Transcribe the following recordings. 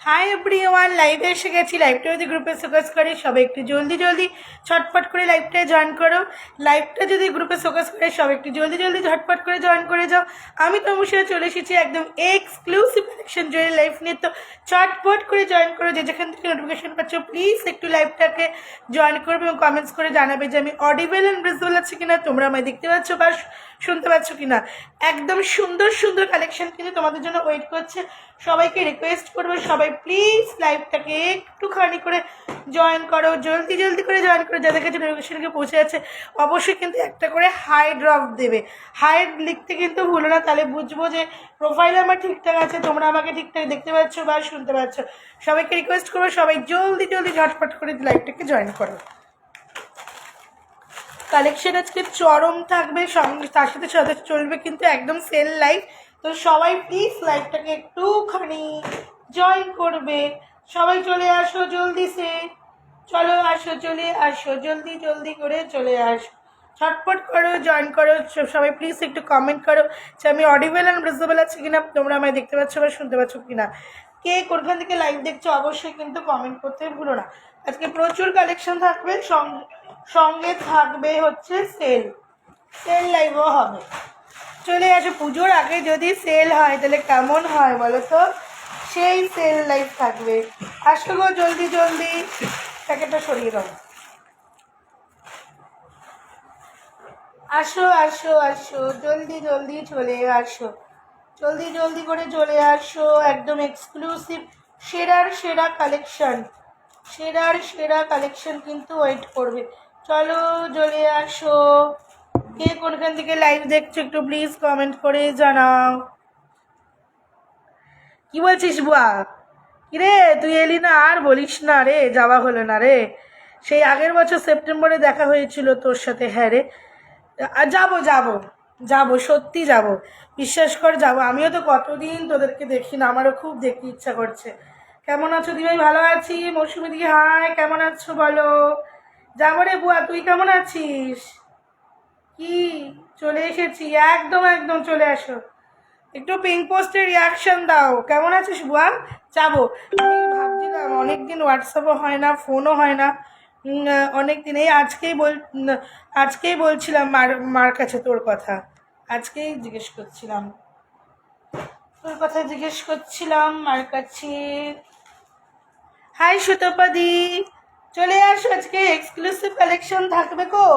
Hi everyone, লাইভে এসে গেছি। লাইভটা যদি গ্রুপে ফোকাস করে সবাই একটু জলদি জলদি ছটপট করে লাইভটায় জয়েন করো। লাইভটা যদি গ্রুপে ফোকাস করে সবাই একটু জলদি জলদি ঝটপট করে জয়েন করে যাও। আমি তোমার সাথে চলে এসেছি একদম এক্সক্লুসিভ কালেকশন জয়ের লাইভ নিয়ে। তো ছটপট করে জয়েন করো, যে যেখান থেকে নোটিফিকেশন পাচ্ছ প্লিজ একটু লাইভটাকে জয়েন করবে এবং কমেন্টস করে জানাবে যে আমি অডিবল অ্যান্ড ভিজিবল আছে কিনা, তোমরা আমায় দেখতে পাচ্ছ বা শুনতে পাচ্ছ কিনা। একদম সুন্দর সুন্দর কালেকশন কিন্তু তোমাদের জন্য ওয়েট করছে। সবাইকে রিকোয়েস্ট করবো সবাই প্লিজ লাইভটাকে একটুখানি করে জয়েন করো, জলদি জলদি করে জয়েন করো। যাদের কাছে নোটিফিকেশনকে পৌঁছে যাচ্ছে অবশ্যই কিন্তু একটা করে হাই ড্রপ দেবে। হাই লিখতে কিন্তু ভুলো না, তাহলে বুঝবো যে প্রোফাইল আমার ঠিকঠাক আছে, তোমরা আমাকে ঠিকঠাক দেখতে পাচ্ছ বা শুনতে পাচ্ছ। সবাইকে রিকোয়েস্ট করবো সবাই জলদি জলদি ঝটপট করে লাইভটাকে জয়েন করো। কালেকশন আজকে চরম থাকবে, সঙ্গে তার সাথে সাথে চলবে কিন্তু একদম সেল লাইভ। তো সবাই প্লিজ লাইভটাকে একটুখানি জয়েন করবে। সবাই চলে আসো জলদি সে, চলো আসো, চলে আসো, জলদি জলদি করে চলে আসো, ছটপট করো, জয়েন করো। সবাই প্লিজ একটু কমেন্ট করো যে আমি অডিবল অ্যান্ড ভিজিবল আছে কিনা, তোমরা আমায় দেখতে পাচ্ছ বা শুনতে পাচ্ছ কিনা। কে কোনখান থেকে লাইভ দেখছো অবশ্যই কিন্তু কমেন্ট করতে ভুলো না। আজকে প্রচুর কালেকশন থাকবে, সঙ্গে থাকবে হচ্ছে সেল লাইভও হবে। চলে আসো, পুজোর আগে যদি সেল হয় তাহলে কেমন হয় বলো তো, সেই সেল লাইভ থাকবে। আসো গো জলদি জলদি, প্যাকেটটা সরিয়ে দাও। আসো আসো আসো, জলদি জলদি চলে আসো, জলদি জলদি করে চলে আসো। একদম এক্সক্লুসিভ সেরার সেরা কালেকশন, সেরার সেরা কালেকশন কিন্তু ওয়েট করবে। চলো চলে আসো। কে কোনখান থেকে লাইভ দেখছো একটু প্লিজ কমেন্ট করে জানাও। কি বলছিস বুয়া? কিরে তুই এলি না, আর বলিস না রে, যাওয়া হলো না রে। সেই আগের বছর সেপ্টেম্বরে দেখা হয়েছিল তোর সাথে। হ্যাঁ রে, যাবো যাবো যাবো, সত্যি যাবো, বিশ্বাস কর যাবো। আমিও তো কতদিন তোদেরকে দেখি না, আমারও খুব দেখতে ইচ্ছা করছে। কেমন আছো দিভাই? ভালো আছি। মৌসুমি দিকে হাই, কেমন আছো বলো? যাবো রে বুয়া, তুই কেমন আছিস? কি, চলে এসেছি, একদম একদম চলে আসো। একটু পিঙ্ক পোস্টের রিয়াকশন দাও, কেমন আছিস বুয়া? যাবো। আমি ভাবছিলাম অনেকদিন হোয়াটসঅ্যাপও হয় না, ফোনও হয় না। অনেক দিন এই আজকেই বলছিলাম মার কাছে তোর কথা, আজকেই জিজ্ঞেস করছিলাম তোর কথা, জিজ্ঞেস করছিলাম মার কাছে। হাই সুতপাদি, চলে আসো, আজকে এক্সক্লুসিভ কালেকশন থাকবে গো।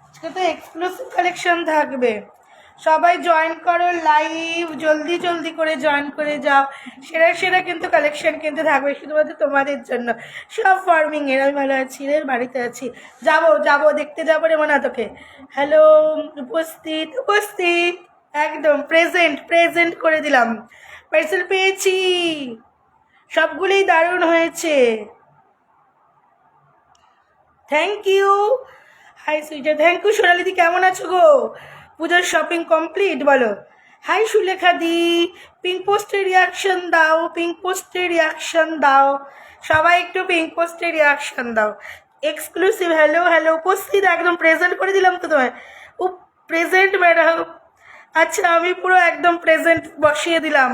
আজকে তো এক্সক্লুসিভ কালেকশন থাকবে। সবাই জয়েন করো লাইভ, জলদি জলদি করে জয়েন করে যাও। সেরা সেরা কিন্তু কালেকশন কিন্তু থাকবে শুধুমাত্র তোমাদের জন্য। সব ফার্মিং এর, আমি ভালো আছি রে, বাড়িতে আছি। যাবো যাবো, দেখতে যাবো রে মনে তোকে। হ্যালো, উপস্থিত উপস্থিত, একদম প্রেজেন্ট প্রেজেন্ট করে দিলাম। পার্সেল পেয়েছি, সবগুলোই দারুণ হয়েছে। Thank you. হাই সুইটার, থ্যাংক ইউ। সোনালিদি কেমন আছো গো? পুজোর শপিং কমপ্লিট বলো? হাই সুলেখা দি, পিঙ্ক পোস্টের রিয়াকশন দাও, পিঙ্ক পোস্টের রিয়াকশন দাও। সবাই একটু পিঙ্ক পোস্টের রিয়াকশন দাও। এক্সক্লুসিভ, হ্যালো হ্যালো, উপস্থিত, একদম প্রেজেন্ট করে দিলাম তো তোমায়। Present madam. আচ্ছা, আমি পুরো একদম প্রেজেন্ট বসিয়ে দিলাম।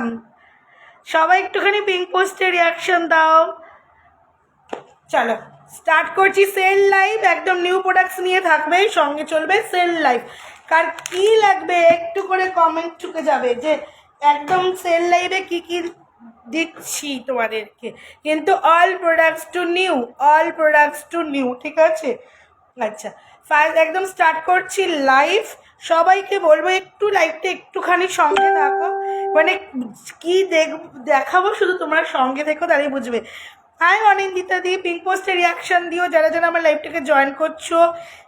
সবাই একটুখানি পিঙ্ক পোস্টের রিয়াকশন দাও। চলো স্টার্ট করছি সেল লাইভ। একদম নিউ প্রোডাক্টস নিয়ে থাকবে, সঙ্গে চলবে সেল লাইভ। কার কি লাগবে একটু করে কমেন্ট ঢুকে যাবে যে একদম সেল লাইভে কি কি দিচ্ছি তোমাদেরকে। কিন্তু all products two new, all products two new, ঠিক আছে? আচ্ছা, ফার্স্ট একদম স্টার্ট করছি লাইভ। সবাইকে বলবো একটু লাইভটা একটুখানি সঙ্গে থাকো, মানে কি দেখাবো শুধু তোমরা সঙ্গে থেকো, তাহলেই বুঝবে। হাই অনিন্দিতা দি, পিঙ্ক পোস্টের রিয়াকশান দিও। যারা যারা আমার লাইভটাকে জয়েন করছো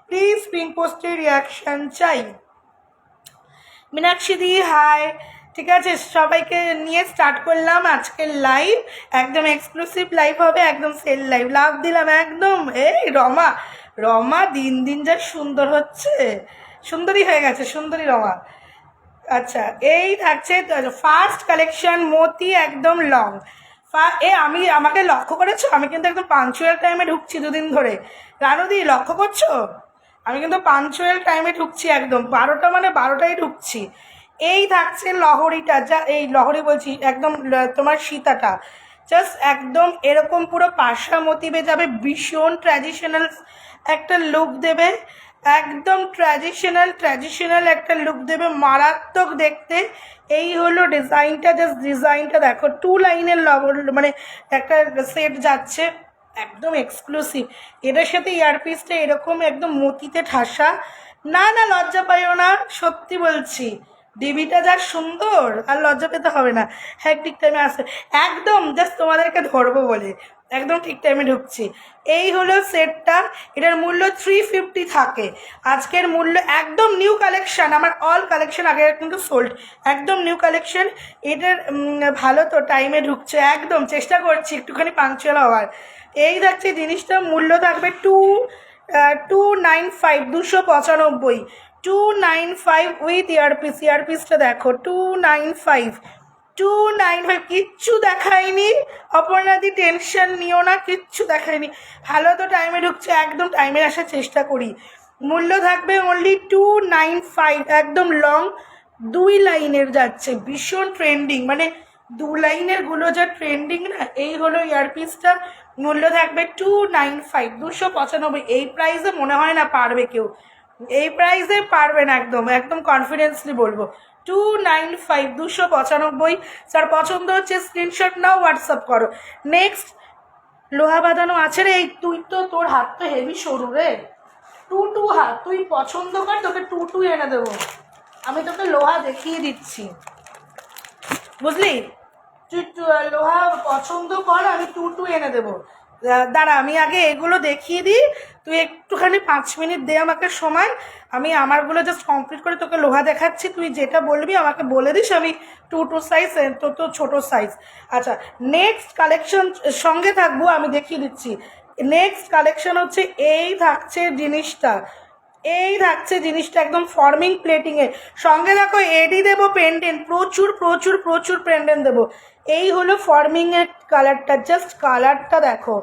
প্লিজ পিঙ্ক পোস্টের রিয়াকশান চাই। মীনাক্ষী দি হাই। ঠিক আছে, সবাইকে নিয়ে স্টার্ট করলাম আজকের লাইভ। একদম এক্সক্লুসিভ লাইভ হবে, একদম সেল লাইভ। লাভ দিলাম একদম। এই রমা, রমা দিন দিন যা সুন্দর হচ্ছে, সুন্দরী হয়ে গেছে, সুন্দরী রমা। আচ্ছা, এই থাকছে ফার্স্ট কালেকশন মতি, একদম লং। আমাকে লক্ষ্য করেছো? আমি কিন্তু একদম পাঞ্চুয়াল টাইমে ঢুকছি দুদিন ধরে। রানুদি লক্ষ্য করছো? আমি কিন্তু পাঞ্চুয়াল টাইমে ঢুকছি, একদম 12টা মানে 12টায় ঢুকছি। এই থাকছে লহরিটা, যা এই লহরি বলছি, একদম তোমার সীতাটা। জাস্ট একদম এরকম পুরো পাশা মোটিভে যাবে, ভীষণ ট্র্যাডিশনাল একটা লুক দেবে, একদম ট্র্যাডিশনাল একটা লুক দেবে, মারাত্মক দেখতে। এই হলো ডিজাইনটা, জাস্ট ডিজাইনটা দেখো, 2 লাইনের মানে একটা সেট যাচ্ছে, একদম এক্সক্লুসিভ। এটার সাথে ইয়ারপিসটা এরকম একদম মতিতে ঠাসা। না না, লজ্জা পাইও না, সত্যি বলছি, ডিবিটা যা সুন্দর, আর লজ্জা পেতে হবে না। হ্যাঁ, ঠিক টাইমে আসে, একদম জাস্ট তোমাদেরকে ধরবো বলে একদম ঠিক টাইমে ঢুকছি। এই হলো সেটটা, এটার মূল্য 350 থাকে। আজকের মূল্য একদম নিউ কালেকশান, আমার অল কালেকশান আগে কিন্তু সোল্ড, একদম নিউ কালেকশান। এটার ভালো তো টাইমে ঢুকছে, একদম চেষ্টা করছি একটুখানি পাংচুয়াল হওয়ার। এই থাকছে জিনিসটা, মূল্য থাকবে 295, 295, 295 উইথ ইয়ারপিস। ইয়ারপিসটা দেখো, 295, কিচ্ছু দেখায়নি অপর্ণাদি, টেনশন নিও না, কিচ্ছু দেখায়নি, ভালো তো টাইমে ঢুকছে, একদম টাইমে আসার চেষ্টা করি। মূল্য থাকবে অনলি 295, একদম লং 2 লাইনের যাচ্ছে, ভীষণ ট্রেন্ডিং, মানে 2 লাইনের গুলো যা ট্রেন্ডিং না। এই হলো ইয়ারপিসটা, মূল্য থাকবে 295, 295। এই প্রাইসে মনে হয় না পারবে কেউ, এই প্রাইসে পারবে না, একদম একদম কনফিডেন্সলি বলবো 295, 295। যার পছন্দ হচ্ছে স্ক্রিনশট নাও, হোয়াটসঅ্যাপ করো। নেক্সট, লোহা বাঁধানো আছে রে, এই তুই তো, তোর হাত তো হেভি সরু রে, 2 হাত, তুই পছন্দ কর, তোকে 2 এনে দেবো, আমি তোকে লোহা দেখিয়ে দিচ্ছি, বুঝলি? তুই লোহা পছন্দ কর, আমি 2 এনে দেবো। দাঁড়া, আমি আগে এগুলো দেখিয়ে দিই, তুই একটুখানি 5 মিনিট দে আমাকে সময়, আমি আমারগুলো জাস্ট কমপ্লিট করে তোকে লোহা দেখাচ্ছি। তুই যেটা বলবি আমাকে বলে দিস, আমি 2 সাইজ, তোর তো ছোটো সাইজ। আচ্ছা, নেক্সট কালেকশন সঙ্গে থাকবো, আমি দেখিয়ে দিচ্ছি। নেক্সট কালেকশন হচ্ছে এই থাকছে জিনিসটা, এই থাকছে জিনিসটা একদম ফর্মিং প্লেটিংয়ে, সঙ্গে দেখো এডি দেবো পেন্ডেন্ট, প্রচুর প্রচুর প্রচুর পেন্ডেন্ট দেবো। এই হলো ফর্মিংয়ের কালারটা, জাস্ট কালারটা দেখো,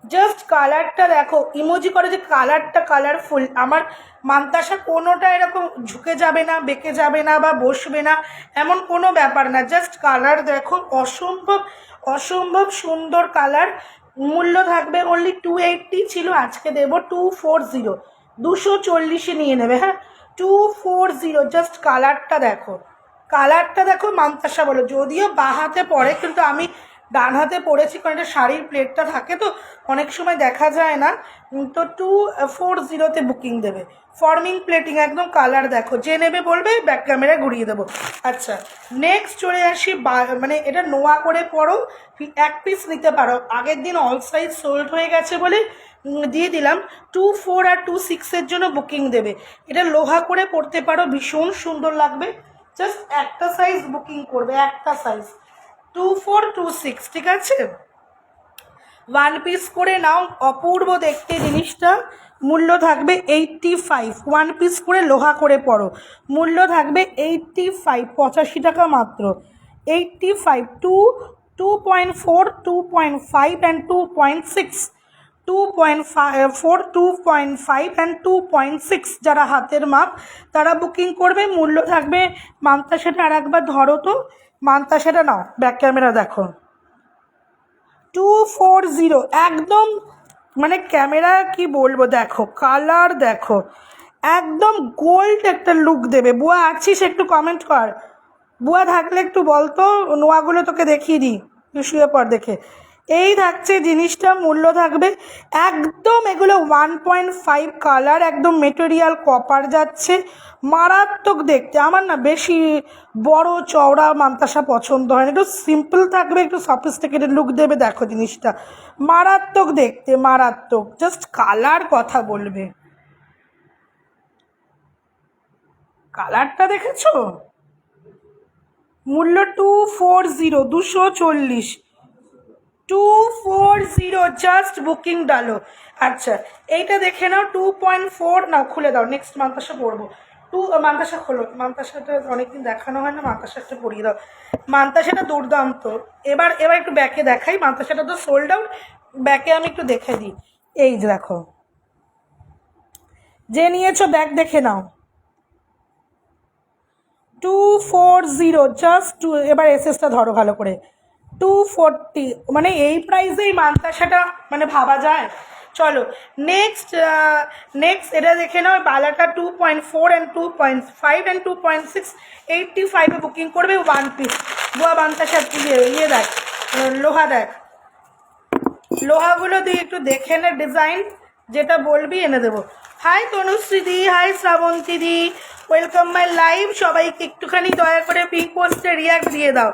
জাস্ট কালারটা দেখো, ইমোজি করে যে কালারটা কালারফুল। আমার মান্তাসা কোনোটা এরকম ঝুঁকে যাবে না, বেঁকে যাবে না বা বসবে না, এমন কোনো ব্যাপার না, জাস্ট কালার দেখো, অসম্ভব অসম্ভব সুন্দর কালার। মূল্য থাকবে অনলি 280, ছিল আজকে দেবো 240, 240 নিয়ে নেবে। হ্যাঁ, 240, জাস্ট কালারটা দেখো, কালারটা দেখো, মান্তাসা বলো, যদিও বাঁ হাতে পড়ে, কিন্তু আমি ডান হাতে পড়েছি, কারণ এটা শাড়ির প্লেটটা থাকে তো অনেক সময় দেখা যায় না। তো 240-তে বুকিং দেবে, ফর্মিং প্লেটিং, একদম কালার দেখো, যে নেবে বলবে, ব্যাক ক্যামেরা ঘুরিয়ে দেবো। আচ্ছা, নেক্সট চলে আসি, মানে এটা নোয়া করে পরো, 1 পিস নিতে পারো, আগের দিন অল সাইজ সোল্ড হয়ে গেছে বলে দিয়ে দিলাম। 24 আর 26-এর জন্য বুকিং দেবে, এটা লোহা করে পরতে পারো, ভীষণ সুন্দর লাগবে। জাস্ট একটা সাইজ বুকিং করবে, একটা সাইজ, 24, 26, ঠিক আছে? 1 পিস করে নাও, অপূর্ব দেখতে জিনিসটা। মূল্য থাকবে 85, 1 পিস করে লোহা করে পড়ো, মূল্য থাকবে 85, 85 টাকা মাত্র। 85, 2.4, 2.5 অ্যান্ড 2.6, 2.4, 2.5 অ্যান্ড 2.6, যারা হাতের মাপ তারা বুকিং করবে। মূল্য থাকবে, মান্তাসাটা আর একবার ধরো তো, মান্তাসাটা নাও, ব্যাক ক্যামেরা দেখো, 240, একদম মানে ক্যামেরা কি বলবো, দেখো কালার দেখো, একদম গোল্ড একটা লুক দেবে। বুয়া আছিস, একটু কমেন্ট কর, বুয়া থাকলে একটু বলতো, নোয়াগুলো তোকে দেখিয়ে দিই, তুই শুয়ে পর দেখে। এই থাকছে জিনিসটা, মূল্য থাকবে একদম, এগুলো 1.5 কালার, একদম মেটেরিয়াল কপার যাচ্ছে, মারাত্মক দেখতে। আমার না বেশি বড় চওড়া মান্তাসা পছন্দ হয় না, একটু সিম্পল থাকবে, একটু সফিস্টিকেটেড লুক দেবে। দেখো জিনিসটা মারাত্মক দেখতে, মারাত্মক, জাস্ট কালার কথা বলবে, কালারটা দেখেছো? মূল্য 240, 240, 240, জাস্ট বুকিং ডালো। আচ্ছা, এইটা দেখে নাও, 2.4 নাও, খুলে দাও, নেক্সট মান্তাসা পরবো। মান্তাসা খোলো, মান্তাসাটা অনেকদিন দেখানো হয় না, মান্তাসাটা পরিয়ে দাও। মান্তাসাটা দুর্দান্ত। এবার একটু ব্যাকে দেখাই, মান্তাসাটা তো সোল্ড আউট, ব্যাকে আমি একটু দেখে দিই। এই যে দেখো, যে নিয়েছো ব্যাক দেখে নাও, 240, জাস্ট এবার এসএসটা ধরো ভালো করে, 240, মানে এই প্রাইসেই মান্তাসাটা মানে ভাবা যায়? চলো নেক্সট এটা দেখে নাও। বালাটা 2.4 অ্যান্ড 2.5 অ্যান্ড 2.6 85-এ বুকিং করবে 1 পিস। গোয়া মান্তাসা ইয়ে দেখ, লোহা দেখ, লোহাগুলো দিয়ে একটু দেখে নে ডিজাইন, যেটা বলবি এনে দেবো। হাই তনুশ্রী দি, হাই শ্রাবন্তী দি, ওয়েলকাম মাই লাইভ। সবাইকে একটুখানি দয়া করে পিক পোস্টে রিয়াক্ট দিয়ে দাও।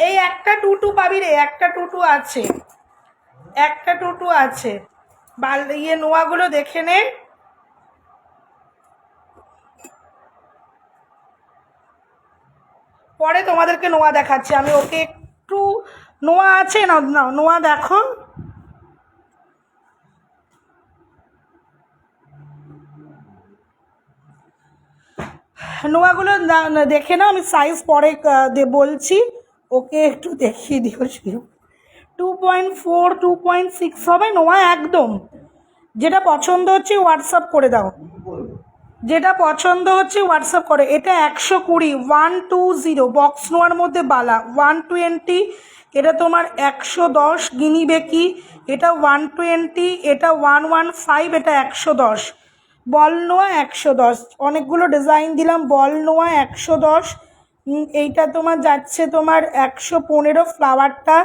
এই একটা টুটু পাবি রে, একটা টুটু আছে, একটা টুটু আছে। ইয়ে নোয়াগুলো দেখে নে। পরে তোমাদেরকে নোয়া দেখাচ্ছি আমি। ওকে একটু নোয়া আছে না, নোয়া দেখো। নোয়াগুলো দেখে নাও, আমি সাইজ পরে বলছি। ওকে একটু দেখিয়ে দিও। 2.4 2.6 হবে নোয়া একদম। যেটা পছন্দ হচ্ছে হোয়াটসঅ্যাপ করে দাও, যেটা পছন্দ হচ্ছে হোয়াটসঅ্যাপ করে। এটা 120 120 বক্স নোয়ার মধ্যে বালা 120, এটা তোমার 110 গিনি বেকি, এটা 120, এটা 115, এটা 110 বল নোয়া 110। অনেকগুলো ডিজাইন দিলাম। বল নোয়া 110। এইটা তোমার যাচ্ছে তোমার 115 ফ্লাওয়ারটা,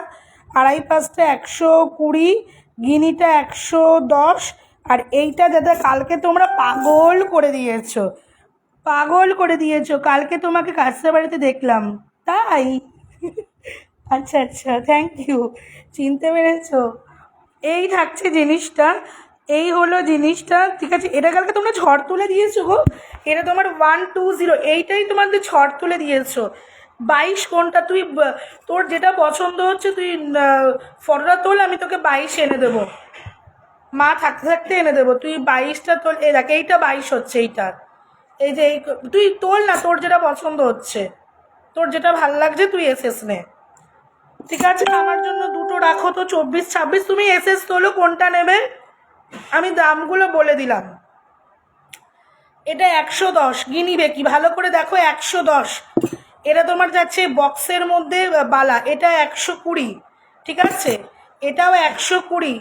2.5টা 120, গিনিটা 110। আর এইটা দাদা কালকে তোমরা পাগল করে দিয়েছো, পাগল করে দিয়েছো। কালকে তোমাকে কাছের বাড়িতে দেখলাম, তাই? আচ্ছা আচ্ছা, থ্যাংক ইউ, চিনতে পেরেছো। এই থাকছে জিনিসটা, এই হলো জিনিসটা, ঠিক আছে। এটা কালকে তোমরা ঝড় তুলে দিয়েছো গো। এটা তোমার 120, এইটাই তোমাদের ঝড় তুলে দিয়েছো। 22 কোনটা তুই, তোর যেটা পছন্দ হচ্ছে তুই ফটোটা তোল, আমি তোকে 22 এনে দেবো। মা থাকতে থাকতে এনে দেবো। তুই 22টা তোল। এই দেখ, এইটা 22 হচ্ছে এইটা। এই যে তুই তোল না, তোর যেটা পছন্দ হচ্ছে, তোর যেটা ভাল লাগছে তুই এসএস নে, ঠিক আছে। আমার জন্য দুটো রাখো তো, 24 26। তুমি এসএস তোলো, কোনটা নেবে আমি দামগুলো বলে দিলাম। এটা 110 গিনি বেকি, ভালো করে দেখো 110। এটা তোমার যাচ্ছে বক্সের মধ্যে বালা, এটা 120, ঠিক আছে। এটাও 120,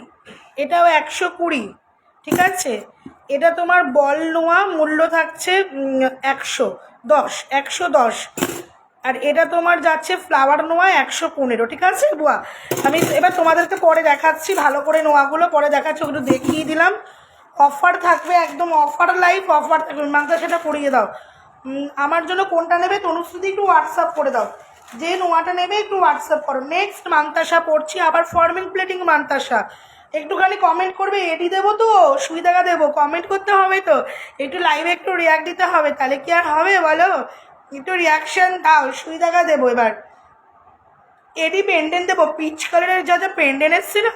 এটাও 120, ঠিক আছে। এটা তোমার বল নোয়া, মূল্য থাকছে 110। আর এটা তোমার যাচ্ছে ফ্লাওয়ার নোয়া 115, ঠিক আছে বুয়া। আমি এবার তোমাদেরকে পরে দেখাচ্ছি, ভালো করে নোয়াগুলো পরে দেখাচ্ছি, ওগুলো দেখিয়ে দিলাম। অফার থাকবে একদম, অফার লাইভ অফার থাকবে। মাংসা সেটা পরিয়ে দাও। আমার জন্য কোনটা নেবে তনুশ্রুতি একটু হোয়াটসঅ্যাপ করে দাও, যে নোয়াটা নেবে একটু হোয়াটসঅ্যাপ করো। নেক্সট মান্তাসা পড়ছি, আবার ফর্মিং প্লেটিং মান্তাসা। একটুখানি কমেন্ট করবে, এডি দেবো তো, সুই দেখা দেবো, কমেন্ট করতে হবে তো, একটু লাইভে একটু রিয়াক্ট দিতে হবে, তাহলে কি আর হবে বলো? একটু রিয়াকশান দাও, সুই দেখা দেবো। এবার এডি পেন্ডেন্ট দেবো, পিচ কালারের যা যা পেন্ডেন্ট এসছে না,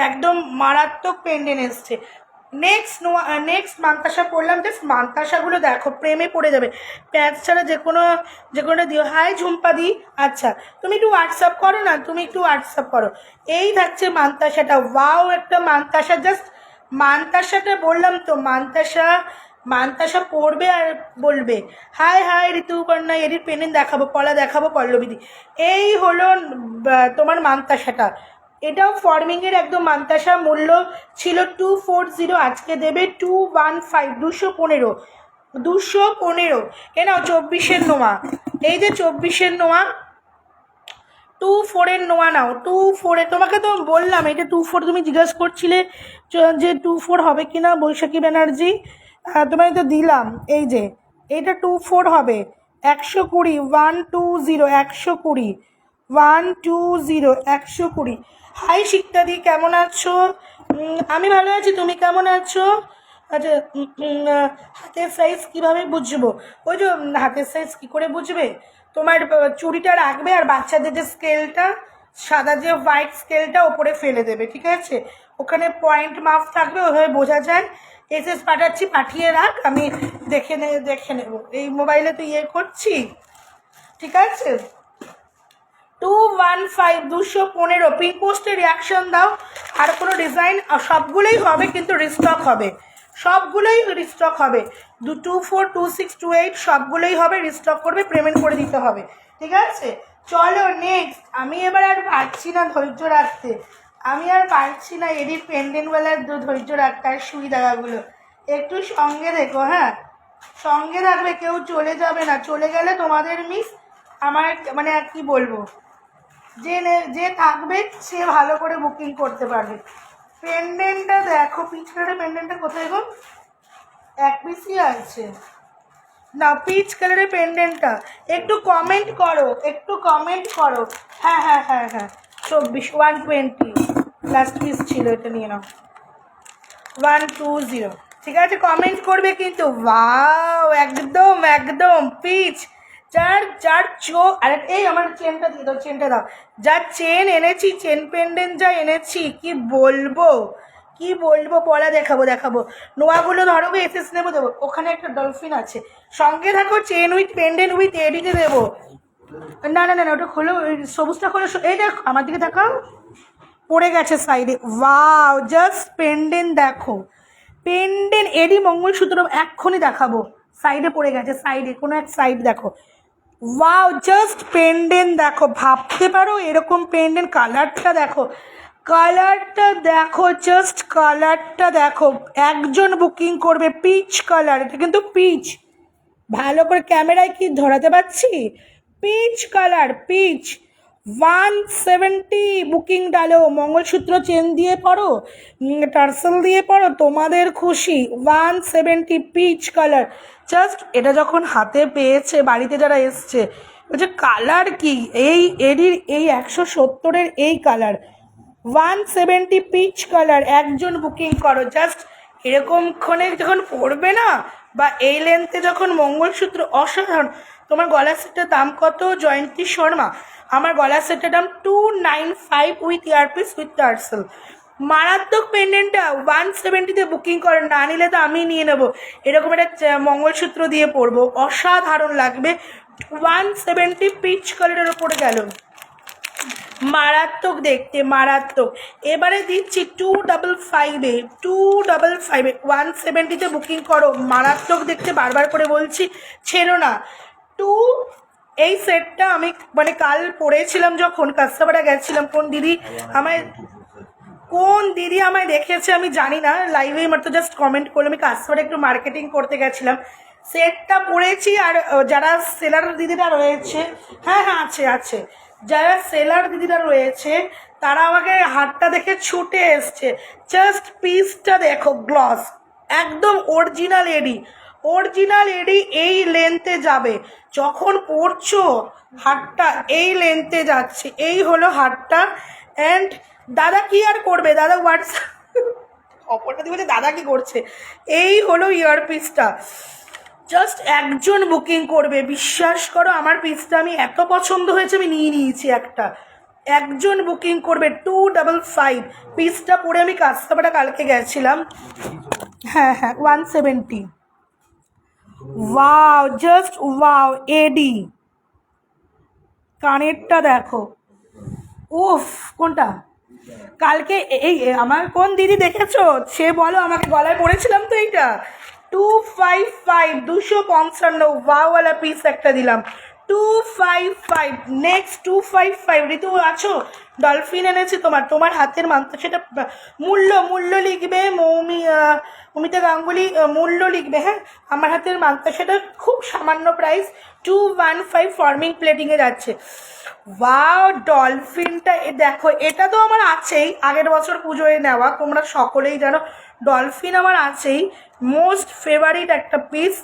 একদম মারাত্মক পেন্ডেন্ট এসছে। নেক্সট মান্তাসা পড়লাম। জাস্ট মান্তাসাগুলো দেখো, প্রেমে পড়ে যাবে। প্যাঁচ ছাড়া যে কোনো দিও। হাই ঝুম্পা দি, আচ্ছা তুমি একটু হোয়াটসঅ্যাপ করো না, তুমি একটু হোয়াটসঅ্যাপ করো। এই থাকছে মান্তাসাটা, ওয়াও একটা মান্তাসা। জাস্ট মান্তাসাটা বললাম তো, মান্তাসা পড়বে আর বলবে হাই হাই ঋতুপর্ণা, এডির পেনের দেখাবো, পলা দেখাবো, পল্লবীদি। এই হলো তোমার মান্তাসাটা। এটাও ফর্মিংয়ের একদম মান্তাসা। মূল্য ছিল 240, আজকে দেবে 215, 215। কেন 24-এর নোয়া, এই যে 24-এর নোয়া, 24-এর নোয়া নাও। 24-এ তোমাকে তো বললাম, এটা 24 তুমি জিজ্ঞাসা করছিলে যে 24 হবে কিনা বৈশাখী ব্যানার্জি, তোমায় তো দিলাম। এই যে এটা 24 হবে, 120 120 120 120 120। হাই শিক্তাদি, কেমন আছো? আমি ভালো আছি, তুমি কেমন আছো? আচ্ছা, হাতের সাইজ কীভাবে বুঝবো? ওই যে হাতের সাইজ কী করে বুঝবে? তোমার চুড়িটা রাখবে আর বাচ্চাদের যে স্কেলটা, সাদা যে হোয়াইট স্কেলটা ওপরে ফেলে দেবে, ঠিক আছে। ওখানে পয়েন্ট মাপ থাকবে, ওইভাবে বোঝা যায়। এসএস পাঠাচ্ছি, পাঠিয়ে রাখ, আমি দেখে নেব। এই মোবাইলে তো ইয়ে করছি, ঠিক আছে। 215, 215। পিন পোস্টে রিয়াকশন দাও। আর কোনো ডিজাইন, সবগুলোই হবে কিন্তু রিস্টক হবে, সবগুলোই রিস্টক হবে। 24, 26, 28 সবগুলোই হবে, রিস্টক করবে, পেমেন্ট করে দিতে হবে, ঠিক আছে। চলো নেক্সট। আমি এবার আর পারছি না ধৈর্য রাখতে, আমি আর পারছি না এডির পেন্ডেন্টওয়ালার ধৈর্য রাখতে আর সুই দেখাগুলো। একটু সঙ্গে দেখো, হ্যাঁ সঙ্গে থাকবে, কেউ চলে যাবে না, চলে গেলে তোমাদের মিস। আমার মানে আর কি বলবো, যে থাকবে সে ভালো করে বুকিং করতে পারবে। পেন্ডেন্টটা দেখো, পিচ কালারের পেন্ডেন্টটা কোথায় গো? এক পিসই আছে না পিচ কালারের পেন্ডেন্টটা। একটু কমেন্ট করো, একটু কমেন্ট করো। হ্যাঁ হ্যাঁ হ্যাঁ হ্যাঁ 120 লাস্ট পিস ছিল, এটা নিয়ে নাও 120। ঠিক আছে, কমেন্ট করবে কিন্তু। ওয়াও, একদম একদম পিচ। যার যার আরে এই আমার চেনটা দিয়ে দাও, চেনটা দাও। যার চেন এনেছি, চেন পেন্ডেন্ট যা এনেছি, কি বলবো কি বলবো, পলা দেখাবো দেখাবো। নোয়াগুলো ধরো গো, এসএস নেবো দেবো, ওখানে একটা ডলফিন আছে। সঙ্গে থাকো, চেন উইথ পেন্ডেন্ট উইথ এডিতে দেবো। না না না না, ওটা খোলো, সবুজটা খোলো। এই দেখো আমার দিকে দেখাও, পড়ে গেছে সাইডে। ওয়াও, জাস্ট পেন্ডেন্ট দেখো, পেন্ডেন্ট এডি মঙ্গলসূত্র এক্ষুনি দেখাবো। সাইডে পড়ে গেছে, সাইডে কোনো এক সাইড দেখো। ওয়াও, জাস্ট পেন্ডেন্ট দেখো, ভাবতে পারো এরকম পেন্ডেন্ট। কালারটা দেখো, কালারটা দেখো, জাস্ট কালারটা দেখো। একজন বুকিং করবে, পিচ কালার, এটা কিন্তু পিচ। ভালো করে ক্যামেরায় কি ধরাতে পারছি? Peach colour, peach. 170 বুকিং ডালো। মঙ্গলসূত্র চেন দিয়ে পড়ো, টার্সেল দিয়ে পড়ো, তোমাদের খুশি। 170 পিচ কালার। জাস্ট এটা যখন হাতে পেয়েছে, বাড়িতে যারা এসছে বলছে কালার কি, এই এডির এই 170-এর এই কালার 170 পিচ কালার। একজন বুকিং করো। জাস্ট এরকম ক্ষণে যখন পড়বে না, বা এই লেন্থে যখন মঙ্গলসূত্র, অসাধারণ। তোমার গলার সেটের দাম কত জয়ন্তী শর্মা? আমার গলার সেটের দাম 295 উইথ ইয়ারপিস উইথ টার্সেল। মারাত্মক পেন্ডেন্টটা 170-তে বুকিং করেন, না নিলে তো আমি নিয়ে নেবো। এরকম একটা মঙ্গলসূত্র দিয়ে পরবো, অসাধারণ লাগবে। 170 পিচ কালারের ওপরে গেল, মারাত্মক দেখতে, মারাত্মক। এবারে দিচ্ছি 255-এ, 255-এ 170-তে বুকিং করো, মারাত্মক দেখতে, বারবার করে বলছি, ছেড়ো না। টু এই সেটটা আমি মানে কাল পরেছিলাম, যখন কাস্টমাররা গেছিলাম, কোন দিদি আমায় দেখেছে আমি জানি না, লাইভে মাত্র জাস্ট কমেন্ট করলো, আমি কাস্টমারে একটু মার্কেটিং করতে গেছিলাম, সেটটা পরেছি। আর যারা সেলার দিদিরা রয়েছে, হ্যাঁ হ্যাঁ আছে আছে, যারা সেলার দিদিরা রয়েছে তারা আমাকে হাতটা দেখে ছুটে এসছে। জাস্ট পিসটা দেখো, গ্লস, একদম অরিজিনাল এডি, অরিজিনাল এডি। এই লেন্থে যাবে যখন পরছো, হাতটা এই লেন্থে যাচ্ছে, এই হলো হাতটা। অ্যান্ড দাদা কি আর করবে, দাদা হোয়াটসঅ্যাপ অপরটা দিয়ে বলছে দাদা কি করছে। এই হলো ইয়ারপিসটা, জাস্ট একজন বুকিং করবে। বিশ্বাস করো, আমার পিসটা আমি এত পছন্দ হয়েছে, আমি নিয়ে নিয়েছি একটা। একজন বুকিং করবে, 255 পিসটা পরে আমি কাস্টমারটা কালকে গেছিলাম। হ্যাঁ হ্যাঁ 170। ওয়াও, জাস্ট ওয়াও, এডি কানেরটা দেখো। উফ, কোনটা কালকে এই আমার কোন দিদি দেখেছো সে বলো আমাকে, গলায় পড়েছিলাম তো এইটা 255, 255 ওয়াওয়ালা পিস একটা দিলাম 255। নেক্সট 255, ঋতু আছো? ডলফিন এনেছি তোমার, তোমার হাতের মানতে, সেটা মূল্য লিখবে মমিতা গাঙ্গুলি, মূল্য লিখবে, হ্যাঁ আমার হাতের মানতে, সেটা খুব সামান্য প্রাইস 215 ফর্মিং প্লেটিংয়ে যাচ্ছে। ওয়াও, ডলফিনটা দেখো, এটা তো আমার আছেই, আগের বছর পুজোয় নেওয়া, তোমরা সকলেই জানো ডলফিন আমার আছেই, মোস্ট ফেভারিট একটা পিস।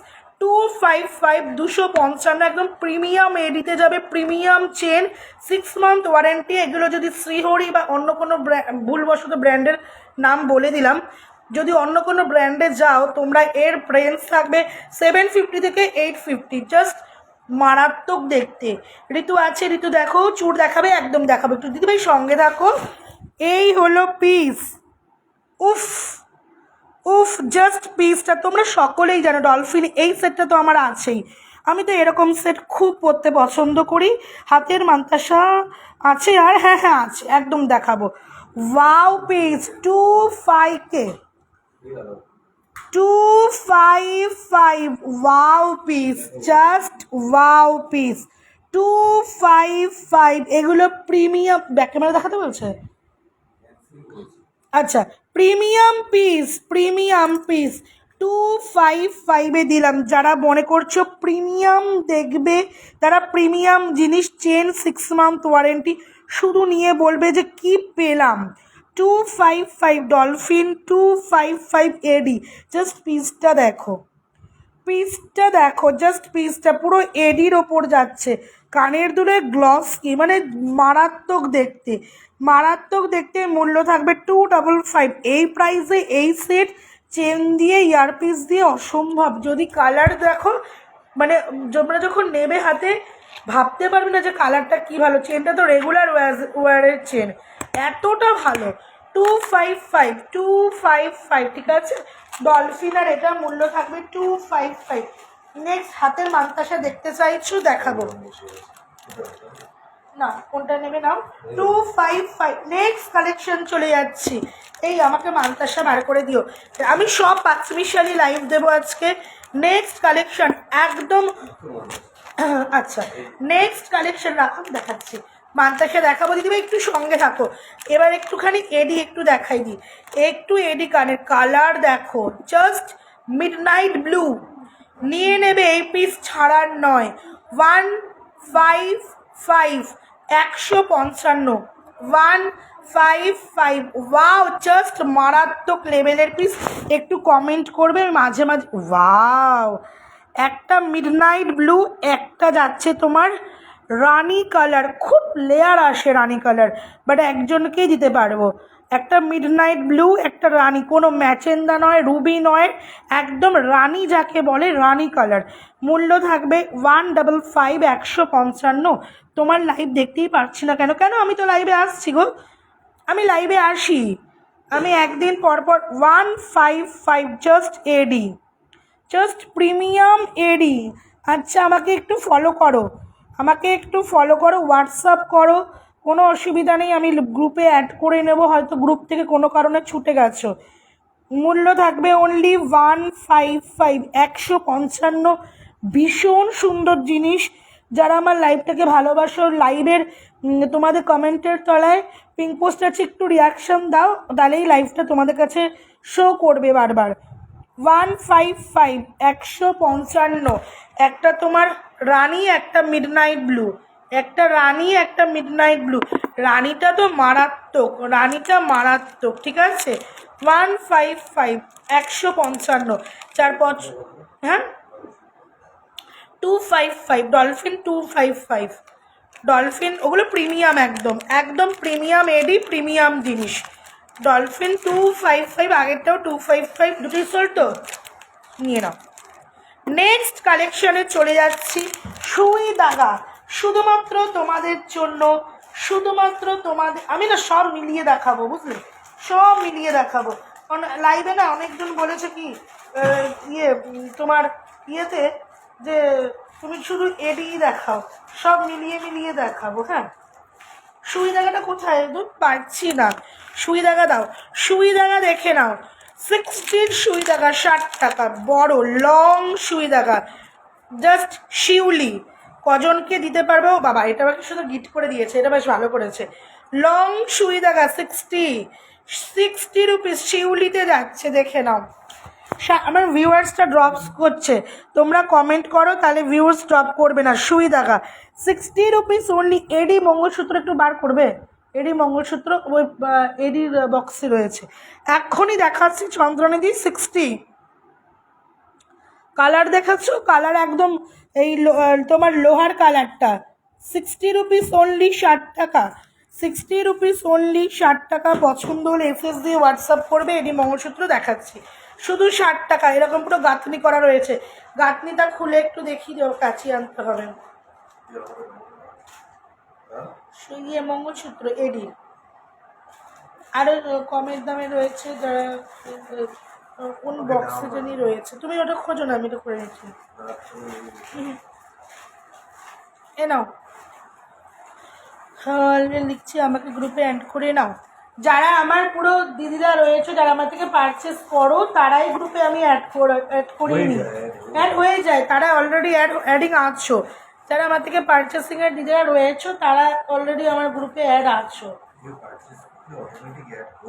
255, 255, একদম প্রিমিয়াম এডিতে যাবে, প্রিমিয়াম চেন, 6 মান্থ ওয়ারেন্টি। এগুলো যদি শ্রীহরি বা অন্য কোনো ভুলবশত ব্র্যান্ডের নাম বলে দিলাম, যদি অন্য কোনো ব্র্যান্ডে যাও তোমরা, এর প্রেন্স থাকবে 750 থেকে 850। জাস্ট মারাত্মক দেখতে। ঋতু আছে, ঋতু দেখো, চুড় দেখাবে, একদম দেখাবো, একটু দিদিভাই সঙ্গে দেখো। এই হলো পিস। উফ উফ, জাস্ট পিসটা তোমরা সকলেই জানো, ডলফিন এই সেটটা তো আমার আছেই। আমি তো এরকম সেট খুব পরতে পছন্দ করি। হাতের মান্তাসা আছে, আর হ্যাঁ হ্যাঁ আছে, একদম দেখাবো। Wow piece 25K, 255 wow piece, just wow piece 255 এগুলো প্রিমিয়াম, ব্যাক ক্যামেরা দেখাতে বলছে। আচ্ছা, প্রিমিয়াম পিস 255 দিলাম। যারা মনে করছো প্রিমিয়াম দেখবে, তারা প্রিমিয়াম জিনিস, চেন 6 মান্থ ওয়ারেন্টি, শুধু নিয়ে বলবে যে কি পেলাম। 255 ডলফিন 255 এডি। জাস্ট পিসটা দেখো, জাস্ট পিসটা পুরো এডির ওপর যাচ্ছে। কানের দুলে গ্লস কি, মানে মারাত্মক দেখতে। মূল্য থাকবে 255। এই প্রাইসে এই সেট চেন দিয়ে ইয়ারপিস দিয়ে অসম্ভব। যদি কালার দেখো, মানে তোমরা যখন নেবে হাতে ভাবতে পারবে না যে কালারটা কি ভালো। চেনটা তো রেগুলার ওয়ারের চেন, এতটা ভালো। 255 ঠিক আছে। ডলফিন আর এটা মূল্য থাকবে 255। নেক্সট হাতের মান্তাসা দেখতে চাইছো, দেখাবো না, কোনটা নেবে নাও। 255। নেক্সট কালেকশন চলে যাচ্ছি। এই আমাকে মান্তাসা বার করে দিও, আমি সব পাঁচমিশালি লাইভ দেবো আজকে। নেক্সট কালেকশন একদম, আচ্ছা নেক্সট কালেকশন রাখো, দেখাচ্ছি। মান্তাসা দেখাবো, দিদিভাই একটু সঙ্গে থাকো। এবার একটুখানি এডি একটু দেখাই দিই, একটু এডি কানের কালার দেখো, জাস্ট মিডনাইট ব্লু। নিয়ে নেবে, এই পিস ছাড়ার নয়। 155 155 155। ওয়াও, জাস্ট মারাত্মক লেভেলের পিস। একটু কমেন্ট করবে মাঝে মাঝে। ওয়াও, একটা মিডনাইট ব্লু, একটা যাচ্ছে তোমার রানি কালার। খুব লেয়ার আসে রানি কালার, বাট একজনকেই দিতে পারবো। একটা মিডনাইট ব্লু, একটা রানি, কোনো ম্যাচেন্দা নয়, রুবি নয়, একদম রানি যাকে বলে, রানি কালার। মূল্য থাকবে 155 155। তোমার লাইভ দেখতেই পারছি না কেন? আমি তো লাইভে আসছি গো, আমি লাইভে আসি, আমি একদিন পর 155 জাস্ট এডি, জাস্ট প্রিমিয়াম এডি। আচ্ছা, আমাকে একটু ফলো করো, হোয়াটসঅ্যাপ করো, কোনো অসুবিধা নেই, আমি গ্রুপে অ্যাড করে নেব। হয়তো গ্রুপ থেকে কোনো কারণে ছুটে গেছো। মূল্য থাকবে অনলি 155 155। ভীষণ সুন্দর জিনিস। যারা আমার লাইভটাকে ভালোবাসো, লাইভের তোমাদের কমেন্টের তলায় পিঙ্ক পোস্ট আছে, একটু রিয়াকশান দাও, তাহলেই লাইভটা তোমাদের কাছে শো করবে বারবার। 155 155। একটা তোমার রানি, একটা মিডনাইট ব্লু, রানিটা তো মারাত্মক, ঠিক আছে। 155 155। 4-5, হ্যাঁ 255 ডলফিন 255 ডলফিন, ওগুলো প্রিমিয়াম, একদম প্রিমিয়াম এডি, প্রিমিয়াম জিনিস। ডলফিন 255, আগেরটাও 255, দুটোই সোল্ড তো, নিয়ে নাও। নেক্সট কালেকশনে চলে যাচ্ছি। সুই দাগা, শুধুমাত্র তোমাদের জন্য, আমি না সব মিলিয়ে দেখাবো, বুঝলে, সব মিলিয়ে দেখাবো। লাইভে না অনেকজন বলেছে কি তোমার ইয়েতে, যে তুমি শুধু এডি দেখাও, সব মিলিয়ে দেখাবো। হ্যাঁ, সুই দাগাটা কোথায়? পাচ্ছি না, সুই দাগা দাও, সুই দাগা দেখে নাও। 60 সুই দাগা 60 টাকা, বড় লং সুই দাগা, জাস্ট শিউলি। কজনকে দিতে পারবো? বাবা, এটা আমাকে শুধু গিফট করে দিয়েছে, এটা বেশ ভালো করেছে। লং সুই দাগা 60 রুপিস, শিউলিতে যাচ্ছে, দেখে নাও। আমার ভিউয়ার্সটা ড্রপস করছে, তোমরা কমেন্ট করো, তাহলে ভিউয়ার্স ড্রপ করবে না। সুই দাগা 60 রুপিস অনলি। এডি মঙ্গলসূত্র একটু বার করবে, এডি মঙ্গলসূত্র ওই এডির বক্সে রয়েছে, এক্ষুনি দেখাচ্ছি। চন্দ্রনিধি 60। কালার দেখাচ্ছ, কালার একদম এই তোমার লোহার কালারটা। 60 রুপিস অনলি, 60 টাকা। 60 রুপিস অনলি, 60 টাকা। পছন্দ হলে এসএস দিয়ে হোয়াটসঅ্যাপ করবে। এডি মঙ্গলসূত্র দেখাচ্ছি, শুধু 60 টাকা। এরকম পুরো গাঁথনি করা রয়েছে, গাঁথনিটা খুলে একটু দেখিয়ে দেবো, কাছে আনতে হবে। সুইয়ে মঙ্গলসূত্র এডির আরও কমের দামে রয়েছে, যারা কোন বক্সে জানি রয়েছে, তুমি ওটা খোঁজো না, আমি এটা করে নিচ্ছি। এ নাও, লিখছি, আমাকে গ্রুপে অ্যাড করে নাও। যারা আমার পুরো দিদিরা রয়েছে, যারা আমার থেকে পারচেস করো, তারাই গ্রুপে আমি অ্যাড করিনি, অ্যাড হয়ে যায়, তারা অলরেডি অ্যাডিং আছো। যারা আমার থেকে পারচেসিংয়ের দিদিরা রয়েছে তারা অলরেডি আমার গ্রুপে অ্যাড আছো।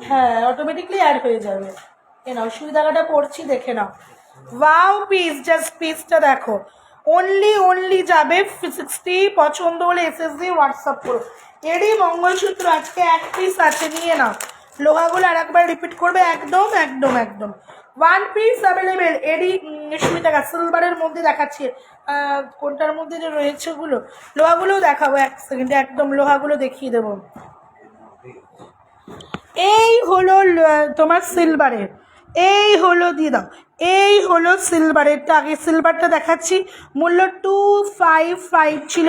হ্যাঁ, অটোমেটিকলি অ্যাড হয়ে যাবে। এ নাও সুই দাগাটা পড়ছি, দেখে নাও। ওয়াও পিস, জাস্ট পিসটা দেখো। অনলি যাবে 60। পছন্দ হলে এসএসডি হোয়াটসঅ্যাপ করো। এরই মঙ্গলসূত্র আজকে এক পিস আছে, নিয়ে নাও। লোহাগুলো আর একবার রিপিট করবে, একদম একদম একদম। One piece available. এরই সুই দেখা সিলভারের মধ্যে দেখাচ্ছি। কোনটার মধ্যে যে রয়েছে ওগুলো, লোহাগুলোও দেখাবো এক সেকেন্ডে, একদম লোহাগুলো দেখিয়ে দেবো। এই হলো তোমার সিলভারের, এই হলো দিয়ে দাও, এই হলো সিলভারেরটা। আগে সিলভারটা দেখাচ্ছি, মূল্য 255 ছিল,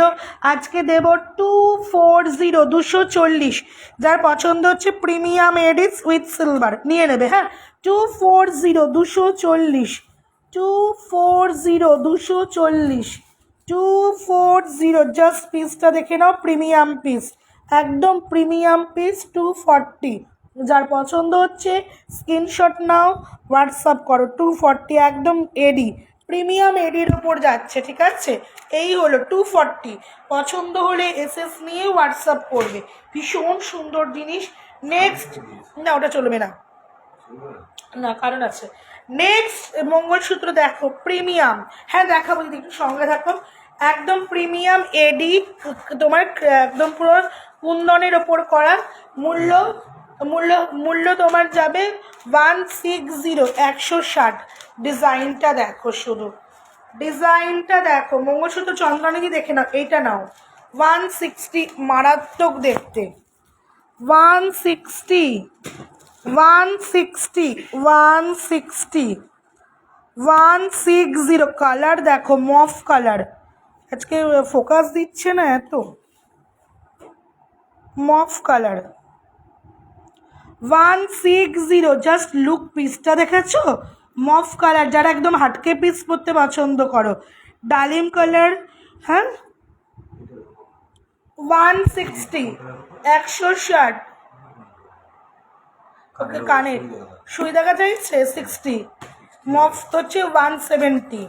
আজকে দেব 240, 240। যার পছন্দ হচ্ছে প্রিমিয়াম এডিস উইথ সিলভার নিয়ে নেবে। হ্যাঁ, 240, 240, 240, 240, 240। জাস্ট পিসটা দেখে নাও, প্রিমিয়াম পিস, একদম প্রিমিয়াম পিস, 240। যার পছন্দ হচ্ছে স্ক্রিনশট নাও, হোয়াটসঅ্যাপ করো। 240 একদম এডি, প্রিমিয়াম এডির ওপর যাচ্ছে, ঠিক আছে। এই হলো 240। পছন্দ হলে এসএস নিয়ে হোয়াটসঅ্যাপ করবে, ভীষণ সুন্দর জিনিস। নেক্সট, না ওটা চলবে না, না কারণ আছে। নেক্সট মঙ্গলসূত্র দেখো, প্রিমিয়াম। হ্যাঁ দেখাবো যদি একটু সঙ্গে থাকো। একদম প্রিমিয়াম এডি, তোমার একদম পুরো কুন্দনের ওপর করা। মূল্য মূল্য মূল্য তোমার যাবে 160, 160। ডিজাইনটা দেখো, শুধু ডিজাইনটা দেখো। মঙ্গলসূত্র চন্দ্রনিধি দেখে নাও, এইটা নাও। 160, মারাত্মক দেখতে। 160, 160, 160, 160। কালার দেখো, মফ কালার। আজকে ফোকাস দিচ্ছে না এত, মফ কালার। 160, জাস্ট লুক পিসটা দেখেছো, মফ কালার। যারা একদম হাটকে পিস পরতে পছন্দ করো, ডালিম কালার। হ্যাঁ, 160, 160। ওকে, কানের সুই দেখা চাইছে 60, মফ হচ্ছে 170।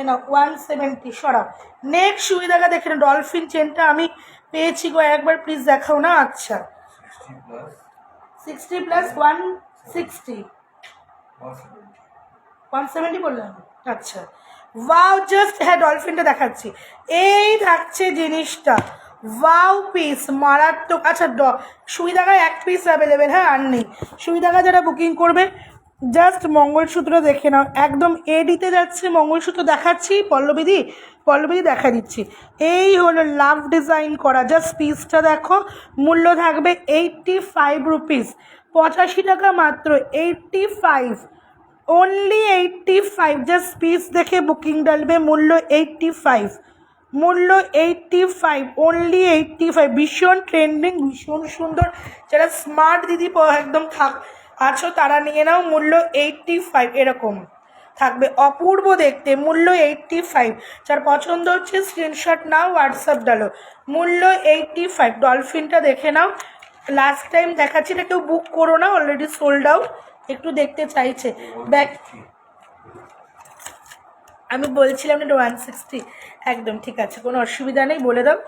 না 170 সরাও। নেক্সট সুই দেখা দেখে না, ডলফিন চেনটা আমি পেয়েছি গো, একবার প্লিজ দেখাও না। আচ্ছা, 60 প্লাস 160, 170 বললাম। আচ্ছা, ওয়াও, জাস্ট হ্যাঁ ডলফিনটা দেখাচ্ছি। এই থাকছে জিনিসটা, ওয়াও পিস, মারাত্মক। আচ্ছা, সুই দাগায় এক পিস অ্যাভেলেবেল, হ্যাঁ আর নেই। সুই দাগা যারা বুকিং করবে, জাস্ট মঙ্গলসূত্র দেখে নাও, একদম এডিতে যাচ্ছে। মঙ্গলসূত্র দেখাচ্ছি, পল্লবীদি দেখা দিচ্ছি। এই হলো লাভ ডিজাইন করা, জাস্ট পিসটা দেখো। মূল্য থাকবে 85 রুপিস, 85 টাকা মাত্র, 85, অনলি 85। জাস্ট পিস দেখে বুকিং ডালবে। মূল্য 85, মূল্য 85, অনলি 85। ভীষণ ট্রেন্ডিং, ভীষণ সুন্দর। যারা স্মার্ট দিদি একদম আছো তারা নিয়ে নাও। মূল্য 85, এরকম থাকবে, অপূর্ব দেখতে। মূল্য 85। যার পছন্দ হচ্ছে স্ক্রিনশট নাও, হোয়াটসঅ্যাপ ডালো। মূল্য 85। ডলফিনটা দেখে নাও, লাস্ট টাইম দেখাচ্ছি, এটা কেউ বুক করো না, অলরেডি সোল্ড আউট। একটু দেখতে চাইছে ব্যাক, আমি বলছিলাম না 160, একদম ঠিক আছে, কোনো অসুবিধা নেই, বলে দাও।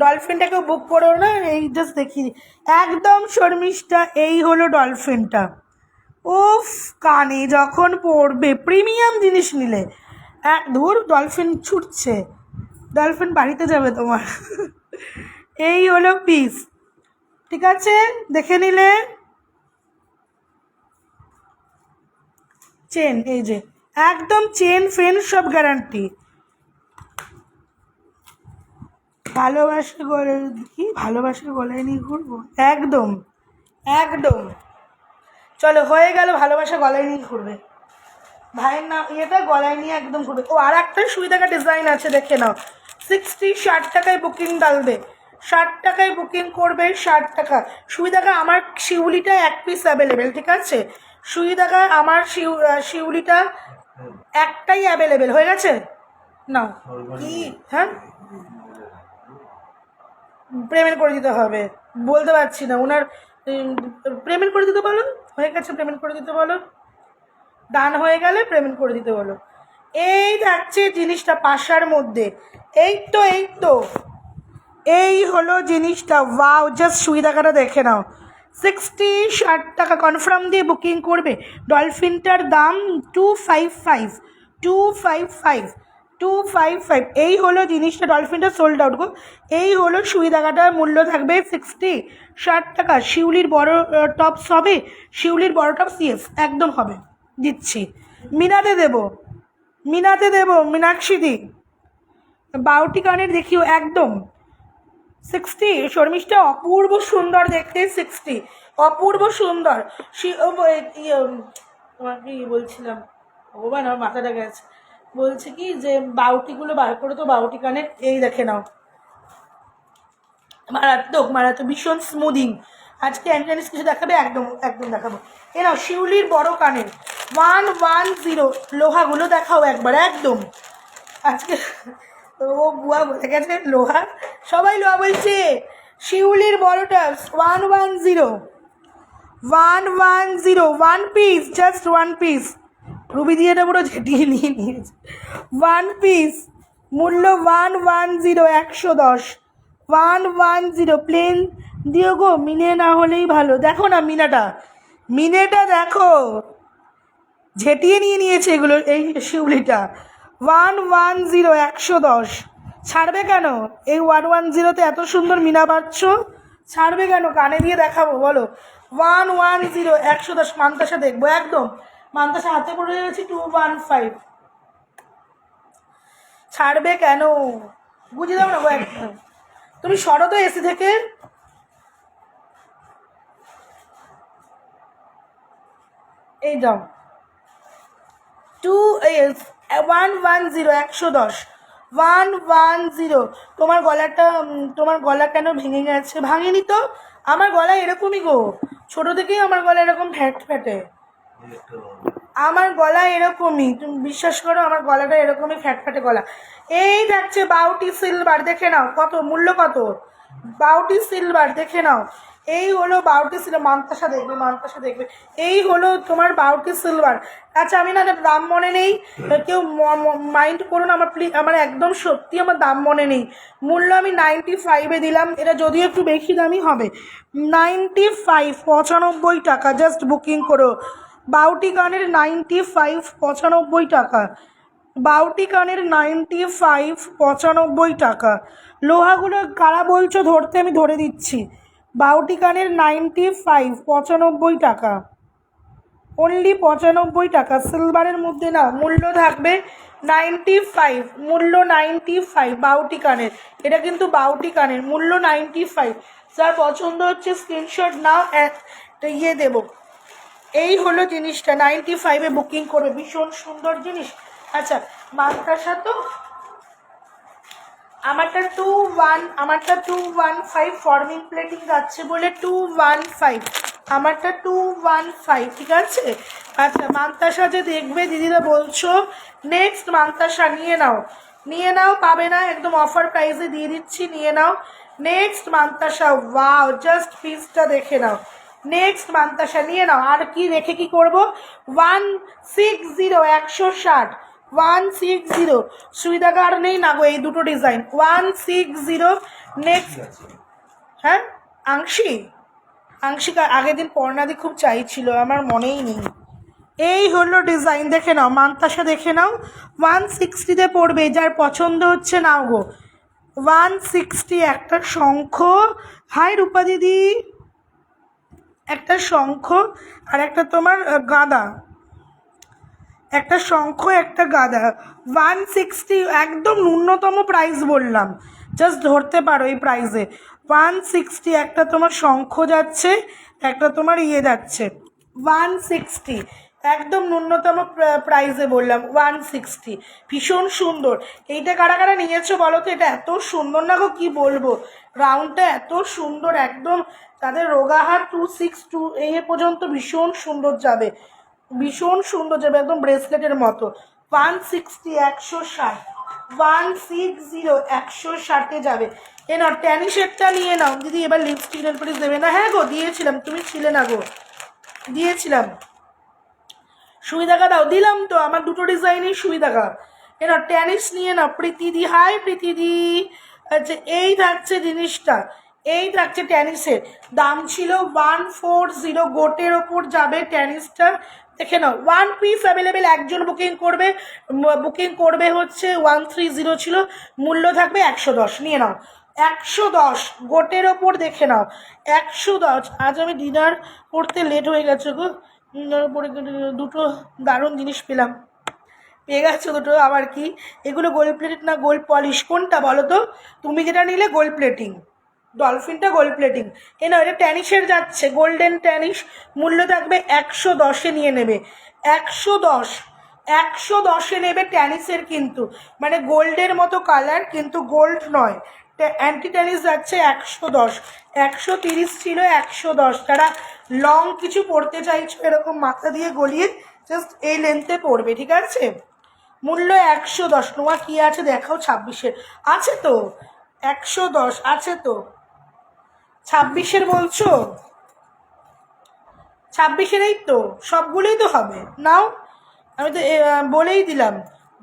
ডলফিনটাকেও বুক করো না, এই জাস্ট দেখিয়ে দিই, একদম শর্মিষ্ঠা। এই হলো ডলফিনটা। উফ, কানে যখন পড়বে, প্রিমিয়াম জিনিস নিলে এক ধুর, ডলফিন ছুটছে, ডলফিন বাড়িতে যাবে তোমার। এই হলো পিস, ঠিক আছে, দেখে নিলে। চেন, এই যে একদম চেন ফেন সব গ্যারান্টি। ভালোবাসা গলায়, কি ভালোবাসা গলায় নিয়ে ঘুরবো, একদম একদম। চলো, হয়ে গেল, ভালোবাসা গলায় নিয়ে ঘুরবে, ভাইয়ের নাম ইয়েটা গলায় নিয়ে একদম ঘুরবে। ও, আর একটা সুই দেখা ডিজাইন আছে, দেখে নাও। 60, 60 টাকায় বুকিং ডালবে, 60 টাকায় বুকিং করবে, 60 টাকা। সুই দেখা আমার শিউলিটা এক পিস অ্যাভেলেবেল, ঠিক আছে। সুই দেখা আমার শিউলিটা একটাই অ্যাভেলেবেল হয়ে গেছে। না কি, হ্যাঁ পেমেন্ট করে দিতে হবে, বলতে পারছি না ওনার। পেমেন্ট করে দিতে বলো, হয়ে গেছে, পেমেন্ট করে দিতে বলো, ডান হয়ে গেলে পেমেন্ট করে দিতে বলো। এই থাকছে জিনিসটা পাশার মধ্যে। এই তো এই হলো জিনিসটা। ওয়াও, জাস্ট সুবিধাটা দেখে নাও। 60 টাকা কনফার্ম দিয়ে বুকিং করবে। ডলফিনটার দাম 255, 255, 255। এই হলো জিনিসটা, ডলফিনটা সোল্ড আউট গো। এই হলো সুবিধাটার মূল্য থাকবে 60 টাকা। শিউলির বড় টপস হবে, শিউলির বড় টপস ইয়েস একদম হবে, দিচ্ছি। মিনাতে দেবো মীনাক্ষী দি। বাউটি কানের দেখিও একদম 60। শর্মিষ্ঠা অপূর্ব সুন্দর দেখতে, 60 অপূর্ব সুন্দর। তোমার কি বলছিলাম, ভগবান আমার মাথাটা গেছে। বলছে কি যে বাউটিগুলো বার করে তো, বাউটি কানের এই দেখে নাও, মারাত্মক ভীষণ স্মুদিং। আজকে অ্যান্টানিস কিছু দেখাবে, একদম একদম দেখাবো। এ নাও শিউলির বড় কানের 110। লোহাগুলো দেখাও একবার একদম। আজকে ও বুয়া বলে গেছে লোহা, সবাই লোহা বলছে। শিউলির বড়টা 110, 110, 1 পিস, জাস্ট 1 পিস। রুবি দিয়ে পুরো ঝেটিয়ে নিয়েছে। 1 পিস, মূল্য 110, 110, 110 প্লেন দিও গো, মিনে না হলেই ভালো। দেখো না মিনেটা দেখো, ঝেটিয়ে নিয়েছে এগুলো। এই শিউলিটা 110, 110। ছাড়বে কেন? এই 110তে এত সুন্দর মিনা পাচ্ছ, ছাড়বে কেন? কানে দিয়ে দেখাবো বলো। 110, 110। মান্তাসা দেখবো একদম। মান্তাসা হাতে পড়ে গেছি 215। ছাড়বে কেন? বুঝে দাও না গো একদম। তুমি সরো তো এসি থেকে। এই দাও 110, 110, 110। তোমার গলা কেন ভেঙে গেছে? ভাঙেনি তো, আমার গলা এরকমই গো, ছোট থেকেই আমার গলা এরকম ফ্যাটে। আমার গলা এরকমই, তুমি বিশ্বাস করো, আমার গলাটা এরকমই ফ্যাটে গলা। এই থাকছে বাউটি সিলভার, দেখে নাও কত, মূল্য কত। বাউটি সিলভার দেখে নাও। এই হলো বাউটি সিলভার। মান্তাসা দেখবে। এই হলো তোমার বাউটি সিলভার। আচ্ছা আমি না দাম মনে নেই, কেউ মাইন্ড করুন আমার প্লিজ, আমার একদম সত্যি আমার দাম মনে নেই। মূল্য আমি 95 দিলাম, এটা যদিও একটু বেশি দামই হবে। 95, 95 টাকা, জাস্ট বুকিং করো। বাউটি কানের 95, 95 টাকা। বাউটি কানের 95, 95 টাকা। লোহাগুলো কারা বলছো ধরতে, আমি ধরে দিচ্ছি। বাউটি কানের 95, 95 টাকা, অনলি 95 টাকা। সিলভারের মধ্যে না, মূল্য থাকবে 95, মূল্য 95। বাউটি কানের, এটা কিন্তু বাউটি কানের, মূল্য 95। যার পছন্দ হচ্ছে স্ক্রিনশট নাও, ইয়ে দেবো। এই হলো জিনিসটা, 95-এ বুকিং করবে, ভীষণ সুন্দর জিনিস। আচ্ছা মান্তাসা তো আমারটা 215 ফর্মিং প্লেটিং যাচ্ছে বলে 215, আমারটা 215, ঠিক আছে। আচ্ছা মান্তাসা যে দেখবে দিদিরা বলছো, নেক্সট মান্তাসা নিয়ে নাও, পাবে না, একদম অফার প্রাইসে দিয়ে দিচ্ছি, নিয়ে নাও। নেক্সট মান্তাসা, ওয়াও, জাস্ট পিসটা দেখে নাও। নেক্সট মান্তাসা নিয়ে নাও। আর কি রেখে কি করবো? 160, 160, 160। সুবিধাকার নেই না গো এই দুটো ডিজাইন, 160। নেক্সট, হ্যাঁ আংশিকা আগের দিন পর্ণাদি খুব চাইছিল, আমার মনেই নেই। এই হলো ডিজাইন, দেখে নাও মান্তাসা, দেখে নাও। 160-তে পড়বে, যার পছন্দ হচ্ছে নাও গো। 160। একটা শঙ্খ, হাই রূপা দিদি, একটা শঙ্খ আর একটা তোমার গাদা, একটা শঙ্খ একটা গাদা। 160 একদম ন্যূনতম প্রাইস বললাম, জাস্ট ধরতে পারো এই প্রাইসে। 160 একটা তোমার শঙ্খ যাচ্ছে, একটা তোমার ইয়ে যাচ্ছে। 160 একদম ন্যূনতম প্রাইসে বললাম, 160। ভীষণ সুন্দর। এইটা কারা কারা নিয়েছো বলো তো? এটা এত সুন্দর না গো, কি বলবো, রাউন্ডটা এত সুন্দর, একদম তাদের রোগাহার 262 এই পর্যন্ত ভীষণ সুন্দর যাবে, ভীষণ সুন্দর যাবে, একদম ব্রেসলেটের মতো। 160, 160, 160, 160-এ যাবে। এ নাও ট্যানি শেডটা নিয়ে নাও দিদি। এবার লিপস্টিক নেল পলিশ দেবে না? হ্যাঁ গো দিয়েছিলাম, তুমি ছিলে না গো, দিয়েছিলাম। সুই দেখা দাও, দিলাম তো, আমার দুটো ডিজাইনই সুই দেখা। কেন টেনিস নিয়ে নাও প্রীতিদি, হাই প্রীতিদি। আচ্ছা এই থাকছে জিনিসটা, এই থাকছে টেনিসের দাম ছিল 140, গোটের ওপর যাবে টেনিসটা। দেখে নাও 1 পিস অ্যাভেলেবেল, একজন বুকিং করবে হচ্ছে 130 ছিল, মূল্য থাকবে 110, নিয়ে নাও 110 গোটের ওপর, দেখে নাও 110। আজ আমি ডিনার করতে লেট হয়ে গেছে গো, দুটো দারুণ জিনিস পেয়ে গেছো দুটো। আবার কি এগুলো গোল্ড প্লেটেড না গোল্ড পলিশ, কোনটা বলো তো? তুমি যেটা নিলে গোল্ড প্লেটিং, ডলফিনটা গোল্ড প্লেটিং। এ না, এটা ট্যানিশের যাচ্ছে, গোল্ডেন ট্যানিশ, মূল্য থাকবে 110-এ নিয়ে নেবে। 110, 110-এ নেবে ট্যানিসের, কিন্তু মানে গোল্ডের মতো কালার কিন্তু গোল্ড নয়। অ্যান্টি ট্যানিস যাচ্ছে 110, 130 ছিল 110। তারা লং কিছু পরতে চাইছো এরকম মাথা দিয়ে গলিয়ে জাস্ট এই লেন্থে পড়বে, ঠিক আছে? মূল্য 110। তোমার কি আছে দেখাও, 26-এর আছে তো? 110 আছে তো, 26-এর বলছো? 26-এর এই তো, সবগুলোই তো হবে, নাও। আমি তো বলেই দিলাম,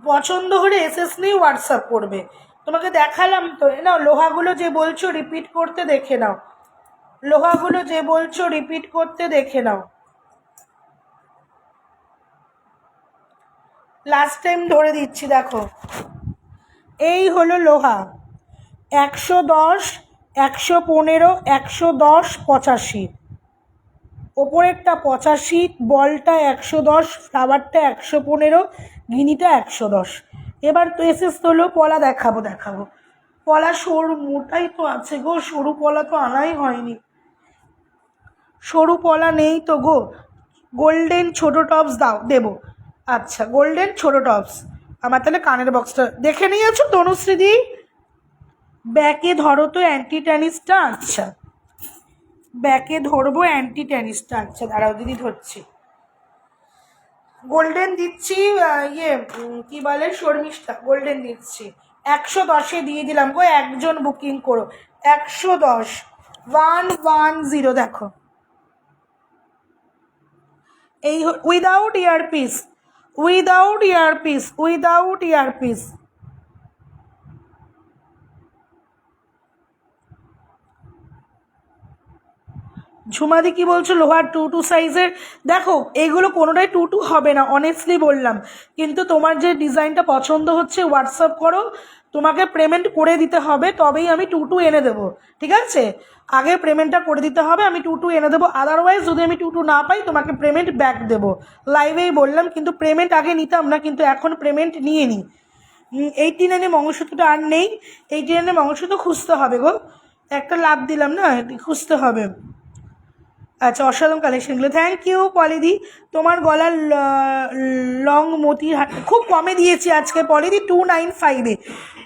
পছন্দ হলে এসএস নিয়ে হোয়াটসঅ্যাপ করবে। তোমাকে দেখালাম তো, নাও লোহাগুলো যে বলছো রিপিট করতে, দেখে নাও লোহাগুলো যে বলছো রিপিট করতে, দেখে নাও। লাস্ট টাইম ধরে দিচ্ছি, দেখো এই হলো লোহা, 110, 115, 110, 85, ওপরেরটা 85, বলটা 110, ফ্লাওয়ারটা 115, ঘিনিটা 110। এবার তো এসেস হলো পলা, দেখাবো পলা সরু, মোটাই তো আছে গো, সরু পলা তো আনাই হয়নি, সরু পলা নেই তো গো। গোল্ডেন ছোট টপস দেবো। আচ্ছা গোল্ডেন ছোট টপস, আমার তাহলে কানের বক্সটা দেখে নিয়েছো তনুশ্রীদি? ব্যাকে ধরো তো অ্যান্টি ট্যানিসটা, আচ্ছা ব্যাকে ধরবো অ্যান্টি ট্যানিসটা, আচ্ছা দাঁড়াও দিদি ধরছি। গোল্ডেন দিচ্ছি, কি বলে শর্মিষ্ঠা, গোল্ডেন দিচ্ছি 110-এ দিয়ে দিলাম গো, একজন বুকিং করো 110, 110। দেখো এই উইদাউট ইয়ারপিস, উইদাউট ইয়ারপিস। ঝুমাদি কি বলছো? লোহার 2 সাইজের, দেখো এইগুলো কোনোটাই 2 হবে না, অনেস্টলি বললাম। কিন্তু তোমার যে ডিজাইনটা পছন্দ হচ্ছে হোয়াটসঅ্যাপ করো, তোমাকে পেমেন্ট করে দিতে হবে, তবেই আমি 2 এনে দেবো, ঠিক আছে? আগে পেমেন্টটা করে দিতে হবে, আমি 2 এনে দেবো। আদারওয়াইজ যদি আমি 2 না পাই, তোমাকে পেমেন্ট ব্যাক দেবো, লাইভেই বললাম। কিন্তু পেমেন্ট আগে নিতাম না, কিন্তু এখন পেমেন্ট নিয়ে নিই। 89 মঙ্গলসূত্রটা আর নেই, 89 মঙ্গলসূত্র খুঁজতে হবে গো, একটা লাভ দিলাম না, খুঁজতে হবে। আচ্ছা অসাধারণ কালেকশনগুলো, থ্যাংক ইউ পলিদি। তোমার গলার লং মতির হাট খুব কমে দিয়েছি আজকে পলিদি, 295-এ,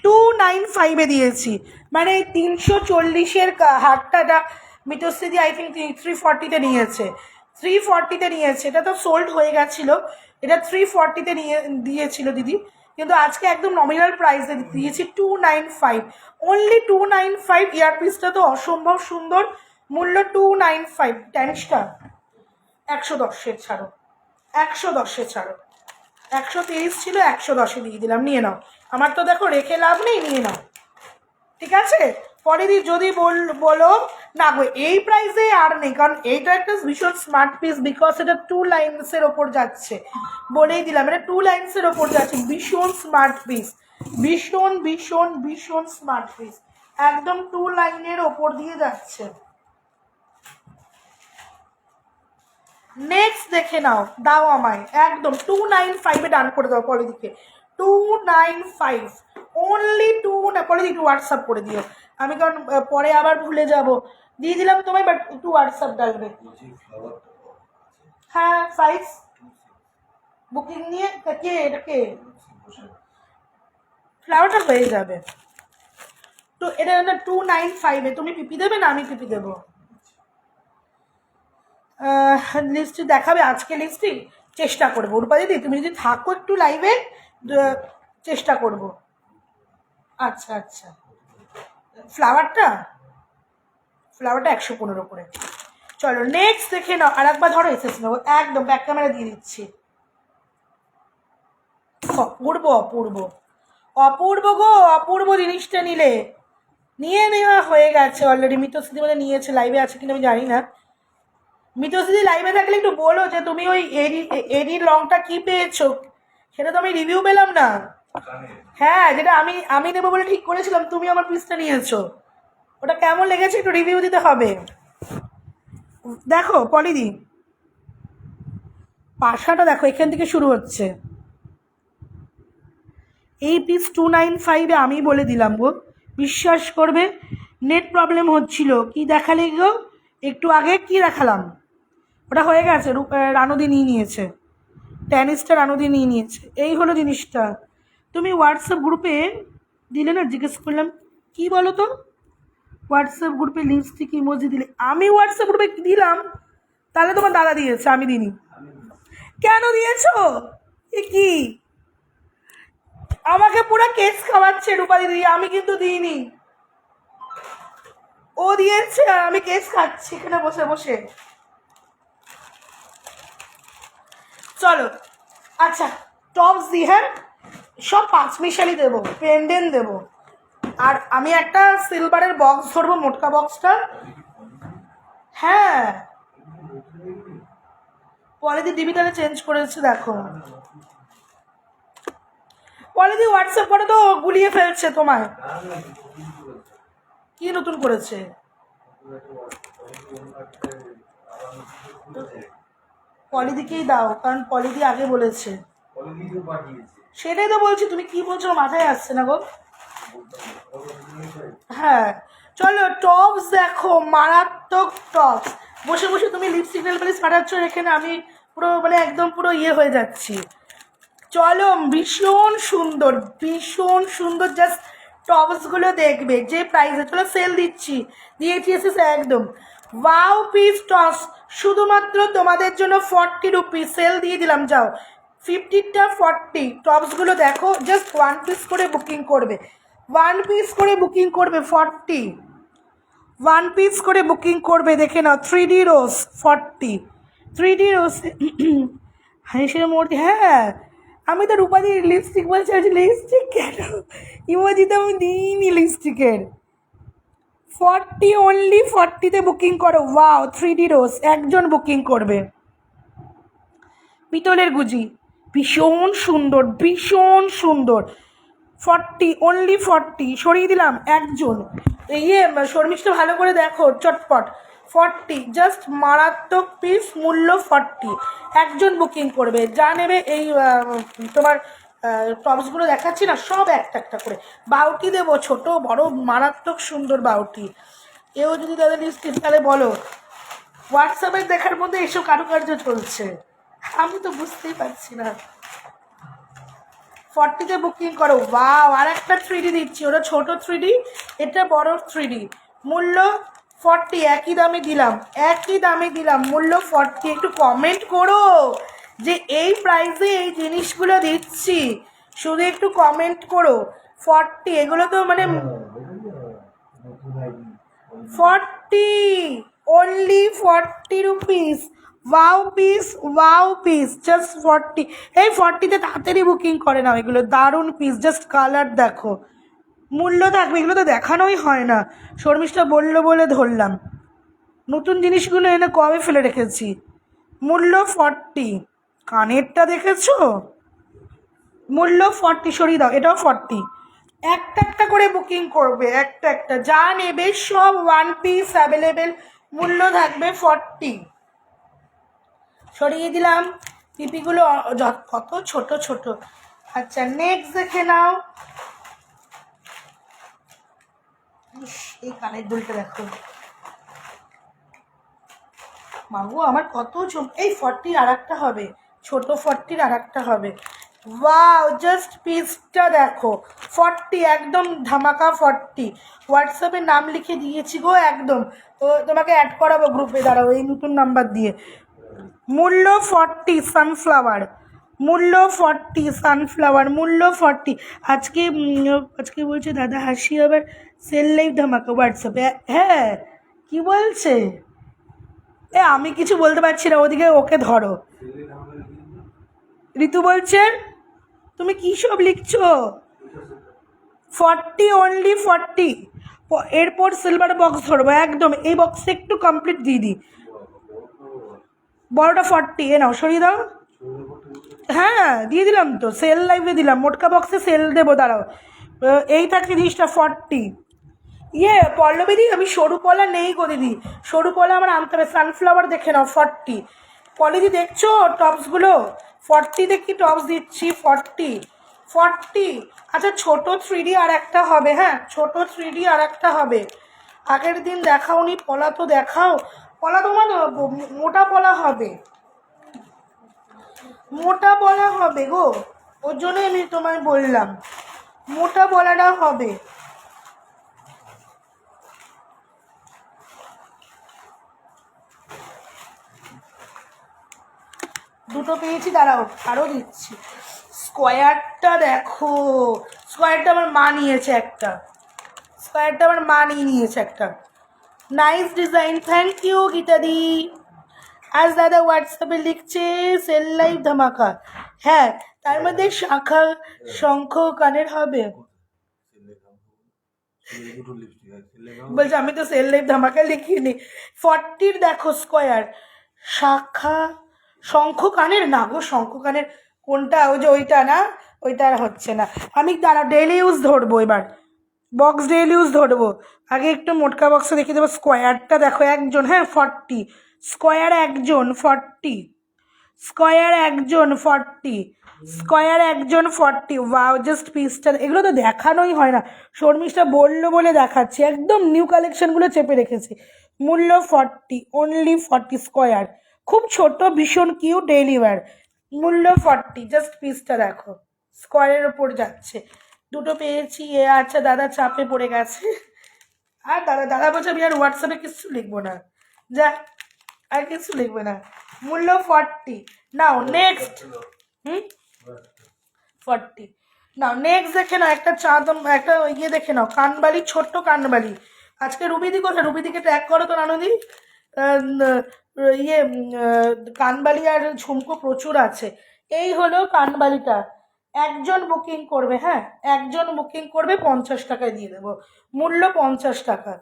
295-এ দিয়েছি, মানে 340-এর হাটটা মিতশ্রীদি আই থিঙ্ক 340-তে নিয়েছে, 340-তে নিয়েছে। এটা তো সোল্ড হয়ে গেছিলো, এটা 340-তে দিয়েছিল দিদি, কিন্তু আজকে একদম নমিনাল প্রাইসে দিয়েছি 295, অনলি 295। ইয়ারপিসটা তো অসম্ভব সুন্দর, মূল্য 295। ট্যানিশটা 110-এর ছাড়ো, 110-এ ছাড়ো, 130 ছিল 110-এ দিয়ে দিলাম, নিয়ে নাও। আমার তো দেখো রেখে লাভ নেই, নিয়ে নাও, ঠিক আছে? পরে যদি বলো না গো এই প্রাইসে আর নেই, কারণ এইটা একটা ভীষণ স্মার্ট পিস, বিকজ এটা 2 লাইন্সের ওপর যাচ্ছে, বলেই দিলাম এটা 2 লাইন্সের ওপর যাচ্ছে, ভীষণ স্মার্ট পিস, ভীষণ ভীষণ ভীষণ স্মার্ট পিস, একদম 2 লাইনের ওপর দিয়ে যাচ্ছে। নেক্সট দেখে নাও, দাও আমায় একদম 295-এ ডান করে দাও পলিদিকে, 295 অনলি 2 না, পলিদি একটু হোয়াটসঅ্যাপ করে দিও, আমি কারণ পরে আবার ভুলে যাব। দিয়ে দিলাম তোমায়, বাট একটু হোয়াটসঅ্যাপ ডালবে। হ্যাঁ সাইজ বুকিং নিয়ে কে, এটা কে? ফ্লাওয়ারটা হয়ে যাবে তো, এটা না 295-এ, তুমি পিপি দেবে না আমি পিপি দেবো? লিস্টটি দেখাবে আজকে, লিস্টটি চেষ্টা করবো। রূপা দিদি তুমি যদি থাকো একটু লাইভে, চেষ্টা করব। আচ্ছা আচ্ছা, ফ্লাওয়ারটা 115 করে। চলো নেক্সট দেখে নাও, আর একবার ধরো এসেস নেবো, একদম ব্যাক ক্যামেরা দিয়ে দিচ্ছি। অপূর্ব অপূর্ব অপূর্ব গো, অপূর্ব জিনিসটা নিয়ে নেওয়া হয়ে গেছে অলরেডি। মিতশ্রী মানে নিয়েছে, লাইভে আছে কিনা আমি জানি না। মিতশ্রী লাইভে থাকলে একটু বলো যে তুমি ওই এডির লংটা কি পেয়েছো, সেটা তো আমি রিভিউ পেলাম না। হ্যাঁ, যেটা আমি নেবো বলে ঠিক করেছিলাম, তুমি আমার পিসটা নিয়েছো, ওটা কেমন লেগেছে একটু রিভিউ দিতে হবে। দেখো পলিদি, পাশাটা দেখো, এখান থেকে শুরু হচ্ছে। এই পিস 295-এ আমি বলে দিলাম গো, বিশ্বাস করবে। নেট প্রবলেম হচ্ছিল। কি দেখালে গো একটু আগে, কি দেখালাম? ওটা হয়ে গেছে, রানুদি নিয়ে নিয়েছে, টেনিসটা রানুদি নিয়ে নিয়েছে। এই হলো জিনিসটা। তুমি হোয়াটসঅ্যাপ গ্রুপে দিলে না, জিজ্ঞেস করলাম কি বলো তো, হোয়াটসঅ্যাপ গ্রুপে লিপস্টিক ইমোজি দিলে। আমি হোয়াটসঅ্যাপ গ্রুপে দিলাম, তাহলে তোমার দাদা দিয়েছে, আমি দিইনি। কেন দিয়েছো? এ কি আমাকে পুরো কেস খাওয়াচ্ছে রূপা দিদি, আমি কিন্তু দিইনি। ও দিয়েছে আর আমি কেস খাচ্ছি এখানে বসে বসে। চলো আচ্ছা, টপস দিই, হ্যাঁ সব 5 মিশালি দেবো, পেন্ডেন্ট দেবো। আর আমি একটা সিলভারের বক্স ধরবো, মোটকা বক্সটা। হ্যাঁ পলিদি ডিবি তাহলে চেঞ্জ করেছে দেখো। পলিদি হোয়াটসঅ্যাপ করে তো গুলিয়ে ফেলছে তোমায়। কি নতুন করেছে? পলিদিকেই দাও, কারণ পলিদি আগে বলেছে। সেটাই তো বলছি, তুমি কি বলছো মাথায় আসছে না গো। হ্যাঁ চলো টপস দেখো, মারাত্মক টপস। বসে বসে তুমি লিপস্টিক নেল পালিশ কাটাচ্ছ এখানে, আমি পুরো মানে একদম পুরো ইয়ে হয়ে যাচ্ছি। চলো ভীষণ সুন্দর, ভীষণ সুন্দর। জাস্ট টপসগুলো দেখবে যে প্রাইসে, চলো সেল দিচ্ছি, দিয়েছি একদম। ওয়াও পিস টপস শুধুমাত্র তোমাদের জন্য 40 রুপিস সেল দিয়ে দিলাম। যাও 50টা 40 টপসগুলো দেখো, জাস্ট 1 পিস করে বুকিং করবে, 1 পিস করে বুকিং করবে 40, 1 পিস করে বুকিং করবে। দেখে নাও 3D রোজ 40, 3D রোজ। হাসির মূর্তি, হ্যাঁ আমি তো রূপাদি লিপস্টিক বলছি, লিপস্টিক কেন ইমোজি তো আমি দিইনি লিপস্টিকের। 40 অনলি 40-তে বুকিং করো। ওয়াও 3D রোজ একজন বুকিং করবে। পিতলের গুজি ভীষণ সুন্দর, ভীষণ সুন্দর। 40 অনলি 40 সরিয়ে দিলাম একজন। ইয়ে শর্মিষ্ঠা ভালো করে দেখো চটপট, 40 জাস্ট মারাত্মক পিস, মূল্য 40, একজন বুকিং করবে। যা নেবে এই তোমার টপসগুলো দেখাচ্ছি না, সব একটা একটা করে। বাউটি দেবো ছোট বড়, মারাত্মক সুন্দর বাউটি। এও যদি তাদের লিস্ট তাহলে বলো। হোয়াটসঅ্যাপের দেখার মধ্যে এসব কারুকার্য চলছে, আমি তো বুঝতেই পারছি না। 40-তে বুকিং করো। ওয়াও আর একটা 3D দিচ্ছি, ওটা ছোট 3D, এটা বড় 3D, মূল্য 40, একই দামে দিলাম, একই দামে দিলাম, মূল্য 40। একটু কমেন্ট করো যে এই প্রাইসে এই জিনিসগুলো দিচ্ছি, শুধু একটু কমেন্ট করো। 40 এগুলো তো মানে 40 only 40 rupees. Wow piece, wow piece just 40। এই 40-তে তাড়াতাড়ি বুকিং করে নাও, এগুলো দারুণ পিস, জাস্ট কালার দেখো, মূল্য থাকবে। এগুলো তো দেখানোই হয় না, শর্মিষ্ঠা বললো বলে ধরলাম। নতুন জিনিসগুলো এনে কবে ফেলে রেখেছি। মূল্য 40, কানেরটা দেখেছো, মূল্য 40, সরিয়ে দাও, এটাও 40। একটা একটা করে বুকিং করবে, একটা একটা, যা নেবে সব 1 পিস অ্যাভেলেবেল, মূল্য থাকবে 40। সরিয়ে দিলাম পিপিগুলো, কত ছোট ছোট। আচ্ছা নেক্সট দেখে নাও, এই কানের দুলটা দেখো, মাগো আমার কত এই 40-র আর একটা হবে, ছোট 40-র আর একটা হবে। ওয়াও জাস্ট পিসটা দেখো, 40 একদম ধামাকা 40। হোয়াটসঅ্যাপে নাম লিখে দিয়েছি গো একদম, তো তোমাকে অ্যাড করাবো গ্রুপে, দাঁড়াও এই নতুন নাম্বার দিয়ে। মূল্য 40 সানফ্লাওয়ার, মূল্য 40 সানফ্লাওয়ার, মূল্য 40। আজকে আজকে বলছে দাদা হাসি আবার সেল লাইভ ধামাকা হোয়াটসঅ্যাপে। হ্যাঁ কি বলছে? আমি কিছু বলতে পারছি না, ওদিকে ওকে ধরো। ঋতু বলছে তুমি কী সব লিখছো? 40, অনলি 40। এরপর সিলভার বক্স ধরবো একদম। এই বক্সে একটু কমপ্লিট দিয়ে দিই। বড়টা 40, এ নাও সরিয়ে দাও। হ্যাঁ দিয়ে দিলাম তো, সেল লাইভে দিলাম, মোটকা বক্সে সেল দেবো, দাঁড়াও। এই থাকছে জিনিসটা 40। পল্লবীদি, আমি সরু কলা নেই গো দিদি, সরু কলা আমার আনতে হবে। সানফ্লাওয়ার দেখে নাও 40। পলিদি দেখছো টপসগুলো? 40 কি টপস দিচ্ছি, 40। আচ্ছা ছোটো 3D আর একটা হবে, হ্যাঁ ছোটো 3D আর একটা হবে। আগের দিন দেখাওনি পলা, তো দেখাও। পলা তোমার মোটা পলা হবে, মোটা বলা হবে গো, ওর জন্যই আমি তোমায় বললাম মোটা বলাটা হবে। দুটো পেয়েছি, দাঁড়াও আরও দিচ্ছি। স্কোয়ারটা দেখো, স্কোয়ারটা আমার মা নিয়েছে একটা, স্কোয়ারটা আমার মা নিয়েছে একটা। নাইস ডিজাইন, থ্যাংক ইউ গীতাদি। আজ দাদা হোয়াটসঅ্যাপে লিখছে সেল লাইভ ধামাকা। হ্যাঁ, তার মধ্যে শাখা শঙ্খ কানের হবে। বলছে আমি তো সেল লাইভ ধামাকা লিখিনি। 40 দেখো স্কোয়ার, শাখা শঙ্খ কানের না গো, শঙ্খ কানের কোনটা? ওই যে ওইটা না, ওইটা আর হচ্ছে না। আমি দাঁড়া ডেইলি ইউজ ধরবো এবার, বক্স ডেইলি ইউজ ধরবো। আগে একটু মোটকা বক্সে দেখিয়ে দেবো। স্কোয়ারটা দেখো একজন, হ্যাঁ 40, স্কোয়ার একজন 40, স্কোয়ার একজন 40, স্কোয়ার একজন 40। ওয়াও, জাস্ট পিসটা, এগুলো তো দেখানোই হয় না, শর্মিষ্ঠা বললো বলে দেখাচ্ছি, একদম নিউ কালেকশনগুলো চেপে রেখেছি। মূল্য 40, অনলি 40 স্কোয়ার, খুব ছোট, ভীষণ কিউ, ডেইলি ওয়্যার। মূল্য 40, জাস্ট পিসটা দেখো, স্কোয়ারের ওপর যাচ্ছে। দুটো পেয়েছি। আচ্ছা দাদা চাপে পড়ে গেছে। আর দাদা বলছে আমি আর হোয়াটসঅ্যাপে কিছু লিখবো না, যা আর কিছু লিখবে না। মূল্য 40। নাও নেক্সট। 40। নাও নেক্সট দেখে নাও, একটা চাঁদ, একটা ইয়ে দেখে নাও, কানবালি, ছোট্ট কানবালি। আজকে রুবিদি কোথায়? রুবিদিকে ট্র্যাক করো তো নানুদি। ইয়ে কানবালি আর ঝুমকো প্রচুর আছে। এই হলো কানবালিটা, একজন বুকিং করবে, হ্যাঁ একজন বুকিং করবে, 50 টাকায় দিয়ে দেবো। মূল্য 50 টাকা।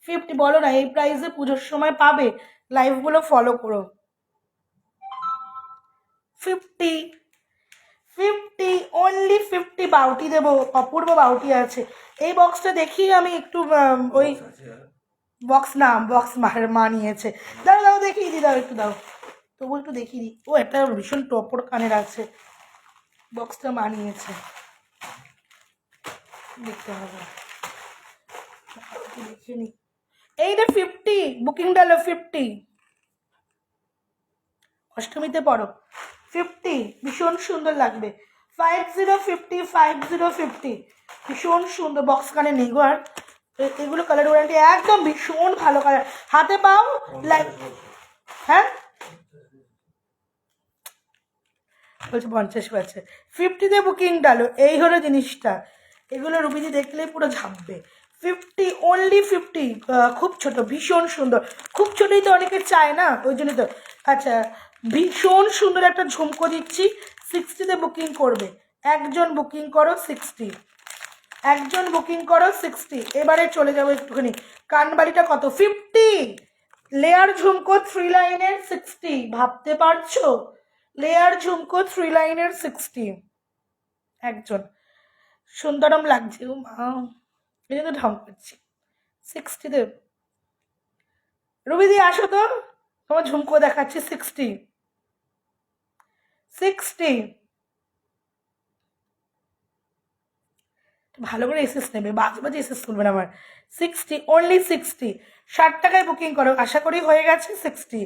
50 বলো না, এই প্রাইসে পুজোর সময় পাবে, লাইভগুলো ফলো করো। 50, 50, অনলি 50। বাউটি দেবো, অপূর্ব বাউটি আছে। এই বক্সটা দেখি আমি একটু, ওই বক্স না, বক্স মা নিয়েছে। দাও দাও দেখিয়ে দিই, দাও একটু দাও, তবু একটু দেখিয়ে দিই। ও একটা ভীষণ টপর কানের আছে, বক্সটা মা নিয়েছে, দেখতে হবে, দেখে নি। এইটা 50, বুকিং ডালো 50, অষ্টমীতে পড়ো। 50 ভীষণ সুন্দর লাগবে। 50, 50, ভীষণ সুন্দর। বক্স কানে নেই গো আর, এগুলো কালার ওয়ারেন্টি একদম ভীষণ ভালো কালার, হাতে পাও লাইক। হ্যাঁ বলছে 50 পাচ্ছে। 50-তে বুকিং ডালো, এই হলো জিনিসটা। এগুলো রুবিদি দেখলেই পুরো ঝাঁপবে। 50, অনলি 50। খুব ছোট, ভীষণ সুন্দর, খুব ছোটোই তো অনেকে চায় না, ওই জন্যই তো। আচ্ছা ভীষণ সুন্দর একটা ঝুমকো দিচ্ছি, 60-তে বুকিং করবে, একজন বুকিং করো 60, একজন বুকিং করো 60। এবারে চলে যাবো একটুখানি, কানবালিটা কত? 50। লেয়ার ঝুমকো 3 লাইনের 60, ভাবতে পারছো? লেয়ার ঝুমকো 3 লাইনের 60, একজন। সুন্দরম লাগছে ও মা, এই জন্য ঢং করছি। 60-তে রুবিদি আসো তো, তোমার ঝুমকো দেখাচ্ছি। 60, 60। ভালো করে এসএস নেবে, বাজে বাজে এসএস তুলবে না আমার। 60, অনলি 60। 60 টাকায় বুকিং করো, আশা করি হয়ে গেছে। 60,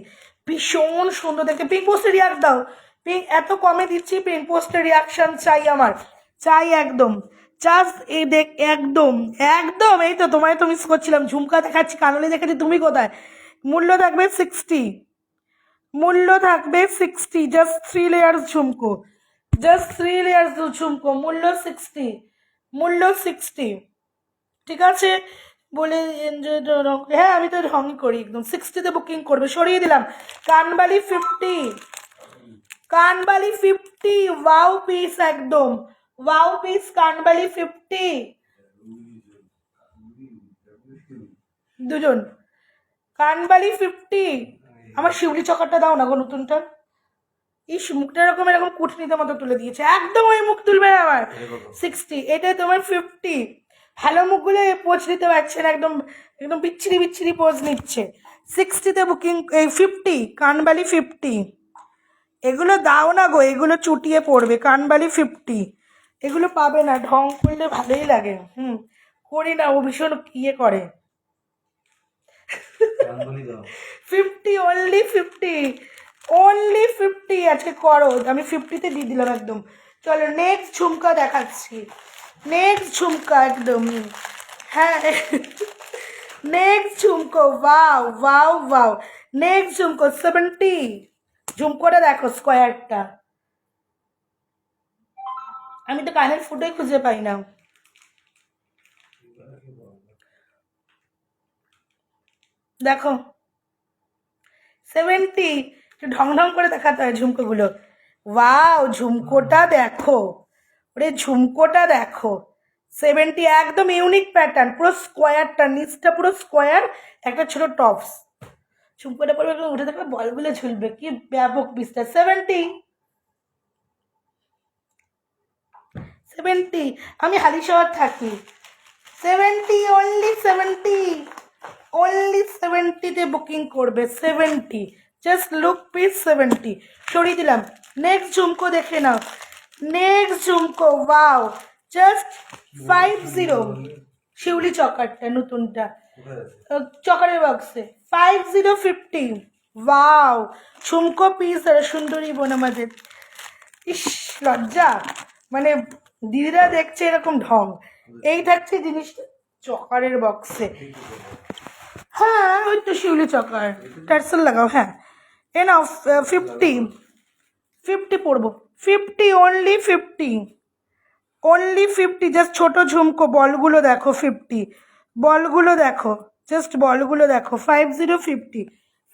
ভীষণ সুন্দর দেখতে। পিঙ্ক পোস্টে রিয়াক্ট দাও, পিঙ্ক এত কমে দিচ্ছি, পিঙ্ক পোস্টের রিয়াকশন চাই আমার, চাই একদম। জাস্ট এই দেখ, একদম একদম, এই তো তোমায় তো মিস করছিলাম। ঝুমকা দেখাচ্ছি, কানলি দেখাচ্ছি, তুমি কোথায়? মূল্য থাকবে 60, মূল্য থাকবে 60, জাস্ট 3 লেয়ার্স ঝুমকো, জাস্ট 3 লেয়ার্স ঝুমকো, মূল্য 60, মূল্য 60। ঠিক আছে বলে এনজয়। হ্যাঁ আমি তো ঢংই করি একদম। 60-তে বুকিং করবে, সরিয়ে দিলাম। কানবালি 50, কানবালি 50। 50 ওয়াও পিস, একদম ওয়াও পিস কানবালি 50 দুজন কানবালি 50। আমার শিউলি চকারটা দাও না গো নতুনটা। ইস, মুখটা এরকম এরকম কুটনিতে মতো তুলে দিয়েছে, একদম ওই মুখ তুলবে না আমার। 60, এটা তোমার 50। ভালো মুখগুলো পোজ নিতে পারছে না, একদম একদম বিচ্ছিরি বিচ্ছিরি পোজ নিচ্ছে। 60তে বুকিং, এই 50 কানবালি 50। এগুলো দাও না গো, এগুলো চুটিয়ে পড়বে। কানবালি 50 এগুলো পাবে না, ঢং করলে ভালোই লাগে। করি না, ও ভীষণ ইয়ে করে। 50, অনলি 50, অনলি 50 আজকে করো। আমি 50তে দিয়ে দিলাম একদম। চলো নেক্সট ঝুমকা দেখাচ্ছি, নেক্সট ঝুমকা একদম। হ্যাঁ নেক্সট ঝুমকো, ওয়াও ওয়াও ওয়াও। নেক্সট ঝুমকো 70। ঝুমকোটা দেখো, স্কোয়ারটা। আমি তো কানের ফুটোই খুঁজে পাই না। দেখো 70, একটু ঢং ঢং করে দেখাতে হয় ঝুমকোগুলো। ওয়াও, ঝুমকোটা দেখো, ওরে ঝুমকোটা দেখো। 70, একদম ইউনিক প্যাটার্ন, পুরো স্কোয়ারটা, নিচটা পুরো স্কোয়ার, একটা ছোট টপস। ঝুমকোটা পরে একদম উঠে দেখবে বলগুলো ঝুলবে, কি ব্যাপক বিস্তার। 70, 70। আমি হালিশহর থাকি। 70, অনলি 70, অনলি 70তে বুকিং করবে। 70, জাস্ট লুক পিস 70। সরিয়ে দিলাম। নেক্সট ঝুমকো দেখে নাও, নেক্সট ঝুমকো, ওয়াও, জাস্ট 50। শিউলি চকারটা নতুনটা, চকারের বক্সে 50, 50। ওয়াও, ঝুমকো পিস আর সুন্দরী বোন আমাদের। ইস, লজ্জা, মানে দিদিরা দেখছে এরকম ঢং। এই থাকছে জিনিসটা চকারের বক্সে। হ্যাঁ, ওই তো শিউলি চকার, টার্সেল লাগাও। হ্যাঁ, এ নাও 50, 50 পড়বো। 50, অনলি 50, অনলি 50। জাস্ট ছোট ঝুমকো, বলগুলো দেখো। 50, বলগুলো দেখো, জাস্ট বলগুলো দেখো। 50, 50,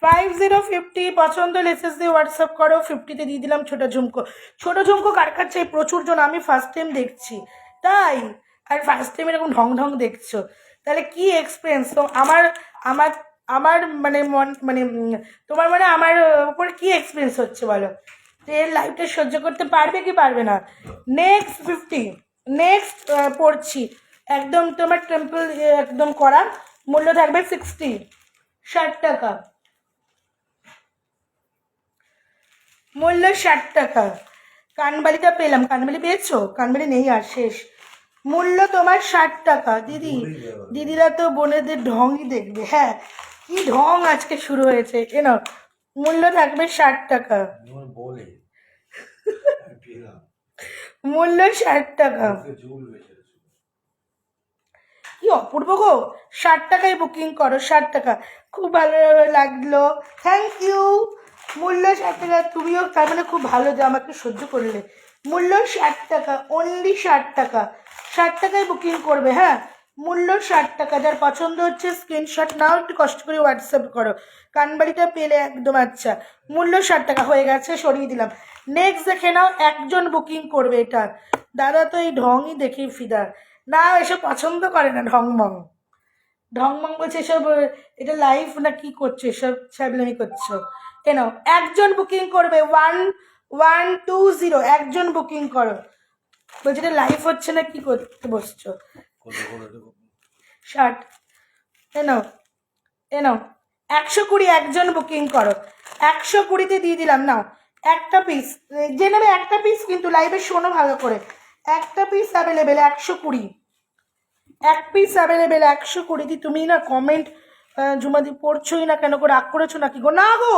50, 50। পছন্দ লেসেস দিয়ে হোয়াটসঅ্যাপ করো। 50তে দিয়ে দিলাম ছোট ঝুমকো। ছোট ঝুমকো কার কাছে প্রচুর জন, আমি ফার্স্ট টাইম দেখছি তাই। আর ফার্স্ট টাইম এরকম ঢং ঢং দেখছো, তাহলে কি এক্সপিরিয়েন্স তো আমার আমার আমার মানে মন মানে তোমার মানে আমার উপরে কি এক্সপিরিয়েন্স হচ্ছে বলো, তো এর লাইফটা সহ্য করতে পারবে কি পারবে না। নেক্সট 50, নেক্সট পড়ছি, একদম তোমার টেম্পল একদম করা। মূল্য থাকবে 60, 60 টাকা, মূল্য 60 টাকা। কানবালিটা পেলাম, কানবালি পেয়েছো? কানবালি নেই আর, শেষ। মূল্য তোমার 60 টাকা। দিদি, দিদিরা তো বোনেদের ঢংই দেখবে। হ্যাঁ, কি ঢং আজকে শুরু হয়েছে। কেন, মূল্য থাকবে 60 টাকা, মূল্য 60 টাকা। কি অপূর্ব গো, 60 টাকায় বুকিং করো, 60 টাকা। খুব ভালো লাগলো, থ্যাংক ইউ। মূল্য 60 টাকা, তুমিও তার মানে খুব ভালো যে আমাকে সহ্য করলে। মূল্য 60 টাকা, অনলি 60 টাকা। 60 টাকায় বুকিং করবে। হ্যাঁ, মূল্য 60 টাকা। যার পছন্দ হচ্ছে স্ক্রিনশট নাও, একটু কষ্ট করে হোয়াটসঅ্যাপ করো। কানবাড়িটা পেলে একদম। আচ্ছা, মূল্য 60 টাকা হয়ে গেছে, সরিয়ে দিলাম। নেক্সট দেখে নাও, একজন বুকিং করবে এটা। দাদা তো এই ঢংই দেখেই ফিদা, না এসব পছন্দ করে না, ঢংমং। ঢংমং বলছে এসব, এটা লাইভ না কি করছো, এসব ছ্যাবলামি করছো। কেন, একজন বুকিং করবে। 1120, একজন বুকিং করো। বলছে এটা লাইভ হচ্ছে না, কি করতে বসছো। 60, এনো এনো 120, একজন বুকিং করো। 120তে দিয়ে দিলাম। নাও একটা পিস, যে নেবে একটা পিস, কিন্তু লাইভে শোনো ভালো করে। একটা পিস অ্যাভেলেবেল 120, এক পিস অ্যাভেলেবেল 120। তুমি না কমেন্ট জুমাদি পড়ছোই না কেন গো, রাগ করেছো নাকি গো? না গো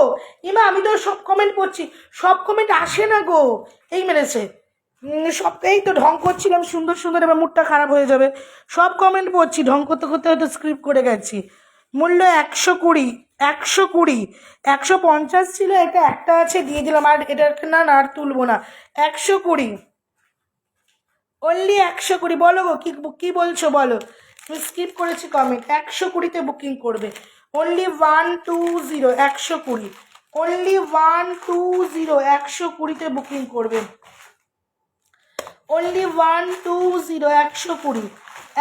ইমা, আমি তো সব কমেন্ট পড়ছি, সব কমেন্ট আসে না গো। এই মেরেছে সব, এই তো ঢং করছিলাম সুন্দর সুন্দর, এবার মুডটা খারাপ হয়ে যাবে। সব কমেন্ট পড়ছি, ঢং করতে করতে হয়তো স্ক্রিপ্ট করে গেছি। মূল্য 120, 120। 150 ছিল, এটা একটা আছে, দিয়ে দিলাম। আর এটা না না, আর তুলবো না। 120, অনলি 120। বলো গো, কি বলছো বলো, তুমি স্কিপ করেছি কমেন্ট। 120তে বুকিং করবে। অনলি 120, 120, অনলি 120, 120তে বুকিং করবে। অনলি 120,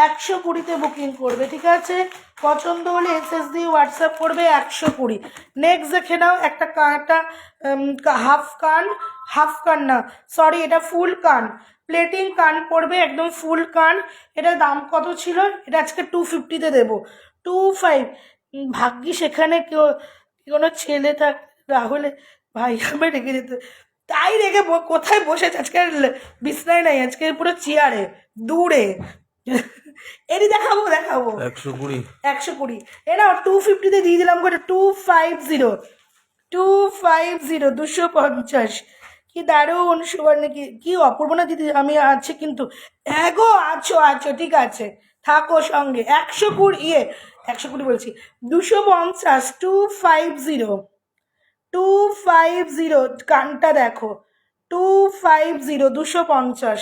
120 বুকিং করবে, ঠিক আছে? পছন্দ হলে এসএস দিয়ে হোয়াটসঅ্যাপ করবে 120। নেক্সট দেখে নাও, একটা হাফ কান না, সরি, এটা ফুল কান, প্লেটিং কান পড়বে, একদম ফুল কান। এটার দাম কত ছিল? এটা আজকে 250-তে দেবো, 25। ভাগ্যিস সেখানে কেউ কোনো ছেলে থাক, রাহুলে ভাই আমি রেখে যেত, তাই রেখে কোথায় বসেছে আজকে? বিছনায় নাই আজকে, পুরো চেয়ারে দূরে। এটি দেখাবো 120, 120। এটা 250-তে দিয়ে দিলাম করে, 250, 250, কি দারুণ সুবর্ণ, কি অপূর্ব না দিদি? আমি আছে কিন্তু, এগো আছো, ঠিক আছে, থাকো সঙ্গে। 120, 120 বলছি, 250, 250, 250, কানটা দেখো, 250, 250,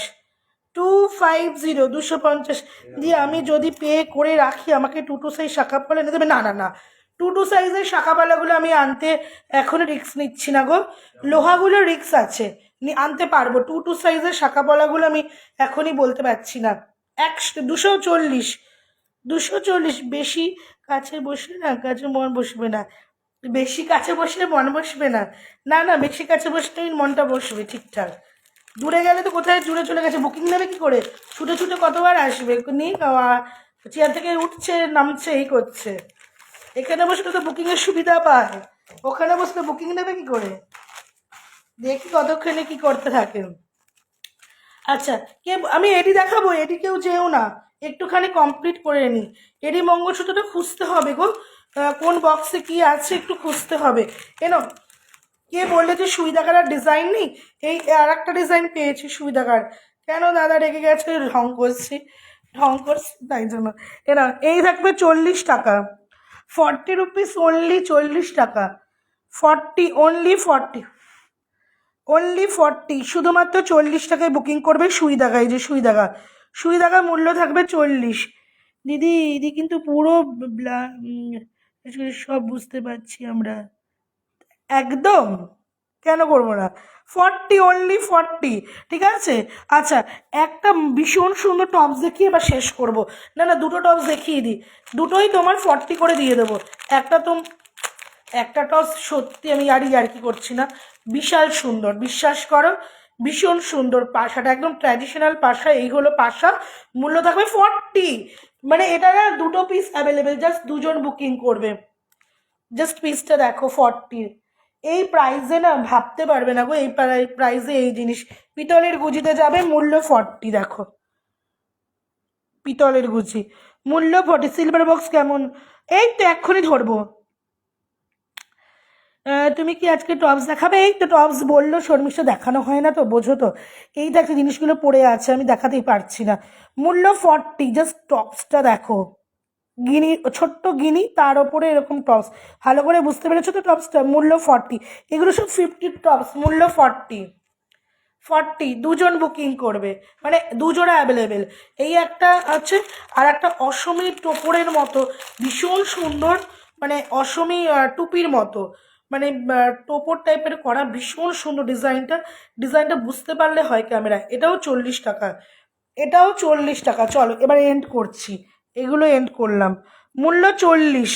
250, 250 দিয়ে আমি যদি পে করে রাখি, আমাকে 2 সাইজ শাঁখাপালা এনে দেবে? না, 2 সাইজের শাঁখাপালাগুলো আমি আনতে এখনো রিস্ক নিচ্ছি না গো, লোহাগুলো রিস্ক আছে, আনতে পারবো। 2 সাইজের শাঁখাপালাগুলো আমি এখনই বলতে পারছি না। 240, 240, বেশি কাছে বসলে না, কাছে মন বসবে না, বেশি কাছে বসলে মন বসবে না, না, বেশি কাছে বসলে মনটা বসবে ঠিকঠাক। দূরে গেলে তো কোথায় দূরে চলে গেছে, বুকিং নেবে কি করে? ছুটে ছুটে কতবার আসবে, নিয়ে চেয়ার থেকে উঠছে নামছে এই করছে। এখানে বসলে তো বুকিংয়ের সুবিধা পায়, ওখানে বসলে বুকিং নেবে কি করে? দেখি কতক্ষণে কি করতে থাকেন। আচ্ছা, আমি এডি দেখাবো, এডি কেউ যেও না, একটুখানি কমপ্লিট করে নিই। এডি মঙ্গলসূত্রটা খুঁজতে হবে গো, কোন বক্সে কি আছে একটু খুঁজতে হবে। এনো, কে বললে যে সুই দেখার আর ডিজাইন নেই? এই আর একটা ডিজাইন পেয়েছি সুই দেখার। কেন দাদা রেগে গেছে? ঢং করছি তাই জন্য। এনা, এই থাকবে 40 টাকা, 40 রুপিস অনলি, 40 টাকা, 40, অনলি 40, শুধুমাত্র 40 টাকায় বুকিং করবে সুই দেখা। এই যে সুই দেখা মূল্য থাকবে 40। দিদি কিন্তু পুরো সব বুঝতে পারছি আমরা, একদম, কেন করবো না? 40, অনলি 40, ঠিক আছে? আচ্ছা, একটা ভীষণ সুন্দর টপস দেখিয়ে এবার শেষ করব। না, দুটো টপস দেখিয়ে দিই, দুটোই তোমার 40 করে দিয়ে দেবো। একটা টপস সত্যি আমি আর কি করছি না, বিশাল সুন্দর, বিশ্বাস করো, ভীষণ সুন্দর। পাশাটা একদম ট্র্যাডিশনাল পাশা, এই হলো পাশা, মূল্য থাকবে 40। মানে এটা না, দুটো পিস অ্যাভেলেবেল, জাস্ট দুজন বুকিং করবে। জাস্ট পিসটা দেখো, 40। এই প্রাইসে না ভাবতে পারবে না গো, এই প্রাইসে এই জিনিস। পিতলের গুজিতে যাবে, মূল্য 40, দেখো, পিতলের গুজি, মূল্য 40। সিলভার বক্স কেমন? এই তো এক্ষুনি ধরবো। তুমি কি আজকে টপস দেখাবে? এই তো টপস বললো শর্মিষ্ঠা, দেখানো হয় না তো, বোঝো তো, এই দেখো জিনিসগুলো পড়ে আছে, আমি দেখাতেই পারছি না। মূল্য 40, জাস্ট টপসটা দেখো, গিনি, ছোট্ট গিনি, তার ওপরে এরকম টপস, ভালো করে বুঝতে পেরেছো তো? টপসটা মূল্য 40। এগুলো সব 50 টপস, মূল্য 40, 40, দুজন বুকিং করবে, মানে দুজোড়া অ্যাভেলেবেল। এই একটা আছে, আর একটা অসমী টোপরের মতো, ভীষণ সুন্দর, মানে অসমী টুপির মতো, মানে টোপর টাইপের করা, ভীষণ সুন্দর ডিজাইনটা বুঝতে পারলে হয় ক্যামেরায়। এটাও 40 টাকা, এটাও 40 টাকা। চলো এবার এন্ড করছি, এগুলো এন্ড করলাম, মূল্য 40।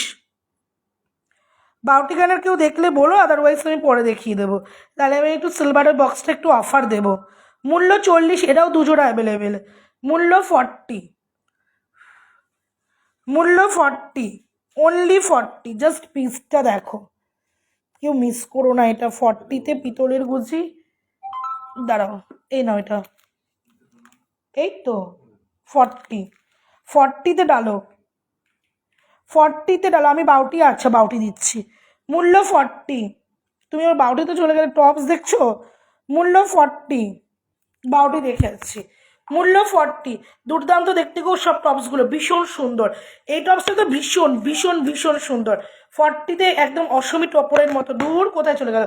বাউটি গানের কেউ দেখলে বলো, আদারওয়াইজ আমি পরে দেখিয়ে দেবো। তাহলে আমি একটু সিলভারের বক্সটা একটু অফার দেবো। মূল্য 40, এটাও দুজোড়া অ্যাভেলেবেল, মূল্য 40, মূল্য 40, অনলি 40, জাস্ট পিসটা দেখো, কেউ মিস করো না। এটা 40-তে পিতলের গুজি, দাঁড়াও, এই নাও এটা, এই তো 40, 40-তে ডালো, 40-তে ডালো। আমি বাউটি, আচ্ছা বাউটি দিচ্ছি, মূল্য 40। তুমি ওর বাউটিতে চলে গেলে, টপস দেখছো, মূল্য 40, বাউটি দেখে যাচ্ছি, মূল্য 40। দুর্দান্ত দেখতে গো সব টপসগুলো, ভীষণ সুন্দর। এই টপসটা তো ভীষণ ভীষণ ভীষণ সুন্দর, 40-তে একদম অসমী টপরের মতো, দূর কোথায় চলে গেল,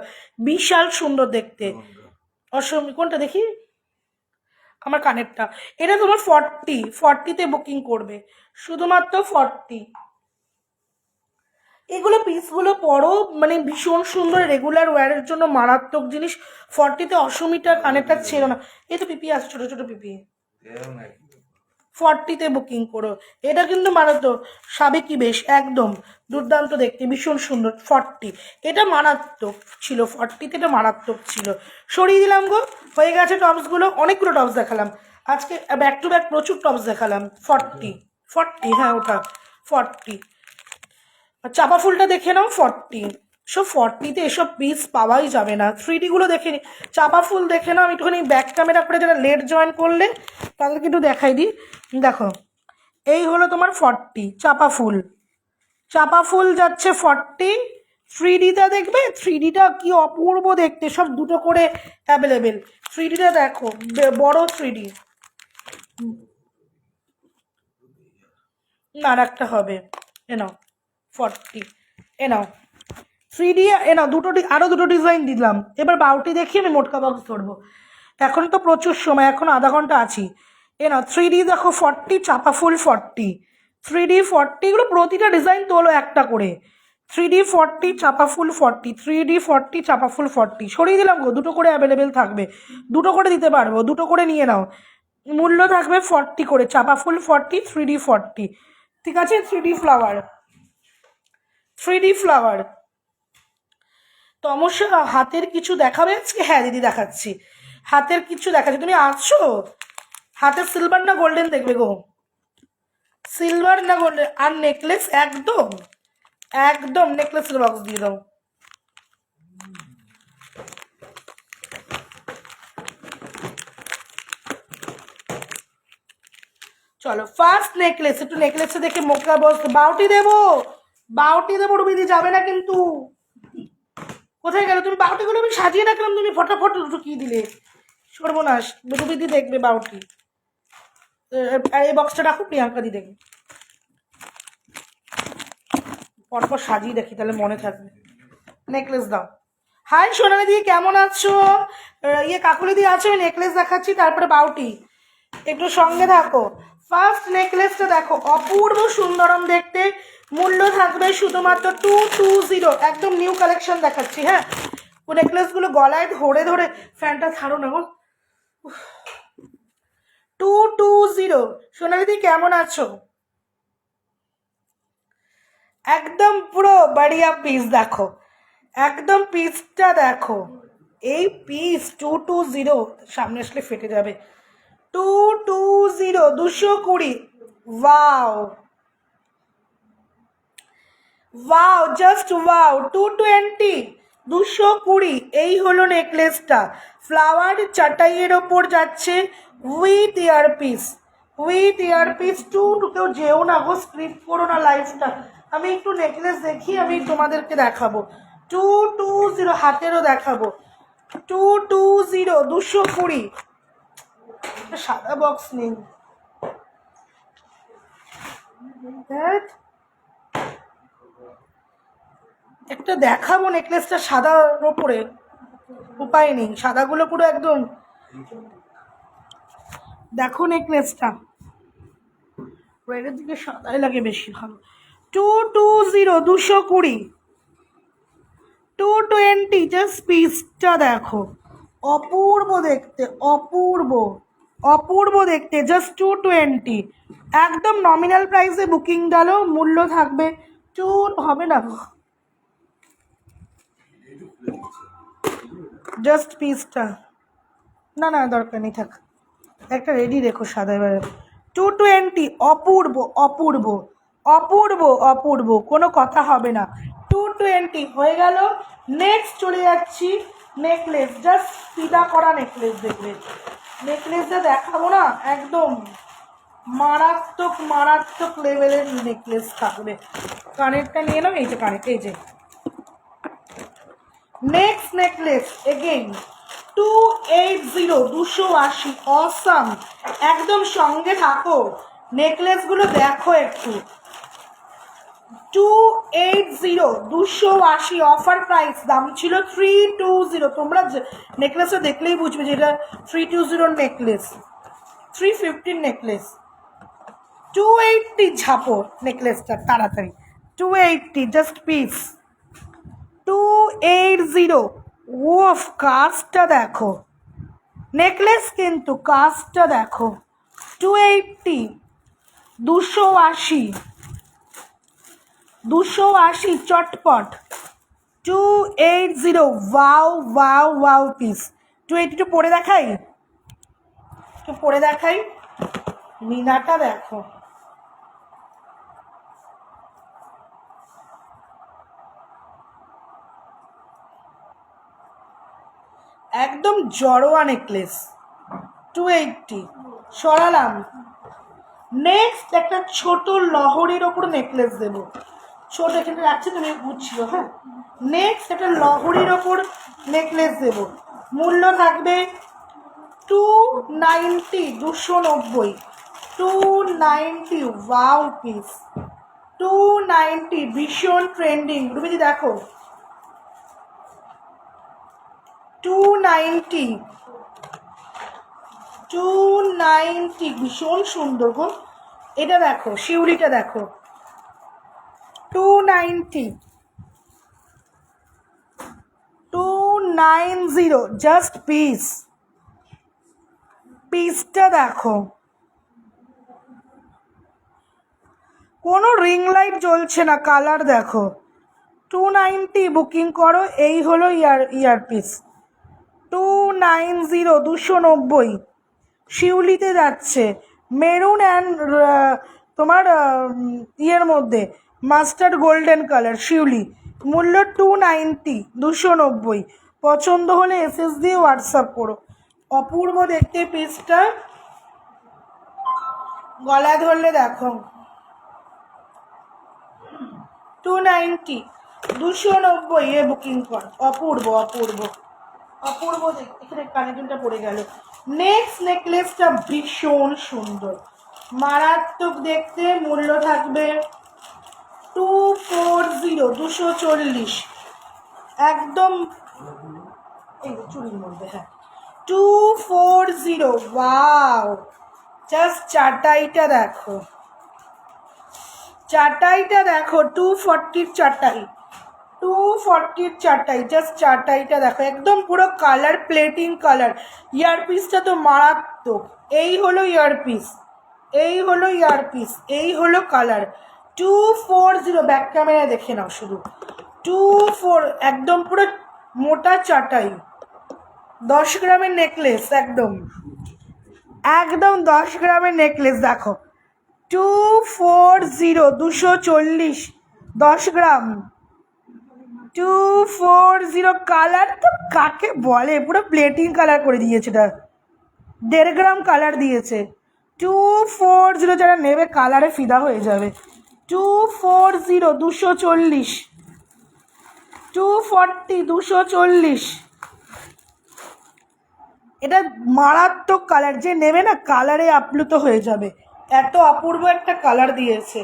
বিশাল সুন্দর দেখতে। অসমী কোনটা দেখি, আমার কানেরটা, এটা তোমার 40, 40-তে বুকিং করবে, শুধুমাত্র 40, এগুলো পিসগুলো পরো, মানে ভীষণ সুন্দর, রেগুলার ওয়্যারের জন্য মারাত্মক জিনিস। 40-তে 80 মিটার কানেক্টার ছিল না। এই তো পিপি আছে, ছোট ছোট পিপি। 40-তে বুকিং করো, এটা কিন্তু মারাত্মক। সাবেকি বেশ একদম দুর্দান্ত দেখতে, ভীষণ সুন্দর। 40, এটা মারাত্মক ছিল। 40-তে এটা মারাত্মক ছিল। সরিয়ে দিলাম গো, হয়ে গেছে টপসগুলো। অনেকগুলো টপস দেখালাম আজকে, ব্যাক টু ব্যাক প্রচুর টপস দেখালাম। 40, হ্যাঁ ওটা 40। চাপা ফুলটা দেখে নাও 40। সব 40-তে এসব পিস পাওয়াই যাবে না। 3D-গুলো দেখে নি, চাপা ফুল দেখে নাও। আমি একটুখানি ব্যাক ক্যামেরা করে যারা লেট জয়েন করলে তাদেরকে একটু দেখাই দিই। দেখো, এই হলো তোমার 40 চাপা ফুল। চাপা ফুল যাচ্ছে 40। 3D-টা দেখবে, 3D-টা কি অপূর্ব দেখতে, সব দুটো করে অ্যাভেলেবেল। 3D-টা দেখো, বড় 3D। না, আর একটা হবে, এ নাও 40, এ নাও 3D, এ নাও দুটো, আরও দুটো ডিজাইন দিলাম। এবার বাউটি দেখি, আমি মোটকা বক্স ধরবো। এখন তো প্রচুর সময়, এখন আধা ঘন্টা আছি। এ নাও 3D দেখো 40, চাপা ফুল 40, 3D 40। এগুলো প্রতিটা ডিজাইন তোলো একটা করে। 3D 40, চাপা ফুল 40, 3D 40, চাপা ফুল 40। সরিয়ে দিলাম গো, দুটো করে অ্যাভেলেবেল থাকবে, দুটো করে দিতে পারবো, দুটো করে নিয়ে নাও। মূল্য থাকবে 40 করে, চাপা ফুল 40, 3D 40। ঠিক আছে, 3D ফ্লাওয়ার, 3D ফ্লাওয়ার। তমস্যা, হাতের কিছু দেখাবে আজকে? হ্যাঁ দিদি দেখাচ্ছি, হাতের কিছু দেখাচ্ছি। তুমি আসছো? হাতের সিলভার না গোল্ডেন দেখবে গো? সিলভার না গোল্ডেন? আর নেকলেস একদম একদম নেকলেসের বক্স দিয়ে দাও। চলো ফার্স্ট নেকলেস, একটু নেকলেসে দেখে মোকরা বস। বাউটি দেবো, বাউটি দেবো, রুবিদি যাবে না কিন্তু। কোথায় গেল তুমি? বাউটিগুলো আমি সাজিয়ে রাখলাম, তুমি ফটাফট ঢুকিয়ে দিলে, সর্বনাশ। রুবিদি দেখবে বাউটি। আর এই বক্সটা রাখো, প্রিয়াঙ্কা দি দেখবে। পরপর সাজিয়ে দেখি, তাহলে মনে থাকবে। নেকলেস দাও। হাই সোনালি দি, কেমন আছো? ইয়ে কাকুলি দি আছো? আমি নেকলেস দেখাচ্ছি, তারপরে বাউটি, একটু সঙ্গে থাকো। ফার্স্ট নেকলেসটা দেখো, অপূর্ব সুন্দরম দেখতে। মূল্য থাকবে শুধুমাত্র 220, একদম নিউ কালেকশন দেখাচ্ছি। হ্যাঁ, ও নেকলেসগুলো গলায় ধরে ধরে, ফ্যানটা ছাড়ো না গো। 220। সোনালি দি কেমন আছো? একদম পুরো বাড়িয়া পিস দেখো, একদম পিসটা দেখো। এই পিস 220, সামনে আসলে ফেটে যাবে। 220, 220। Wow wow, just wow. 220, 220। এই হলো নেকলেসটা, ফ্লাওয়ার চাটাইয়ের ওপর যাচ্ছে, উইথ ইয়ারপিস, উইথ ইয়ারপিস। কেউ যেও না গো, স্ক্রিপ্ট করো না লাইফটা। আমি একটু নেকলেস দেখি, আমি তোমাদেরকে দেখাবো। 220, হাতেরও দেখাবো। 220, 220। সাদা বক্স নেই, একটা দেখাবো নেকলেসটা সাদার ওপরে, উপায় নেই, সাদাগুলো পুরো একদম। দেখো নেকলেসটা, রেডের দিকে সাদাই লাগে বেশি ভালো। 220, 220, 220। জাস্ট পিসটা দেখো, অপূর্ব দেখতে, অপূর্ব অপূর্ব দেখতে। জাস্ট 220, একদম নমিনাল প্রাইসে বুকিং ডালো। মূল্য থাকবে হবে না, জাস্ট পিসটা। না না দরকার নেই, থাক, একটা রেডি রেখো সাদা। এবারে 220, অপূর্ব অপূর্ব অপূর্ব অপূর্ব, কোনো কথা হবে না। 220 হয়ে গেল। নেক্সট চলে যাচ্ছি নেকলেস, জাস্ট ফিদা করা নেকলেস দেখবে। নেকলেসটা দেখাবো না, একদম মারাত্মক মারাত্মক লেভেলের নেকলেস থাকবে। কানেরটা নিয়ে নাও, এই যে কানের, এই যে নেক্সট নেকলেস এগেইন 280, 280। অসাম, একদম সঙ্গে থাকো, নেকলেসগুলো দেখো একটু। 280, 280 অফার প্রাইস, দাম ছিল 320। তোমরা নেকলেসটা দেখলেই বুঝবে যে এটা 320 নেকলেস, 350 নেকলেস। 280 ঝাপো নেকলেসটা তাড়াতাড়ি, 280 জাস্ট পিস 280। ওফ কাজটা দেখো, নেকলেস কিন্তু কাজটা দেখো। 280, 280, 280 চটপট। 280 ওয়াও ওয়াও ওয়াও পিস। 280 পরে দেখাই, একটু পরে দেখাই। মিনাটা দেখো, একদম জড়োয়া নেকলেস। 280 সরালাম। নেক্সট একটা ছোট লহরের ওপর নেকলেস দেবো। ছোট এখানে রাখছি, তুমি বুঝছো। হ্যাঁ, নেক্সট একটা লহরির ওপর নেকলেস দেবো। মূল্য থাকবে 290, 290, 290 ওয়াও পিস। 290 ভীষণ ট্রেন্ডিং। রুবিদি দেখো 290, 290 ভীষণ সুন্দর গো। এটা দেখো, শিউলিটা দেখো 290, 290 জাস্ট পিস। পিসটা দেখো, কোনো রিং লাইট জ্বলছে না, কালার দেখো। 290 বুকিং করো। এই হলো ইয়ারপিস 290, 290 শিউলিতে যাচ্ছে, মেরুন অ্যান্ড তোমার ইয়ের মধ্যে মাস্টার্ড গোল্ডেন কালার শিউলি। মূল্য 290, 290। পছন্দ হলে এসএস দিয়ে হোয়াটসঅ্যাপ করো। অপূর্ব দেখতে পিসটা, গলায় ধরলে দেখো। 290, 290 এ বুকিং কর। অপূর্ব অপূর্ব অপূর্ব দেখতে। এখানে কানে দুলটা পড়ে গেল। নেক্সট নেকলেসটা ভীষণ সুন্দর, মারাত্মক দেখতে। মূল্য থাকবে 240, 240 একদম এই চুড়ির মধ্যে। হ্যাঁ 240 ওয়াও। জাস্ট চাটাইটা দেখো, চাটাইটা দেখো। 240 চাটাই, 240 চাটাই। জাস্ট চাটাইটা দেখো, একদম পুরো কালার প্লেটিং কালার। ইয়ারপিসটা তো মারাত্মক। এই হলো ইয়ারপিস, এই হলো ইয়ারপিস, এই হলো কালার। 240 ব্যাক ক্যামেরায় দেখে নাও শুধু। 24 একদম পুরো মোটা চাটাই। 10 গ্রামের নেকলেস, একদম একদম 10 গ্রামের নেকলেস দেখো। 240, 240 10 গ্রাম। 240 কালার তো কাকে বলে, পুরো প্লেটিং কালার করে দিয়েছে। এটা 1.5 গ্রাম কালার দিয়েছে। 240 যারা নেবে কালারে ফিদা হয়ে যাবে। 240, 240, 240, 240। এটা মারাত্মক কালার, যে নেবে না কালারে আপ্লুত হয়ে যাবে। এত অপূর্ব একটা কালার দিয়েছে।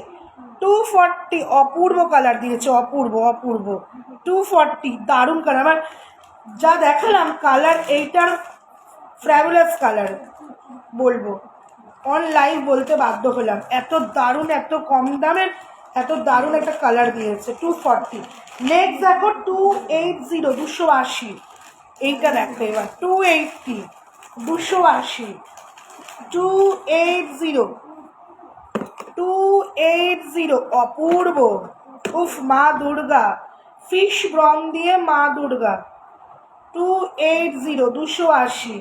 240 অপূর্ব কালার দিয়েছে, অপূর্ব অপূর্ব। 240 দারুণ কালার। আমার যা দেখালাম কালার, এইটার ফ্যাবুলাস কালার বলবো। অন লাইভ বলতে বাধ্য হলাম, এত দারুণ, এত কম দামের এত দারুণ একটা কালার দিয়েছে। 240। নেক্সট দেখো 280, 280। এইটা দেখো এবার 280, 280, 280, 280 অপূর্ব। উফ মা দুর্গা, ফিশ ব্রং দিয়ে মা দুর্গা। 280, 280।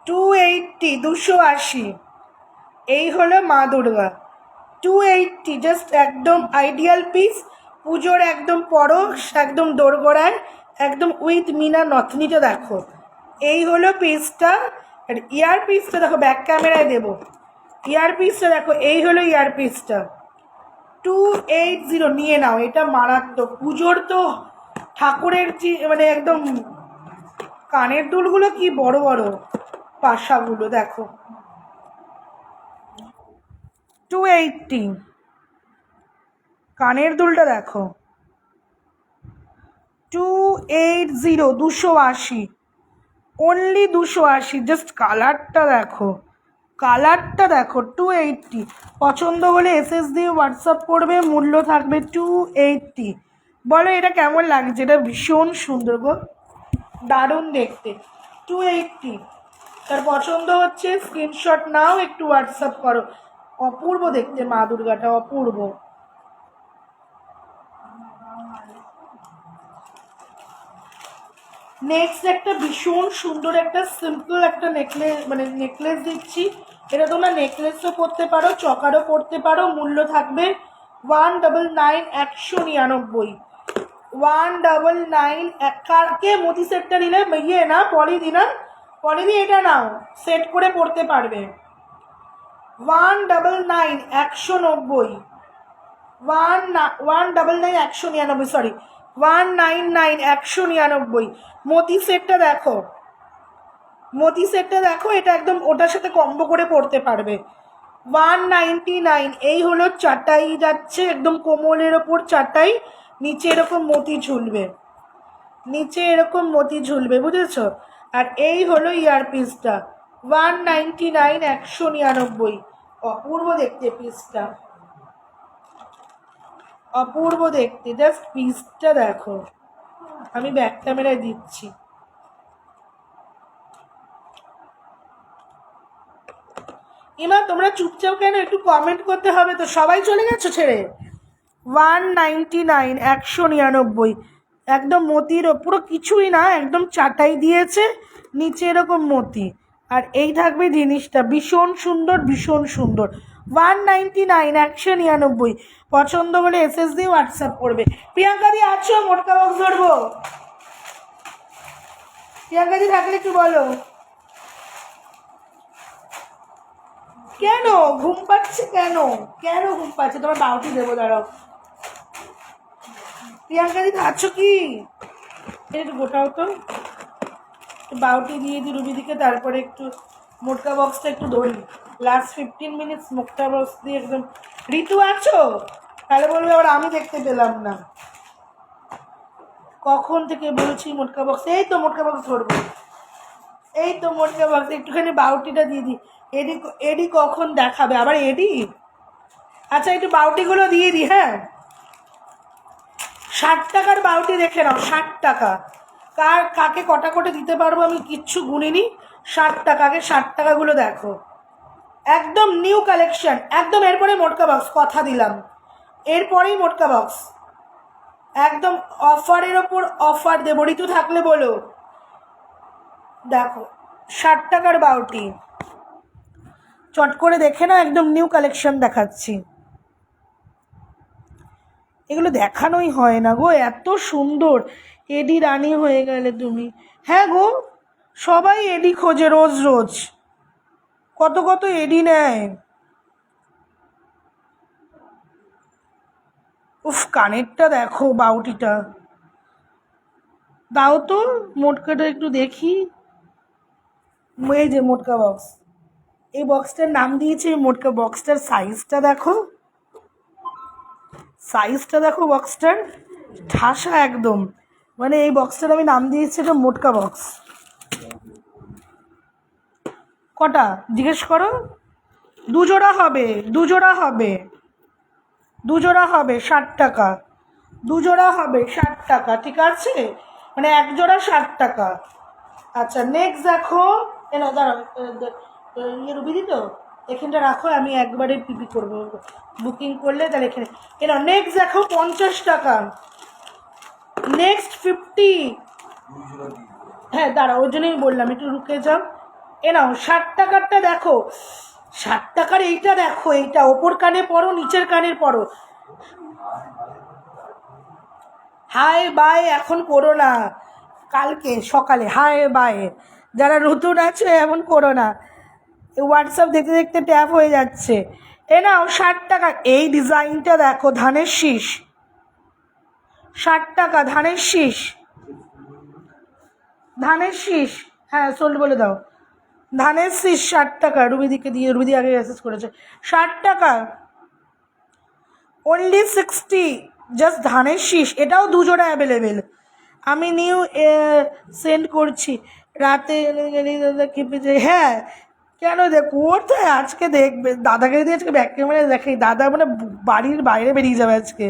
টু 280 এই হলো মা দুর্গা। 280 জাস্ট একদম আইডিয়াল পিস। পুজোর একদম পরশ, একদম দোরগোড়ায়, একদম উইথ মিনা নথনিটা দেখো। এই হলো পিসটা। আর ইয়ার পিসটা দেখো, ব্যাক ক্যামেরায় দেবো। ইয়ার পিসটা দেখো, এই হলো ইয়ার পিসটা। 280 নিয়ে নাও। এটা মারাত্মক। পুজোর তো ঠাকুরের মানে একদম কানের দুলগুলো কি বড় বড়, পাশাগুলো দেখো। 280 কানের দুলটা দেখো। 280, 280 অনলি 280। জাস্ট কালারটা দেখো, কালারটা দেখো 280, পছন্দ হলে এসএস দিয়ে হোয়াটসঅ্যাপ করবে, মূল্য থাকবে 280। বলো এটা কেমন লাগছে? এটা ভীষণ সুন্দর গো, দারুণ দেখতে, 280। তার পছন্দ হচ্ছে স্ক্রিনশট নাও, একটু হোয়াটসঅ্যাপ করো। অপূর্ব দেখতে মা দুর্গাটা, অপূর্ব। নেক্সট একটা ভীষণ সুন্দর একটা সিম্পল একটা নেকলেস, মানে নেকলেস দিচ্ছি। এটা তোমরা নেকলেসও পরতে পারো, চকারও পরতে পারো। মূল্য থাকবে 199, 199। 199। কে মোদি সেটটা নিলে ইয়ে না পলিদি না, পলিদি এটা নাও, সেট করে পরতে পারবে। 199, 190। 199, 199, সরি 199, 199। মতি সেটটা দেখো, মতি সেটটা দেখো, এটা একদম ওটার সাথে কম্বো করে পড়তে পারবে। 199। এই হলো চাটাই যাচ্ছে, একদম কোমলের ওপর চাটাই, নিচে এরকম মতি ঝুলবে, নিচে এরকম মতি ঝুলবে, বুঝেছ? আর এই হলো ইয়ারপিসটা, 199, 199। অপূর্ব দেখতে পিসটা, অপূর্ব দেখতে। জাস্ট পিসটা দেখো, আমি ব্যাক ক্যামেরায় দিচ্ছি। এবার তোমরা চুপচাপ কেন? একটু কমেন্ট করতে হবে তো, সবাই চলে গেছো ছেড়ে। 199, 199। একদম মতির পুরো কিছুই না, একদম চাটাই দিয়েছে, নিচে এরকম মতি। আর এই থাকবে জিনিসটা, ভীষণ সুন্দর, ভীষণ সুন্দর। 199, 199। পছন্দ হলে এসএস দিয়ে হোয়াটসঅ্যাপ করবে। প্রিয়াঙ্কাদি আছো? মোটকা বক্স ধরবো? প্রিয়াঙ্কাদি থাকলে একটু বলো। কেন ঘুম পাচ্ছে? কেন কেন ঘুম পাচ্ছে? তোমার বাউটি দেবো, দাঁড়াও। প্রিয়াঙ্কাদি আছো কি? একটু গোটাও তো, বাউটি দিয়ে দিই রুবিদিকে, তারপরে একটু মোটকা বক্সটা একটু ধরি। লাস্ট 15 মিনিটস মোটকা বক্স দিয়ে একদম। ঋতু আছো? তাহলে বলবে আবার আমি দেখতে পেলাম না। কখন থেকে বলছি মোটকা বক্স, এই তো মোটকা বক্স ধরবো, এই তো মোটকা বক্স। একটুখানি বাউটিটা দিয়ে দিই। এডি, এডি কখন দেখাবে আবার এডি? আচ্ছা একটু বাউটিগুলো দিয়ে দিই। হ্যাঁ, 60 টাকার বাউটি দেখে নাও, 60 টাকা। কার কাকে কটা করে দিতে পারবো আমি কিচ্ছু গুনিনি। 60 টাকা, আগে 60 টাকাগুলো দেখো, একদম নিউ কালেকশন একদম। এরপরে মোটকা বক্স, কথা দিলাম, এরপরেই মোটকা বক্স একদম অফারের ওপর অফার দেবো। ঋতু থাকলে বলো। দেখো 60 টাকার বাউটি, চট করে দেখে না, একদম নিউ কালেকশন দেখাচ্ছি। এগুলো দেখানোই হয় না গো, এত সুন্দর। এডি রানী হয়ে গেলে তুমি। হ্যাঁ গো, সবাই এডি খোঁজে রোজ রোজ, কত কত এডি নেয়। উফ, কানেরটা দেখো, বাউটিটা দাও তো, মোটকাটা একটু দেখি। এই যে মোটকা বক্স, এই বক্সটার নাম দিয়েছে মোটকা। বক্সটার সাইজটা দেখো, সাইজটা দেখো বক্সটার, ঠাসা একদম। মানে এই বক্সটার আমি নাম দিয়েছি এটা মোটকা বক্স। কটা জিজ্ঞেস করো? দুজোড়া হবে, দুজোড়া হবে, দুজোড়া হবে 60 টাকা, দুজোড়া হবে 60 টাকা, ঠিক আছে? মানে এক জোড়া 60 টাকা। আচ্ছা নেক্সট দেখো, এলো দাঁড়াও, রুবি তো এখানটা রাখো, আমি একবারে পিপি করবো বুকিং করলে, তাহলে এখানে এলো। নেক্সট দেখো 50 টাকা, নেক্সট 50। হ্যাঁ দাঁড়াও, ওই জন্যই বললাম একটু রুকে যাও। এ নাও 60 টাকারটা দেখো, 60 টাকার এইটা দেখো, এইটা ওপর কানে পরো, নিচের কানের পরো। হাই বাই এখন করো না, কালকে সকালে হাই বাই। যারা নতুন আছে এমন করো না, হোয়াটসঅ্যাপ দেখতে দেখতে ট্যাপ হয়ে যাচ্ছে। এ নাও 60 টাকা। এই ডিজাইনটা দেখো, ধানের শীষ, 60 টাকা। ধানের শীষ, ধানের শীষ, হ্যাঁ সোল্ড বলে দাও। ধানের শীষ 60 টাকা। রুবিদিকে দিয়ে, রুবিদি আগে মেসেজ করেছে। 60 টাকা, অনলি 60। জাস্ট ধানের শীষ, এটাও দুজোড়া অ্যাভেলেবেল। আমি নিউ সেন্ড করছি। রাতে গেলে কেঁপে যায়। হ্যাঁ কেন দেখ কোথায় আজকে দেখবে দাদাকে যদি আজকে ব্যাক ক্যামেরায় দেখে দাদা মানে বাড়ির বাইরে বেরিয়ে যাবে আজকে।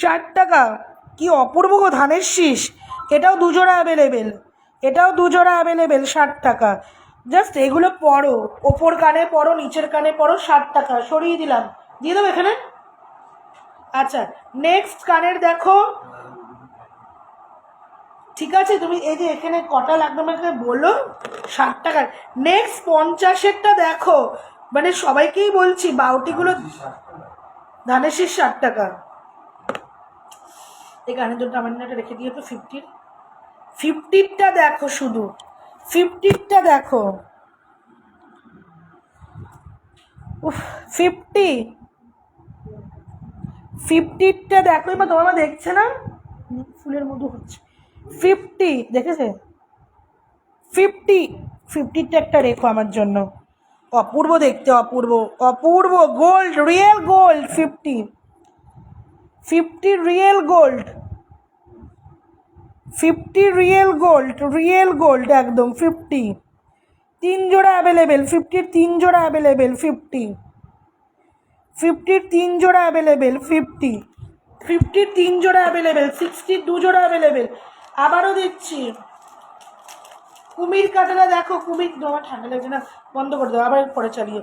60 টাকা, কি অপূর্ব গো ধানের শীষ। এটাও দুজোড়া অ্যাভেলেবেল, এটাও দুজোড়া অ্যাভেলেবেল 60 টাকা। জাস্ট এগুলো পরো, ওপর কানে পরো নিচের কানে পরো, 60 টাকা সরিয়ে দিলাম, দিয়ে দেবো এখানে। আচ্ছা নেক্সট কানের দেখো, ঠিক আছে তুমি এই যে এখানে কটা লাগবে আমাকে বলো, 60 টাকার। নেক্সট 50-এরটা দেখো, মানে সবাইকেই বলছি বাউটিগুলো ধানের শীষ 60 টাকা। এই কানের দুটো আমার একটা রেখে দিয়ে তো 50টা দেখো, শুধু 50টা দেখো। উফ 50টা দেখো, এবার তোমার দেখছে না ফুলের মধু হচ্ছে। 50 দেখেছে, 50টা একটা রেখো আমার জন্য, অপূর্ব দেখতে, অপূর্ব অপূর্ব gold, real gold. 50 real gold, 50 real gold একদম 50। 3 জোড়া অ্যাভেলেবেল, 50-র 3 জোড়া অ্যাভেলেবেল, 50-র 3 জোড়া অ্যাভেলেবেল, 50-র 3 জোড়া অ্যাভেলেবেল, 60-র 2 জোড়া অ্যাভেলেবেল। আবারও দিচ্ছি, কুমির কাটাটা দেখো, কুমির তোমার ঠান্ডা লাগছে না, বন্ধ করে দেবো, আবার পরে চালিয়ে।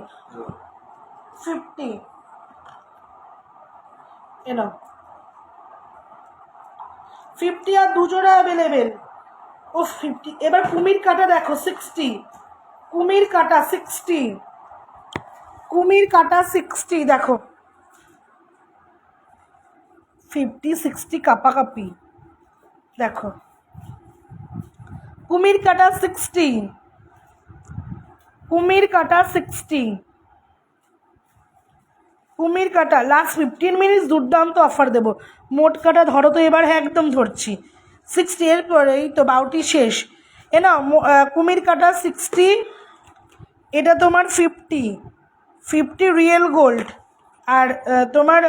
50 এনো, 50 আর 2 জোড়া অ্যাভেলেবেল। ও 50, এবার কুমির কাটা দেখো 60, কুমির কাটা 60, কুমির কাটা 60 দেখো, 50-60 কাপাকাপি দেখো, কুমির কাটা 60, কুমির কাটা 60, কুমির কাটা লাস্ট 15 মিনিটস দুর্দান্ত অফার দেবো। মোট কাটা ধরো তো এবার, হ্যাঁ একদম ধরছি 60, এরপরে এই তো বাউটি শেষ। এ না কুমির কাটা 60, এটা তোমার 50 রিয়েল গোল্ড। আর তোমার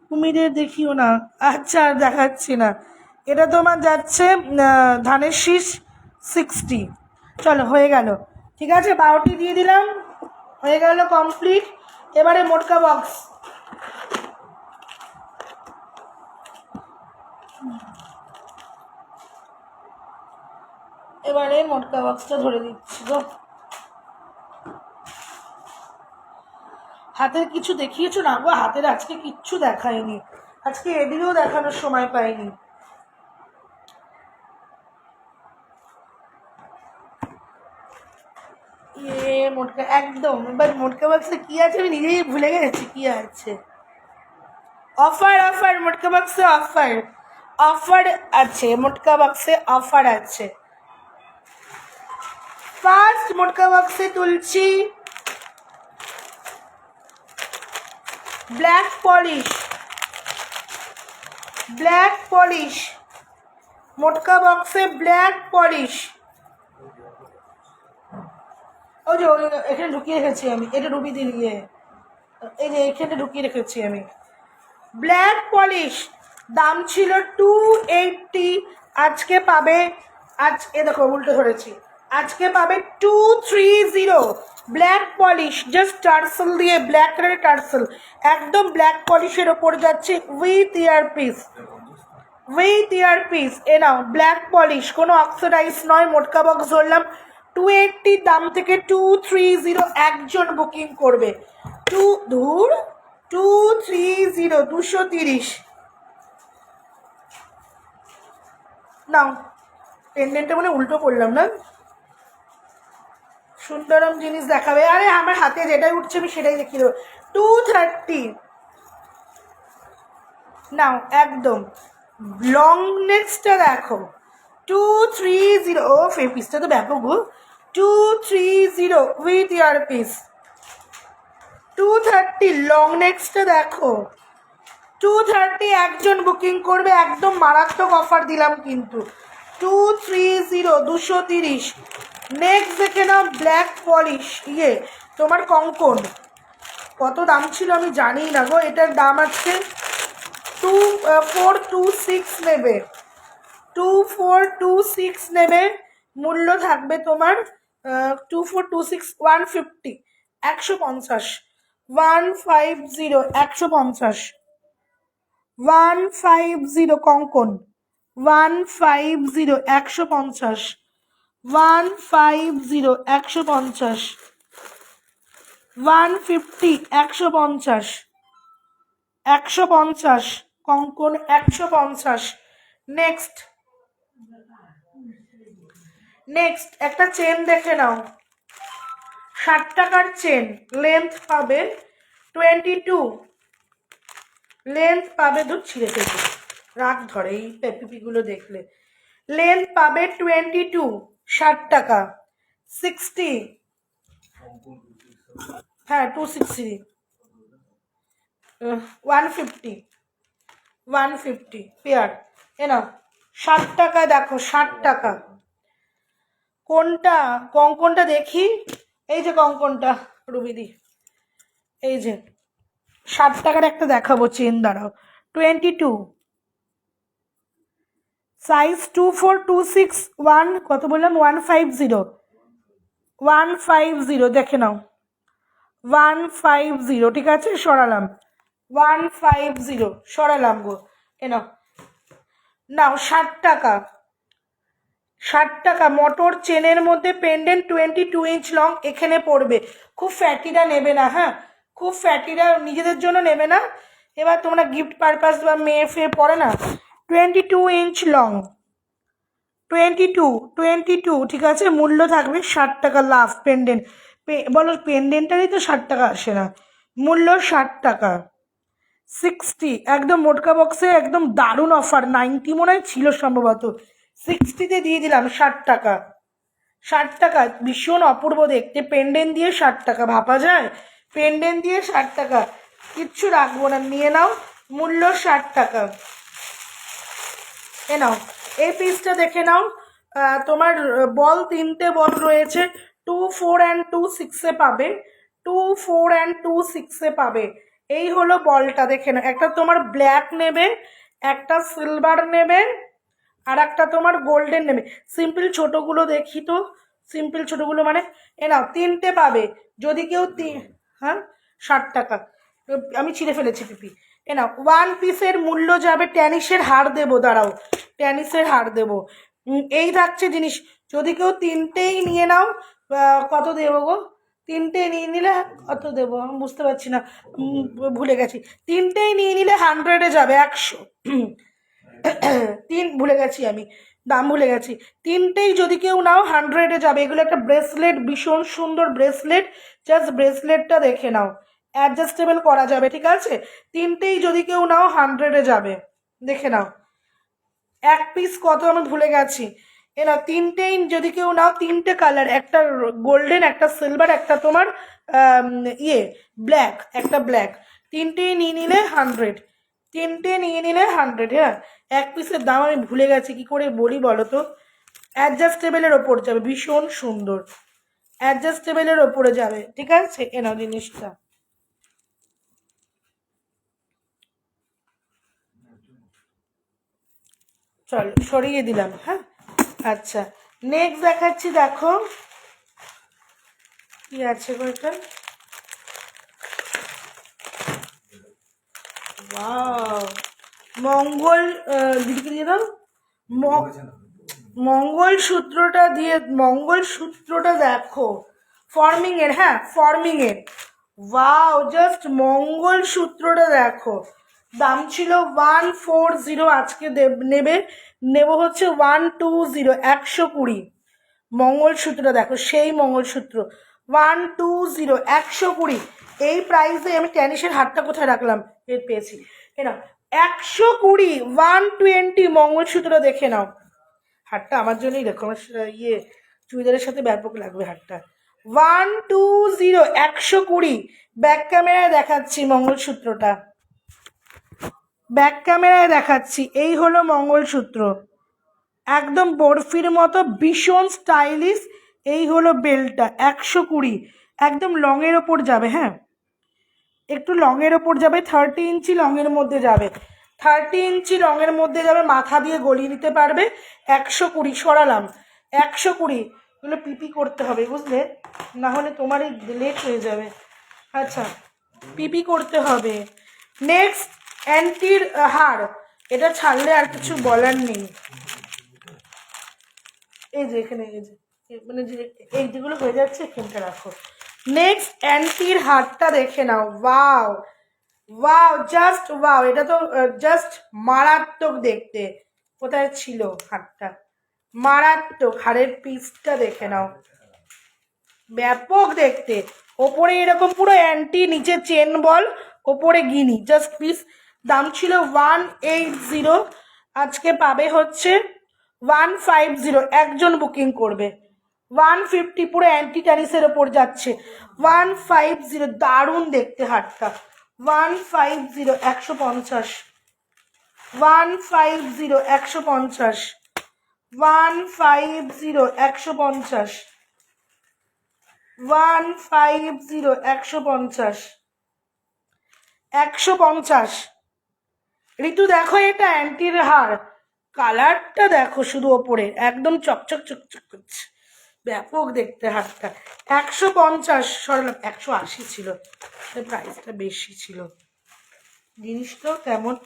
কুমিরের দেখিও না, আচ্ছা আর দেখাচ্ছি না। এটা তোমার যাচ্ছে ধানের শীষ 60। চলো হয়ে গেল, ঠিক আছে বাউটি দিয়ে দিলাম, হয়ে গেল কমপ্লিট। এবারে মোটকা বক্স, এবারে মোটকা বক্সটা ধরে দিচ্ছি গো। হাতের কিছু দেখিয়েছো না গো, হাতের আজকে কিচ্ছু দেখায়নি, আজকে এদিকেও দেখানোর সময় পাইনি। মোটকা একদম, এবার মোটকা বক্সে কি আছে আমি নিজেই ভুলে গেছি কি আছে। অফার অফার মোটকা বক্সে অফার, অফার আছে মোটকা বক্সে, অফার আছে। ফার্স্ট মোটকা বক্সে তুলছি ব্ল্যাক পলিশ, ব্ল্যাক পলিশ, মোটকা বক্সে ব্ল্যাক পলিশ। ওই যে এখানে ঢুকিয়ে রেখেছি আমি, এটা রুবি দিয়ে, এই যে এখানে ঢুকিয়ে রেখেছি আমি। ব্ল্যাক পলিশ দাম ছিল 280, আজকে পাবে, আজ এ দেখো উল্টো ধরেছি, আজকে পাবে 230। ব্ল্যাক পলিশ জাস্ট টার্সেল দিয়ে, ব্ল্যাক কালারের টার্সেল, একদম ব্ল্যাক পলিশের ওপর যাচ্ছে with earpiece, with earpiece. A now black polish, কোনো অক্সিডাইজ নয়, মোটকা বক্স ধরলাম 280 দাম থেকে 230, একজন বুকিং করবে। 230, 230 নাও। পেন্ডেন্টটা মানে উল্টো করলাম না, সুন্দরম জিনিস দেখাবে, আরে আমার হাতে যেটাই উঠছে আমি সেটাই দেখিয়ে দেবো। 230 নাও, একদম লং নেক্সটটা দেখো 230, ও পিসটা তো ব্যাপক গো। 230 উইথ ইয়ার পিস, 230 লং নেক্সটটা দেখো, 230 একজন বুকিং করবে, একদম মারাত্মক অফার দিলাম কিন্তু। 230, 230। নেক্সট দেখে নাও ব্ল্যাক পলিশ, তোমার কঙ্কন, কত দাম ছিল আমি জানি না গো, এটার দাম আছে 2426 নেবে, 2426 নেবে, মূল্য থাকবে তোমার 2426 150 150 150 150 150 কঙ্কন 150 150 150 150 150 150 150 কঙ্কন 150। নেক্সট একটা চেন দেখে নাও, 60 টাকার চেন, লেন্থ পাবে 22, লেন্থ পাবে, দুধ ছিঁড়ে ফেলবে, রাগ ধরে এই পিপিগুলো দেখলে। লেন্থ পাবে 22, 60 টাকা, 60, হ্যাঁ 260, 150 150 পেয়ার। এনা 60 টাকায় দেখো, 60 টাকা। কোনটা কঙ্কনটা দেখি, এই যে কঙ্কনটা রুবিদি, এই যে 60 টাকার একটা দেখাবো চেন, দাঁড়াও। 22, সাইজ 2426 1, কত বললাম, 150 150, দেখে নাও 150, ঠিক আছে, সরালাম 150, সরালাম গো। নাও নাও 60 টাকা, 60 টাকা মোটর চেনের মধ্যে পেন্ডেন্ট 22 ইঞ্চ লং, এখানে পড়বে। খুব ফ্যাটিরা নেবে না, হ্যাঁ খুব ফ্যাটিরা নিজেদের জন্য নেবে না, এবার তোমরা গিফট পারপাস বা মেয়ে ফেয়ে পড়ে না। 22 ইঞ্চ লং, 22, ঠিক আছে, মূল্য থাকবে 60 টাকা, লাভ পেন্ডেন্ট, বলো পেন্ডেন্টারই তো 60 টাকা আসে না, মূল্য 60 টাকা। 60 একদম মোটকা বক্সে একদম দারুণ অফার, 90 মনে হয় ছিল সম্ভবত, 60-তে দিয়ে দিলাম 60 টাকা। 60 টাকা ভীষণ অপূর্ব দেখতে, পেন্ডেন্ট দিয়ে 60 টাকা, ভাবা যায়, পেন্ডেন্ট দিয়ে 60 টাকা, কিচ্ছু রাখবো না, নিয়ে নাও, মূল্য 60 টাকা। এ নাও এই পিসটা দেখে নাও, তোমার বল 3টে বল রয়েছে, 2, 4 and 2, 6-এ পাবে, 2, 4 and 2, 6-এ পাবে। এই হলো বলটা, দেখে নাও, একটা তোমার ব্ল্যাক নেবে, একটা সিলভার নেবে, আর একটা তোমার গোল্ডেন নেবে। সিম্পল ছোটোগুলো দেখি তো, সিম্পল ছোটোগুলো মানে, এ নাও 3টে পাবে, যদি কেউ হ্যাঁ 60 টাকা, আমি ছিঁড়ে ফেলেছি পিপি। এ নাও 1 পিসের মূল্য যাবে, ট্যানিসের হার দেবো, দাঁড়াও ট্যানিসের হার দেবো, এই থাকছে জিনিস। যদি কেউ 3টেই নিয়ে নাও, কত দেবো গো, 3টে নিয়ে নিলে কত দেবো আমি বুঝতে পারছি না, ভুলে গেছি, 3টেই নিয়ে নিলে 100-এ যাবে, 100 ভুলে গেছি আমি, দাম ভুলে গেছি। 3টেই যদি কেউ নাও 100-এ যাবে। এগুলো একটা ব্রেসলেট, ভীষণ সুন্দর ব্রেসলেট, জাস্ট ব্রেসলেটটা দেখে নাও, অ্যাডজাস্টেবল করা যাবে, ঠিক আছে। 3টেই যদি কেউ নাও 100-এ যাবে, দেখে নাও। এক পিস কত আমি ভুলে গেছি, এ নাও 3টেই যদি কেউ নাও, 3টে কালার, একটা গোল্ডেন, একটা সিলভার, একটা তোমার ব্ল্যাক, একটা ব্ল্যাক, 3টেই নিয়ে নিলে 100, 3টে নিয়ে নিলে 100, হ্যাঁ। এক পিসের দাম আমি ভুলে গেছি, কি করে বলি বলো তো, অ্যাডজাস্টেবলের ওপর যাবে, ভীষণ সুন্দর, অ্যাডজাস্টেবলের ওপরে যাবে, ঠিক আছে। এ নাও জিনিসটা, চলো সরিয়ে দিলাম, হ্যাঁ। আচ্ছা নেক্সট দেখাচ্ছি, দেখো কি আছে ওইটা, মঙ্গল, দিদিকে দিয়ে দাও, মঙ্গলসূত্রটা দিয়ে, মঙ্গলসূত্রটা দেখো, ফর্মিং এর, হ্যাঁ ফর্মিং এর, ওয়াও জাস্ট মঙ্গলসূত্রটা দেখো, দাম ছিল 140, আজকে নেব হচ্ছে 120, 120, মঙ্গলসূত্রটা দেখো, সেই মঙ্গলসূত্র 120, 120, এই প্রাইসে আমি ট্যানিসের হারটা কোথায় রাখলাম, এর পেয়েছি, এনা 120, 120 মঙ্গলসূত্রটা দেখে নাও, হারটা আমার জন্যই দেখো, আমার চুড়িদারের সাথে ব্যাপক লাগবে হারটা। 120, 120, ব্যাক ক্যামেরায় দেখাচ্ছি মঙ্গলসূত্রটা, ব্যাক ক্যামেরায় দেখাচ্ছি, এই হলো মঙ্গলসূত্র, একদম বরফির মতো, ভীষণ স্টাইলিশ, এই হলো বেল্টটা, 120, একদম লংয়ের ওপর যাবে, হ্যাঁ একটু লংয়ের ওপর যাবে, 30 ইঞ্চি লংয়ের মধ্যে যাবে, 30 ইঞ্চি লংয়ের মধ্যে যাবে, মাথা দিয়ে গলিয়ে নিতে পারবে, 120, সরালাম 120, এগুলো পিপি করতে হবে বুঝলে, না হলে তোমারই লেট হয়ে যাবে। আচ্ছা, পিপি করতে হবে। নেক্সট অ্যান্টির হাড়, এটা ছাড়লে আর কিছু বলার নেই। এই যে এখানে এই যে মানে যে এই যেগুলো হয়ে যাচ্ছে এখানটা রাখো। নেক্সট অ্যান্টির হাড়টা দেখে নাও। ওয়াও ওয়াও, জাস্ট ওয়াও, এটা তো জাস্ট মারাত্মক দেখতে। কোথায় ছিল হাড়টা? মারাত্মক, হাড়ের পিসটা দেখে নাও, ব্যাপক দেখতে। ওপরে এরকম পুরো অ্যান্টি, নিচে চেন বল, ওপরে গিনি, জাস্ট পিস। দাম ছিল 180, আজকে পাবে হচ্ছে 150। একজন বুকিং করবে 150, পুরো অ্যান্টি ট্যানিসের ওপর যাচ্ছে 150। দারুণ দেখতে হাটটা। 150, 150, 150, 150, 150, 150, 150, 150, 150। ঋতু দেখো, এটা অ্যান্টির হার, কালারটা দেখো শুধু ওপরে একদম চকচক চকচক করছে, ব্যাপক দেখতে হারটা। 150, সরলাম 180 ছিল, প্রাইসটা বেশি ছিল। জিনিসটাও তেমন।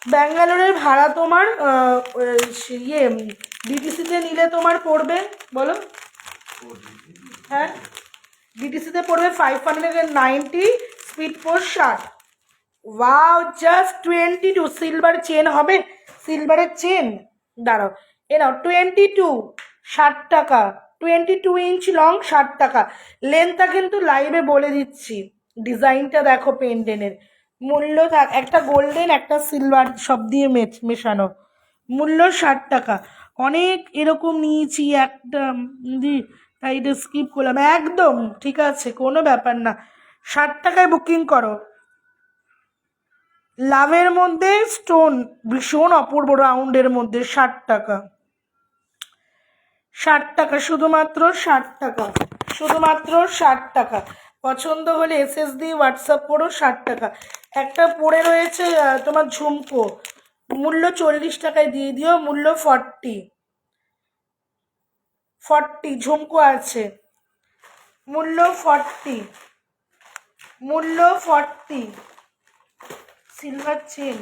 ব্যাঙ্গালোরের ভাড়া তোমার ইয়ে ডিটিসিতে নিলে তোমার পড়বে বলো? হ্যাঁ, ডিটিসিতে পড়বে 590, speed post 60। Wow, just 22। Silver chain হবে, সিলভারের চেন। দাঁড়াও, এ নাও 22, 60 টাকা। 22 ইঞ্চ লং, 60 টাকা। লেন্থটা কিন্তু লাইভে বলে দিচ্ছি। ডিজাইনটা দেখো পেন্ডেনের। মূল্য একটা গোল্ডেন একটা সিলভার সব দিয়ে মেশানো, মূল্য 60 টাকা। অনেক এরকম নিয়েছি একটা, তাই এটা স্কিপ করলাম একদম। ঠিক আছে, কোনো ব্যাপার না, 60 টাকায় বুকিং করো। লাভের মধ্যে স্টোন, ভীষণ অপূর্ব, রাউন্ডের মধ্যে 60 টাকা। 60 টাকা, শুধুমাত্র 60 টাকা, শুধুমাত্র 60 টাকা। পছন্দ হলে এসএস দিয়ে হোয়াটসঅ্যাপ করো। 60 টাকা। একটা পড়ে রয়েছে তোমার ঝুমকো, মূল্য 40 টাকায় দিয়ে দিও, মূল্য 40। ঝুমকো আছে, মূল্য 40, মূল্য 40। সিলভার চেন,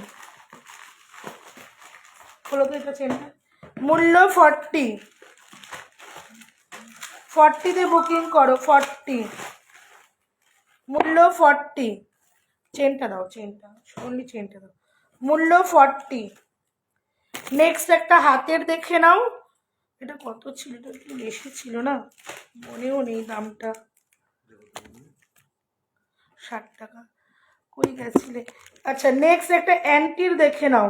খোলো তো এটা চেনটা, মূল্য 40। 40-তে বুকিং করো, 40, মূল্য 40। চেনটা দাও, চেনটা অনলি চেনটা দাও, মূল্য 40। নেক্সট একটা হাতের দেখে নাও, এটা কত ছিল, এটা একটু বেশি ছিল না, মনেও নেই দামটা। 60 টাকা, কই গেছিলে? আচ্ছা, নেক্সট একটা অ্যান্টির দেখে নাও,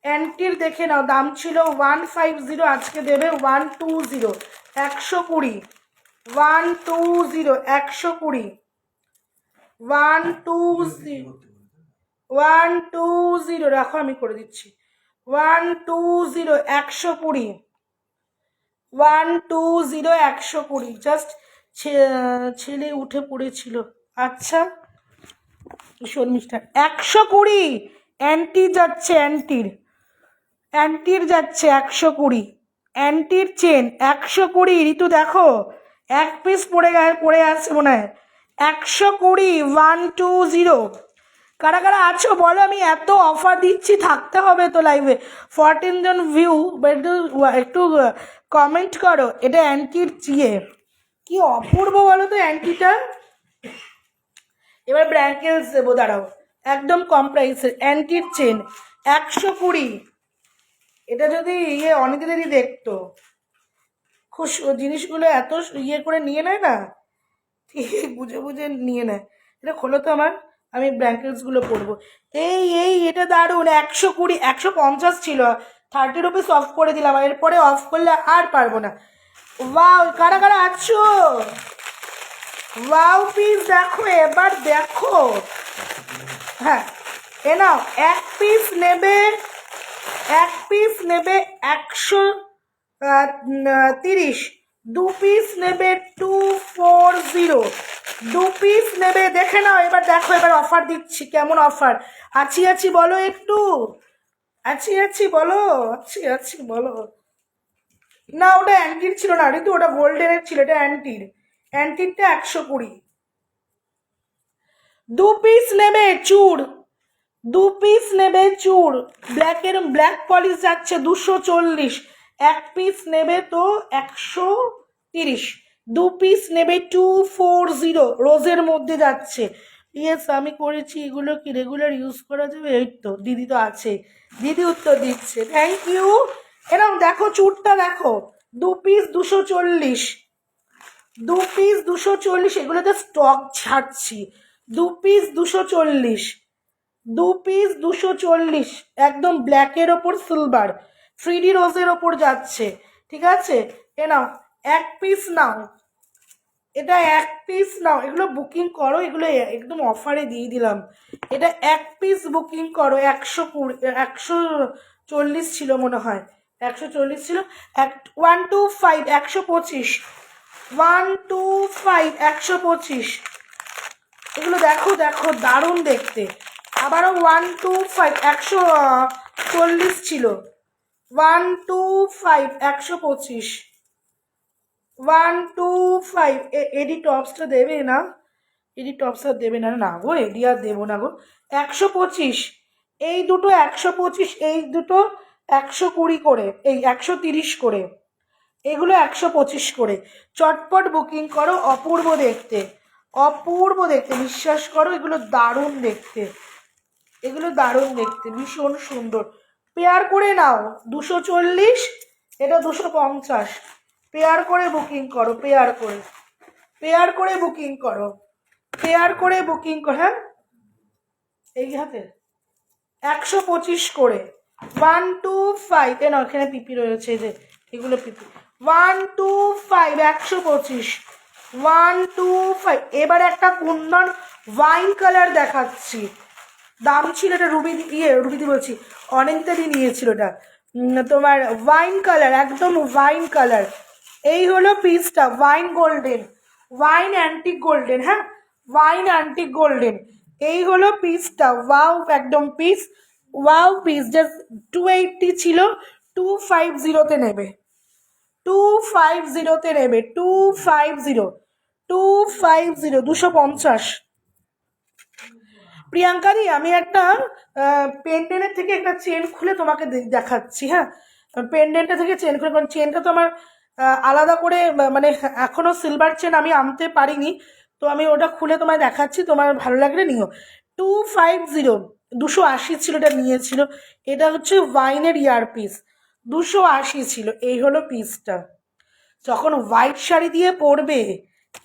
অ্যান্টির দেখে নাও। দাম ছিল 150, আজকে দেবে 120, 120, 120, 120, 120, 120। রাখো, আমি করে দিচ্ছি। 120, 120, 120, 120। জাস্ট ছেলে উঠে পড়েছিল। আচ্ছা, শর্মিষ্ঠা 120। অ্যান্টি যাচ্ছে, অ্যান্টির যাচ্ছে 120। অ্যান্টির চেন 120। ঋতু দেখো, এক পিস পড়ে আছে মনে হয়। 120, 120। কারা কারা আছো বলো, আমি এত অফার দিচ্ছি, থাকতে হবে তো লাইভে। 14 জন ভিউ, একটু কমেন্ট করো। এটা অ্যান্টির চিয়ে, কি অপূর্ব বলো তো অ্যান্টিটা। এবার ব্র্যাঙ্কেলস দেবো, দাঁড়াও, একদম কম প্রাইসের অ্যান্টির চেন 120। এটা যদি অনেকেদেরই দেখতো, খুব জিনিসগুলো এত করে নিয়ে নেয় না, ঠিক বুঝে বুঝে নিয়ে নেয়। এটা খোলো তো আমার, আমি ব্ল্যাঙ্কেটসগুলো পরবো। এটা দারুণ। 120, 150 ছিল, 30 রুপিস অফ করে দিলাম, এরপরে অফ করলে আর পারবো না। ওয়াও, কারা কারা আছো? ওয়াও পিস দেখো, এবার দেখো। হ্যাঁ, এ নাও, এক পিস নেবে 130, 2 পিস নেবে 240, 2 পিস নেবে। দেখে নাও, এবার দেখো, এবার অফার দিচ্ছি, কেমন অফার। আছি বলো, একটু আছি বলো, আছি বলো। না ওটা অ্যান্টির ছিল না ঋতু, ওটা গোল্ডেনের ছিল, এটা অ্যান্টির। অ্যান্টিরটা 120। 2 পিস নেবে চুড়, 2 পিস নেবে চুড়, ব্ল্যাকের ব্ল্যাক পলিশ যাচ্ছে 240, 1 পিস নেবে তো 130। 2 পিস নেবে 240, রোজের মধ্যে যাচ্ছে। ইয়েস আমি করেছি। এগুলো কি রেগুলার ইউজ করা যাবে? এই তো দিদি তো আছে, দিদি উত্তর দিচ্ছে, থ্যাংক ইউ। এরকম দেখো চুড়টা দেখো, 2 পিস 240, 2 পিস 240, এগুলোতে স্টক ছাড়ছি। 2 পিস 240, 2 পিস 240, একদম ব্ল্যাকের ওপর সিলভার, 3D রোজের ওপর যাচ্ছে। ঠিক আছে, এ নাও 1 পিস নাও, এটা 1 পিস নাও। এগুলো বুকিং করো, এগুলো একদম অফারে দিয়ে দিলাম। এটা 1 পিস বুকিং করো, 120, 140 ছিল মনে হয়, 140 ছিল। 125, 125, 125, 125। এগুলো দেখো দেখো দারুণ দেখতে। আবারও 125, 140 ছিল, 125, 125, 125। এডি টপসটা দেবে না, এডি টপসটা দেবে না, না গো এডি আর দেবো না গো। 125, এই দুটো 125, এই দুটো 120 করে, এই 130 করে, এগুলো 125 করে। চটপট বুকিং করো, অপূর্ব দেখতে, অপূর্ব দেখতে, বিশ্বাস করো এগুলো দারুণ দেখতে, এগুলো দারুণ দেখতে, ভীষণ সুন্দর। পেয়ার করে নাও, 240, এটা 250, পেয়ার করে বুকিং করো, পেয়ার করে, পেয়ার করে বুকিং করো, পেয়ার করে বুকিং করো। হ্যাঁ এই হাতে 125 করে, 125। কেন এখানে পিপি রয়েছে, যে এগুলো পিপি। 125, 125, 125। এবার একটা কুন্দন ওয়াইন কালার দেখাচ্ছি, দাম ছিল এটা রুবিদি বলছি, অনেকটাই নিয়েছিল এটা। তোমার ওয়াইন কালার, একদম ওয়াইন কালার। এই হলো পিসটা, wine golden, wine antique golden, হ্যাঁ ওয়াইন অ্যান্টিক গোল্ডেন। এই হলো পিসটা, ওয়াও একদম পিস, ওয়াও পিস। জাস্ট 280 ছিল, 250-তে নেবে, 250-তে নেবে, 250, 250, 250। প্রিয়াঙ্কা দি আমি একটা পেন্ডেন্টের থেকে একটা চেন খুলে তোমাকে দেখাচ্ছি। হ্যাঁ পেন্ডেন্টটা থেকে চেন খুলে, কারণ চেনটা তো আমার আলাদা করে মানে এখনো সিলভার চেন আমি আনতে পারিনি, তো আমি ওটা খুলে তোমায় দেখাচ্ছি, তোমার ভালো লাগলে নিও। 250, 280 ছিল এটা নিয়েছিল। এটা হচ্ছে ওয়াইনের ইয়ারপিস, 280 ছিল। এই হলো পিসটা, যখন হোয়াইট শাড়ি দিয়ে পরবে,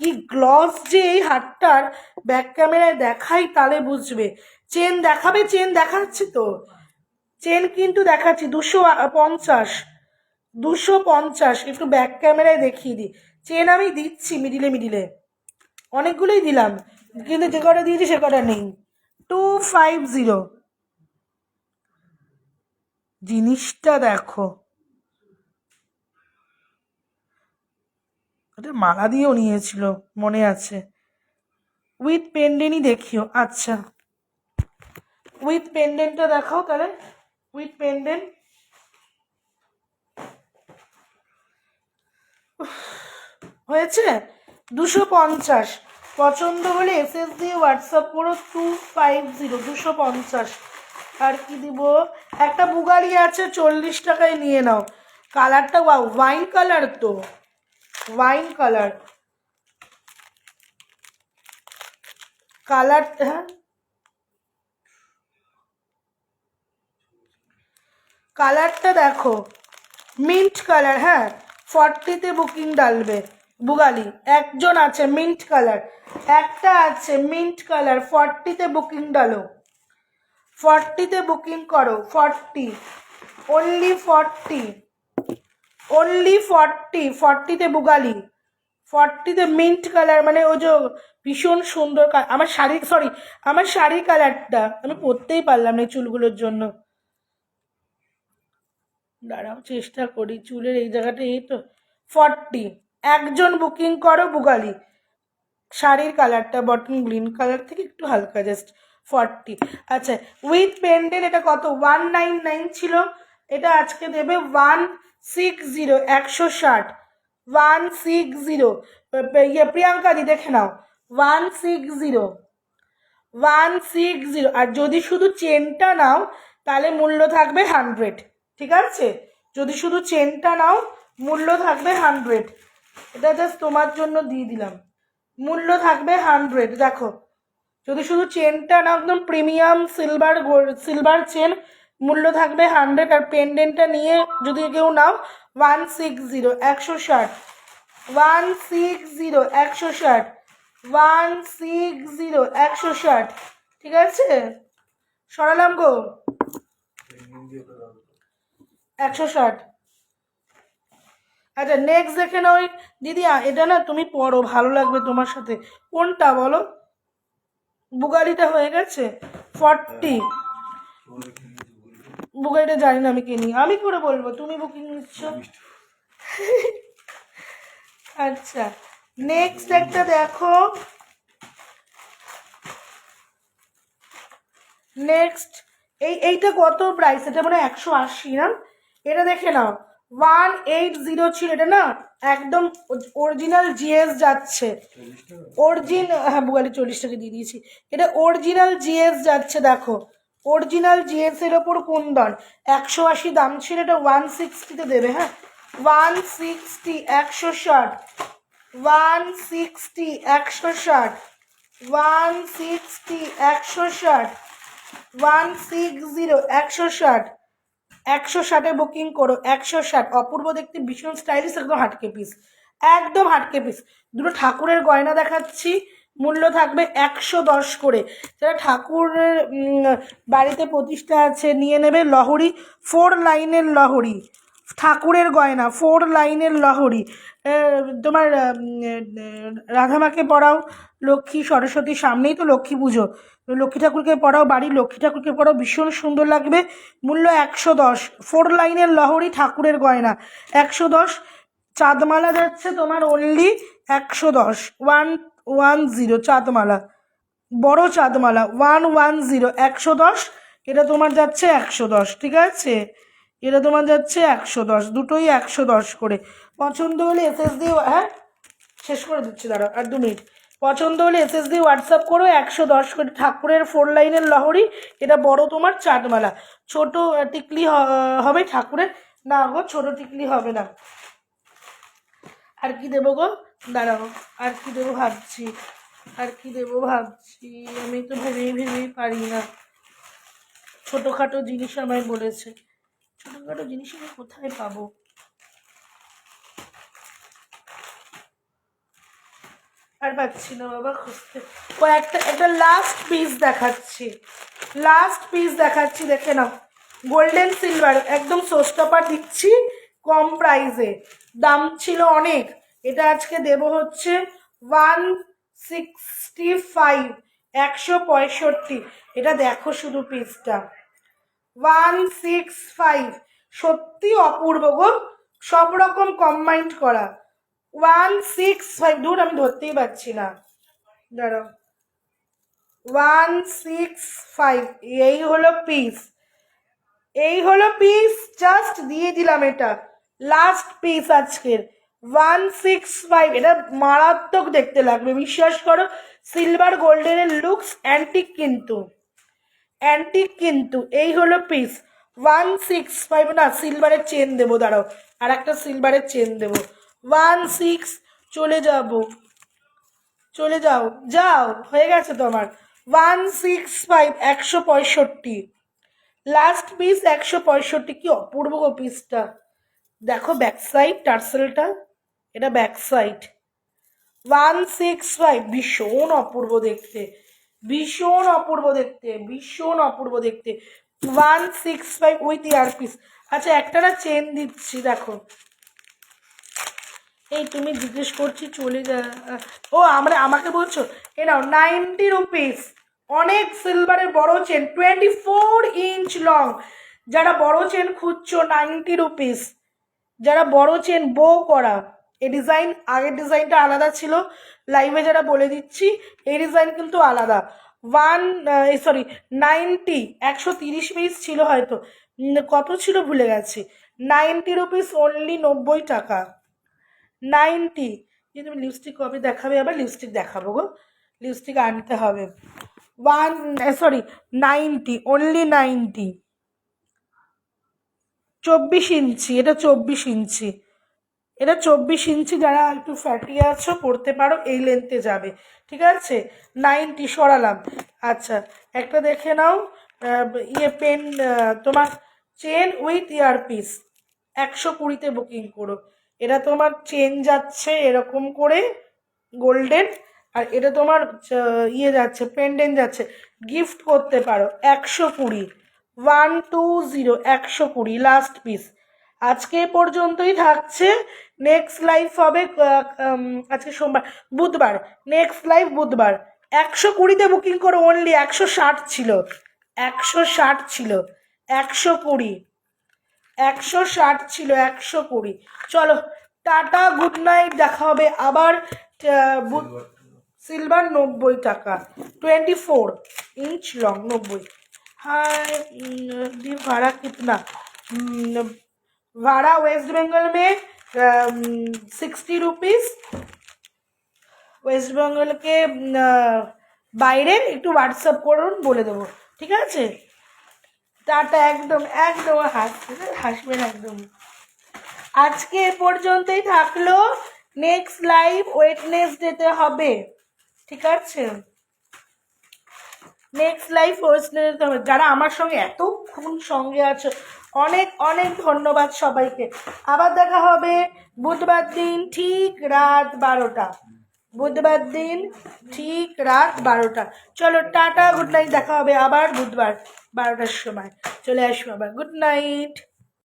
কি গ্লস যে এই হাতটার, ব্যাক ক্যামেরায় দেখাই তাহলে বুঝবে। চেন দেখাবে, চেন দেখাচ্ছি তো, চেন কিন্তু দেখাচ্ছি 250, 250। একটু ব্যাক ক্যামেরায় দেখিয়ে দিই, চেন আমি দিচ্ছি মিডিলে মিডিলে, অনেকগুলোই দিলাম, কিন্তু যে কটা দিয়েছি সে কটা নেই। 250, জিনিসটা দেখো, ওটা মালা দিয়েও নিয়েছিল মনে আছে। উইথ পেন্ডেন্টই দেখিও, আচ্ছা উইথ পেন্ডেন্টটা দেখাও তাহলে, উইথ পেন্ডেন্ট। হয়েছে 250। পছন্দ হলে এসএস দিয়ে হোয়াটসঅ্যাপ করো, 250, 250। আর কি দিব, একটা বুগারি আছে 40 টাকায় নিয়ে নাও। কালারটা ওয়াইন কালার, তো ওয়াইন কালার, কালারটা হ্যাঁ কালারটা দেখো, মিন্ট কালার। হ্যাঁ 40-তে বুকিং ডালবে, বুগালি একজন আছে মিন্ট কালার, একটা আছে মিন্ট কালার, 40-তে বুকিং ডালো, 40-তে বুকিং করো, 40, অনলি 40, অনলি 40, 40-তে বুগালি, 40-তে মিন্ট কালার, মানে ওই যে ভীষণ সুন্দর। আমার শাড়ি, সরি আমার শাড়ি কালারটা আমি পরতেই পারলাম না এই চুলগুলোর জন্য। দাঁড়াও চেষ্টা করি, চুলের এই জায়গাটা, এই তো 40, একজন বুকিং করো বুগালি। শাড়ির কালারটা বটন গ্রিন কালার থেকে একটু হালকা, জাস্ট 40। আচ্ছা উইথ পেন্ডেন্ট এটা কত, 199 ছিল, এটা আজকে দেবে 160 160 160 প্রিয়াঙ্কা দি দেখে নাও 160 160 আর যদি শুধু চেনটা নাও তাহলে মূল্য থাকবে 100 ঠিক আছে যদি শুধু চেনটা নাও মূল্য থাকবে 100 এটা জাস্ট তোমার জন্য দিয়ে দিলাম মূল্য থাকবে 100 দেখো যদি শুধু চেনটা নাও একদম প্রিমিয়াম সিলভার চেন মূল্য থাকবে 100 আর পেন্ডেন্টটা নিয়ে যদি কেউ নাও 160 160 160 160 160 160 ঠিক আছে সরালাম গো 160 আচ্ছা নেক্সট দেখে নাও দিদি এটা না তুমি পড়ো ভালো লাগবে তোমার সাথে কোনটা বলো বুগালিটা হয়ে গেছে 40 বুগালিটা জানি না আমি কিনি আমি করে বলবো তুমি বুকিং নিচ্ছ আচ্ছা নেক্সট একটা দেখো নেক্সট এইটা কত প্রাইস এটা মানে 180 না এটা দেখে নাও 180 ছিল এটা না একদম অরিজিনাল জিএস যাচ্ছে হ্যাঁ বুগালি 40 টাকা দিয়ে দিয়েছি এটা অরিজিনাল জিএস যাচ্ছে দেখো অরিজিনাল জিএস এর ওপর কুন্দন 180 দাম ছিল এটা 160 দেবে হ্যাঁ 160 160 160 160 160 160 160 160 160 বুকিং করো 160 অপূর্ব দেখতে ভীষণ স্টাইলিশ একদম হাটকে পিস দুটো ঠাকুরের গয়না দেখাচ্ছি মূল্য থাকবে 110 করে যারা ঠাকুরের বাড়িতে প্রতিষ্ঠা আছে নিয়ে নেবে লহরি 4 লাইনের লহরি ঠাকুরের গয়না 4 লাইনের লহরি তোমার রাধামাকে পড়াও লক্ষ্মী সরস্বতী সামনেই তো লক্ষ্মী পুজো লক্ষ্মী ঠাকুরকে পড়াও বাড়ির লক্ষ্মী ঠাকুরকে পড়াও ভীষণ সুন্দর লাগবে মূল্য 110 4 লাইনের লহরি ঠাকুরের গয়না 110 চাঁদমালা যাচ্ছে তোমার অনলি 110 110 চাঁদমালা বড় চাঁদমালা 110 110 এটা তোমার যাচ্ছে 110 ঠিক আছে এটা তোমার যাচ্ছে 110 দুটোই 110 করে পছন্দ হলে এসএসডি হ্যাঁ শেষ করে দিচ্ছি দাঁড়াও আর 2 মিনিট পছন্দ হলে এসএসডি হোয়াটসঅ্যাপ করো 110 করে ঠাকুরের 4 লাইনের লহরি এটা বড় তোমার চাঁদমালা ছোট টিকলি হবে ঠাকুরের না গো ছোট টিকলি হবে না আর কি দেবো গো দাঁড়াও আর কি দেবো ভাবছি আমি তো ভেবেই পারি না ছোটোখাটো জিনিস আমায় বলেছে ছোটোখাটো জিনিস আমি কোথায় পাবো আর পাচ্ছি না বাবা খুঁজতে একটা লাস্ট পিস দেখাচ্ছি দেখে নাও গোল্ডেন সিলভার একদম সোস্টপার দিচ্ছি কম প্রাইসে দাম ছিল অনেক এটা আজকে দেব হচ্ছে 165 165 এটা দেখো শুধু পিসটা 165 সত্যি অপূর্ব গো সব রকম কম্বাইন্ড করা 165 দূর আমি ধরতেই পারছি না দাঁড়াও 165 এই হলো পিস জাস্ট দিয়ে দিলাম এটা লাস্ট পিস আজকের 165 এটা মারাত্মক দেখতে লাগবে বিশ্বাস করো সিলভার গোল্ডেনের লুকস অ্যান্টিক কিন্তু এই হলো পিস 165 না সিলভারের চেন দেবো দাঁড়াও আর একটা সিলভারের চেন দেবো 16 চলে যাও হয়ে গেছে তোমার 165 165 লাস্ট পিস 165 কি অপূর্ব পিসটা দেখো ব্যাক সাইড টার্সেলটা এটা ব্যাক সাইড 165 ভীষণ অপূর্ব দেখতে 165 উইথ ইয়ার পিস আচ্ছা একটা না চেন দিচ্ছি দেখো এই তুমি জিজ্ঞেস করছি চলে যা ও আমাকে বলছো এ নাও 90 রুপিস অনেক সিলভারের বড় চেন 24 ইঞ্চ লং যারা বড় চেন খুঁজছো 90 রুপিস যারা বড় চেন বো করা এই ডিজাইন আগের ডিজাইনটা আলাদা ছিল লাইভে যারা বলে দিচ্ছি এই ডিজাইন কিন্তু আলাদা 130 130 পিস ছিল হয়তো কত ছিল ভুলে গেছি 90 রুপিস অনলি, 90 টাকা, 90। যে তুমি লিপস্টিক কবে দেখাবে? আবার লিপস্টিক দেখাবো গো, লিপস্টিক আনতে হবে। 90, অনলি 90। 24 ইঞ্চি, এটা 24 ইঞ্চি, এটা 24 ইঞ্চি। যারা একটু ফ্যাটি আছো পড়তে পারো, এই লেন্থে যাবে, ঠিক আছে। 90 সরালাম। আচ্ছা, একটা দেখে নাও, পেন, তোমার চেন উইথ ইয়ারপিস 120-তে বুকিং করো। এটা তোমার চেন যাচ্ছে এরকম করে গোল্ডেন, আর এটা তোমার যাচ্ছে পেন্ডেন্ট যাচ্ছে, গিফট করতে পারো। 120, 120, 120 লাস্ট পিস। আজকে পর্যন্তই থাকছে। নেক্সট লাইভ হবে আজকে সোমবার, বুধবার, নেক্সট লাইভ বুধবার। 120-তে বুকিং করো অনলি। 160 ছিল, 160 ছিল, 120, 160 ছিল, 120। চলো টাটা, গুড নাইট, দেখা হবে আবার। সিলভার 90 টাকা, 24 इंच लॉन्ग 90। हाँ दी भाड़ा कितना? ভাড়া ওয়েস্ট বেঙ্গল মে 60 রুপিস। ওয়েস্ট বেঙ্গলকে বাইরে একটু হোয়াটসঅ্যাপ করুন, বলে দেবো, ঠিক আছে। টাটা, একদম একদম হাসবেন একদম। আজকে এ পর্যন্তই থাকলো। নেক্সট লাইভ ওয়েডনেসডেতে হবে, ঠিক আছে। নেক্সট লাইভ ওয়েডনেসডেতে হবে। যারা আমার সঙ্গে এতক্ষণ সঙ্গে আছো, অনেক অনেক ধন্যবাদ সবাইকে। আবার দেখা হবে বুধবার দিন ঠিক রাত 12টা, বুধবার দিন ঠিক রাত 12টা। চলো টাটা, গুড নাইট, দেখা হবে আবার বুধবার 12টার সময়। চলে আসবো আবার, গুড নাইট।